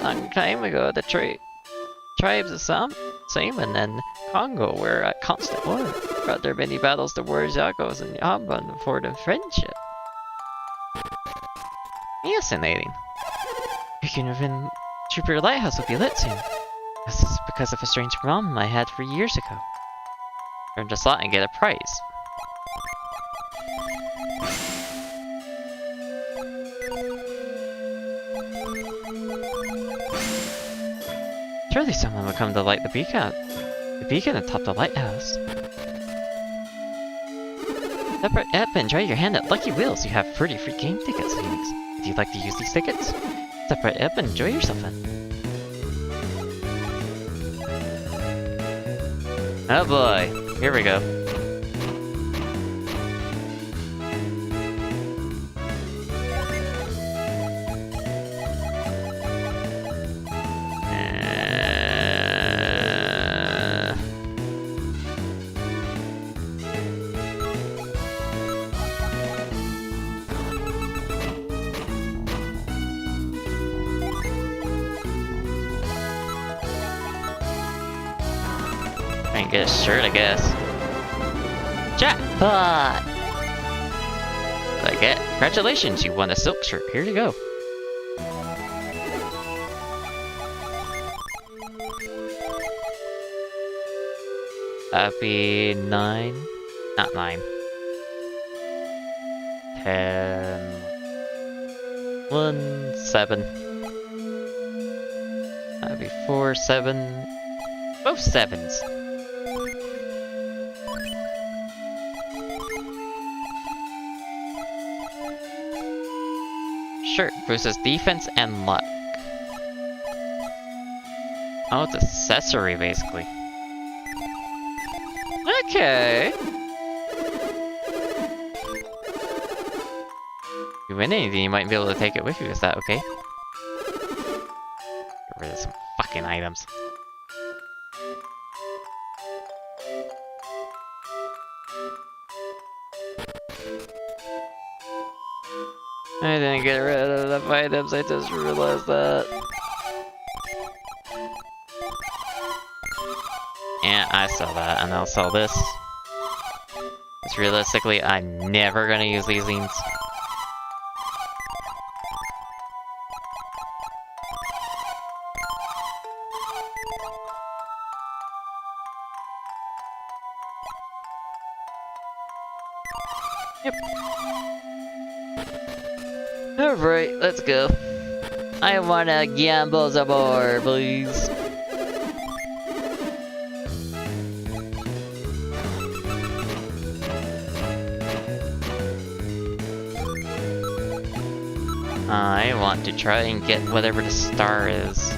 S1: Long time ago, the tribes of Saman and Congo were at constant war. Throughout their many battles, the warriors Yakos and Yamban forged in friendship. Fascinating. Beacon within Jupiter Lighthouse will be lit soon. This is because of a strange problem I had 3 years ago. Earn the slot and get a prize. Surely someone will come to light the beacon atop the lighthouse. Step right up and try your hand at Lucky Wheels. You have pretty free game tickets, Phoenix. Would you like to use these tickets? Step right up and enjoy yourself then. Oh boy, here we go. Get a shirt, I guess. Jackpot! I get. Congratulations, you won a silk shirt. Here you go. Happy 9. Not 9. 10. 1, 7. Happy 4, 7. Both 7s. Shirt versus defense and luck. Oh, it's accessory basically. Okay. If you win anything, you might be able to take it with you. Is that okay? Get rid of some fucking items. I didn't get rid of enough items, I just realized that. Yeah, I sell that, and I'll sell this. Because realistically, I'm never gonna use these zines. Yep. Alright, let's go. I wanna gamble some more, please. I want to try and get whatever the star is.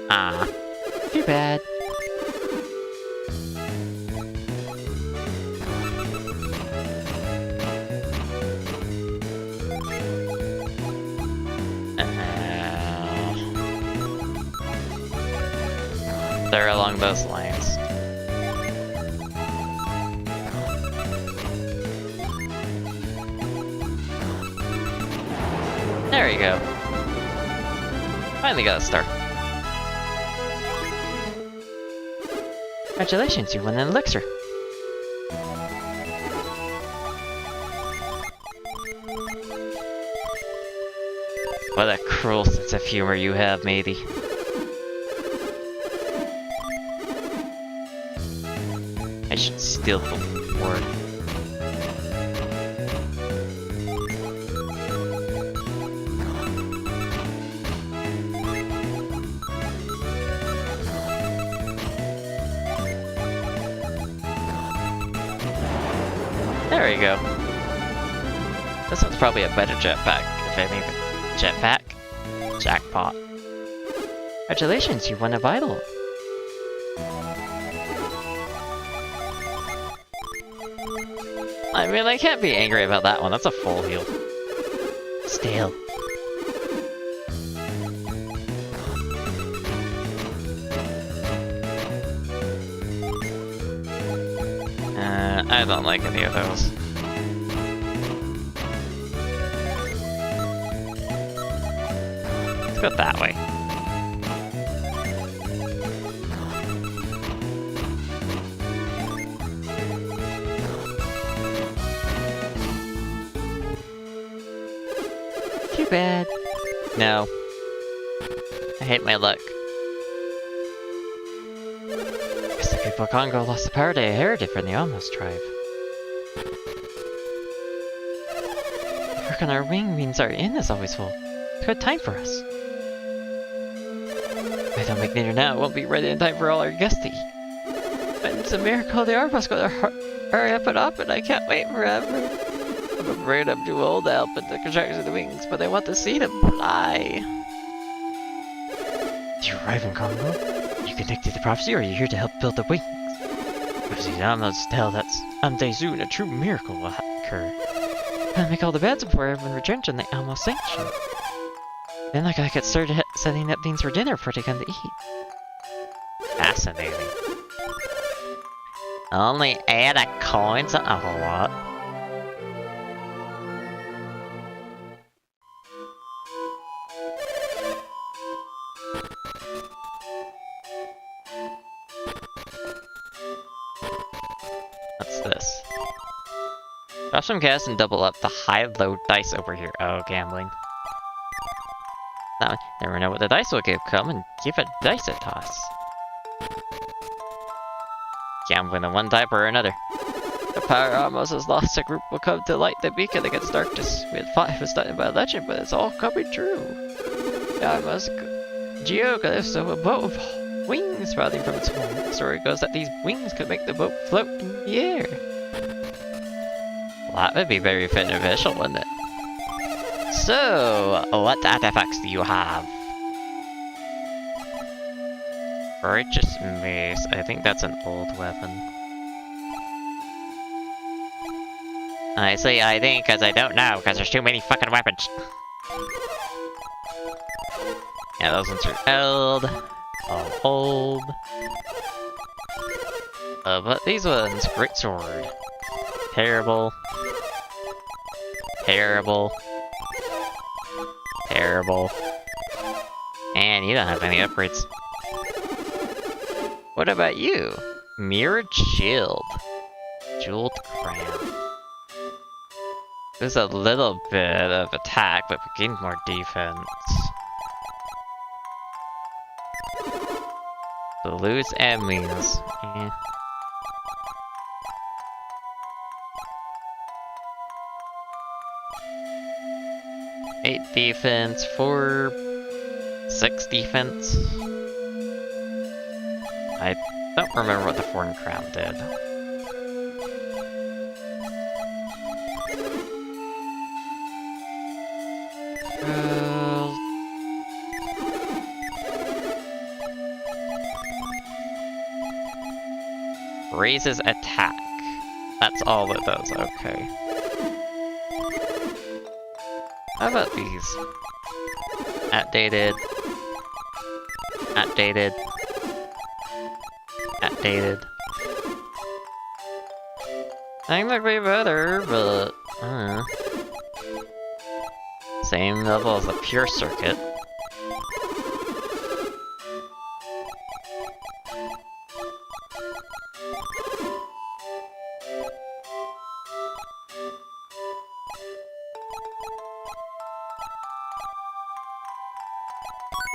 S1: Ah, too bad. They're along those lines. There you go. Finally got a star. Congratulations, you won an elixir. What a cruel sense of humor you have, matey. I should steal the word. There we go. This one's probably a better jetpack, if anything. Jetpack? Jackpot. Congratulations, you won a vital. I mean, I can't be angry about that one. That's a full heal. Still. I don't like any of those. Let's go that way. Too bad. No. I hate my luck. Guess the people of Congo lost the power they inherited from the Amos tribe. The work on our wing means our inn is always full. It's good time for us. If I don't make dinner now, it won't be ready in time for all our guests to eat. But it's a miracle the Arbos going to hurry up and up, and I can't wait forever. I'm afraid I'm too old to help with the construction of the wings, but I want to see them fly. Did you arrive in Congo? Are you connected to prophecy, or are you here to help build the wings? Prophecy Amos tell that someday soon a true miracle will occur. I'll make all the beds before everyone returns on the Amos sanction. Then I gotta get started setting up things for dinner before they come to eat. Fascinating. Only 8 coins? Not a whole lot. What's this? Drop some gas and double up the high-low dice over here. Oh, gambling. Now, never know what the dice will give. Come and give a dice a toss. Gambling on one type or another. The power almost has lost. A group will come to light the beacon against darkness. We had thought it was started by a legend, but it's all coming true. Almost geoglyphs of a boat with wings sprouting from its home. The story goes that these wings could make the boat float in the air. Well, that would be very beneficial, wouldn't it? So, what artifacts do you have? Righteous Mace. I think that's an old weapon. I say I think because I don't know, because there's too many fucking weapons. Yeah, those ones are old. All old. But these ones, great sword. Terrible. Terrible. Terrible. And you don't have any upgrades. What about you? Mirrored Shield. Jeweled Crown. There's a little bit of attack, but we gain more defense. So lose enemies. Eh. Eight defense, 6 defense. I don't remember what the Foreign Crown did. Raises attack. That's all it does, okay. How about these? Outdated. Outdated. Outdated. Technically better, but... 6 same level as the pure circuit.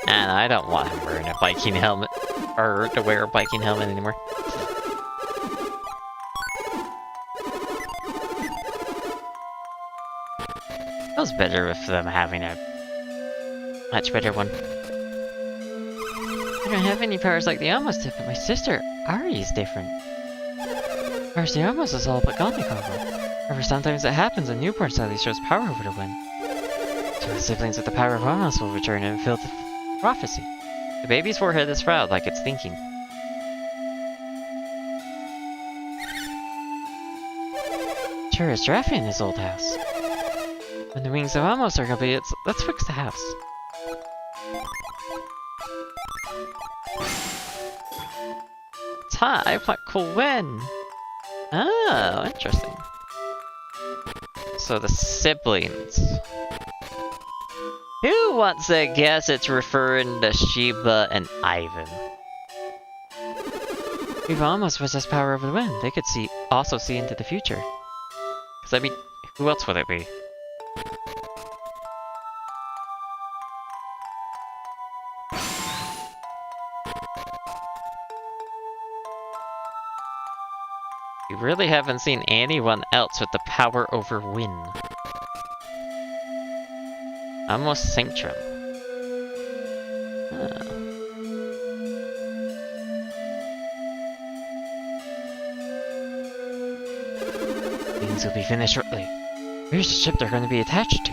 S1: And I don't want him wearing a biking helmet, or to wear a biking helmet anymore. Feels better with them having a much better one. I don't have any powers like the Amos did, but my sister, Ari, is different. Whereas the Amos is all but gone the combo. However, sometimes it happens and newborn sadly shows power over the wind. So the siblings with the power of Amos will return and fulfill the prophecy. The baby's forehead is proud, like it's thinking. Sure is drafty in his old house. When the wings of Amos are complete, let's fix the house. Time, what cool win? Oh, interesting. So the siblings. Who wants to guess it's referring to Sheba and Ivan? If Amos possessed power over the wind, they could also see into the future. Cause I mean, who else would it be? We really haven't seen anyone else with the power over wind. Almost Sanctrum. Things will be finished shortly. Where's the ship they're going to be attached to?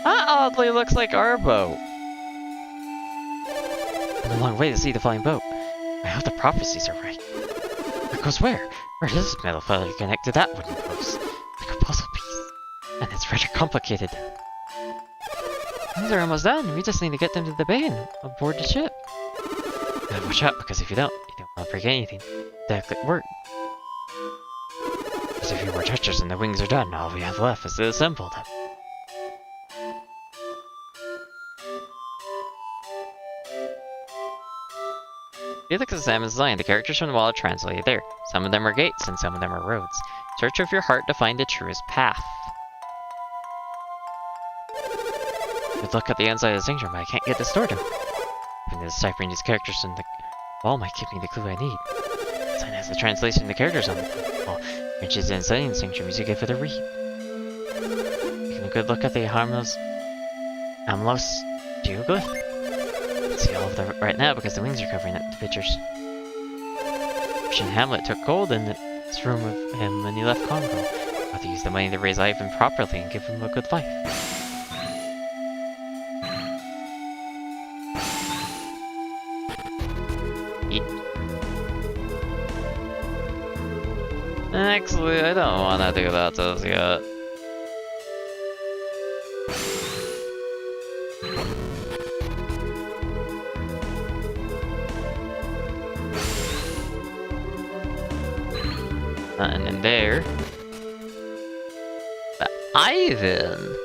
S1: That oddly looks like our boat. A long way to see the flying boat. I hope the prophecies are right. It goes where? Where does this metal feather connect to that wooden post? Like a puzzle piece. And it's rather complicated. Things are almost done. We just need to get them to the bay and aboard the ship. Now watch out, because if you don't want to break anything. Exactly work. Because if you were touchers and the wings are done, all we have left is to assemble them. Felix examines the line. The characters from the wall are translated there. Some of them are gates, and some of them are roads. Search with your heart to find the truest path. Good look at the inside of the sanctuary, but I can't get this door to. Even deciphering these characters from the wall might give me the clue I need. The sign has a translation of the characters on the wall, which is inside the sanctuary music good for the read. Taking a good look at the harmless geoglyph. See all of them right now because the wings are covering up the pictures. Christian Hamlet took gold in this room with him when he left Congo. I'll have to use the money to raise Ivan properly and give him a good life. Actually, I don't want to do that just yet. Nothing in there. But Ivan!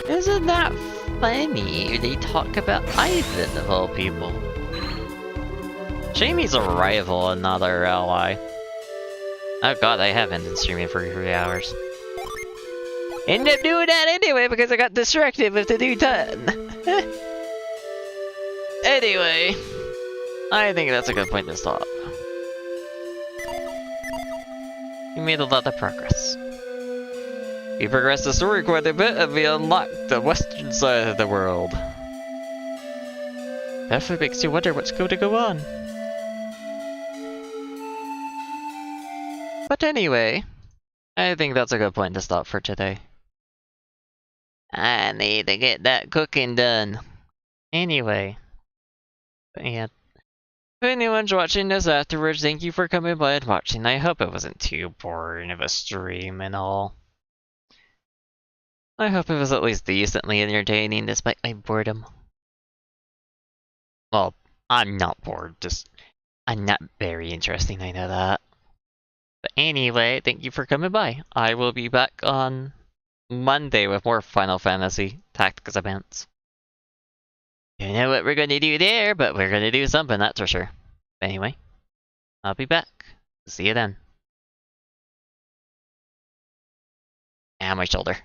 S1: Isn't that funny? They talk about Ivan of all people. Shame he's a rival and not our ally. Oh god, I haven't been streaming for 3 hours. Ended up doing that anyway because I got distracted with the new ton. Anyway, I think that's a good point to stop. We made a lot of progress. We progressed the story quite a bit and we unlocked the western side of the world. Definitely makes you wonder what's going to go on. But anyway, I think that's a good point to stop for today. I need to get that cooking done. Anyway. But yeah. If anyone's watching this afterwards, thank you for coming by and watching. I hope it wasn't too boring of a stream and all. I hope it was at least decently entertaining despite my boredom. Well, I'm not bored, I'm not very interesting, I know that. But anyway, thank you for coming by. I will be back on Monday with more Final Fantasy Tactics events. Don't know what we're gonna do there, but we're gonna do something, that's for sure. Anyway, I'll be back. See you then. Ah, my shoulder.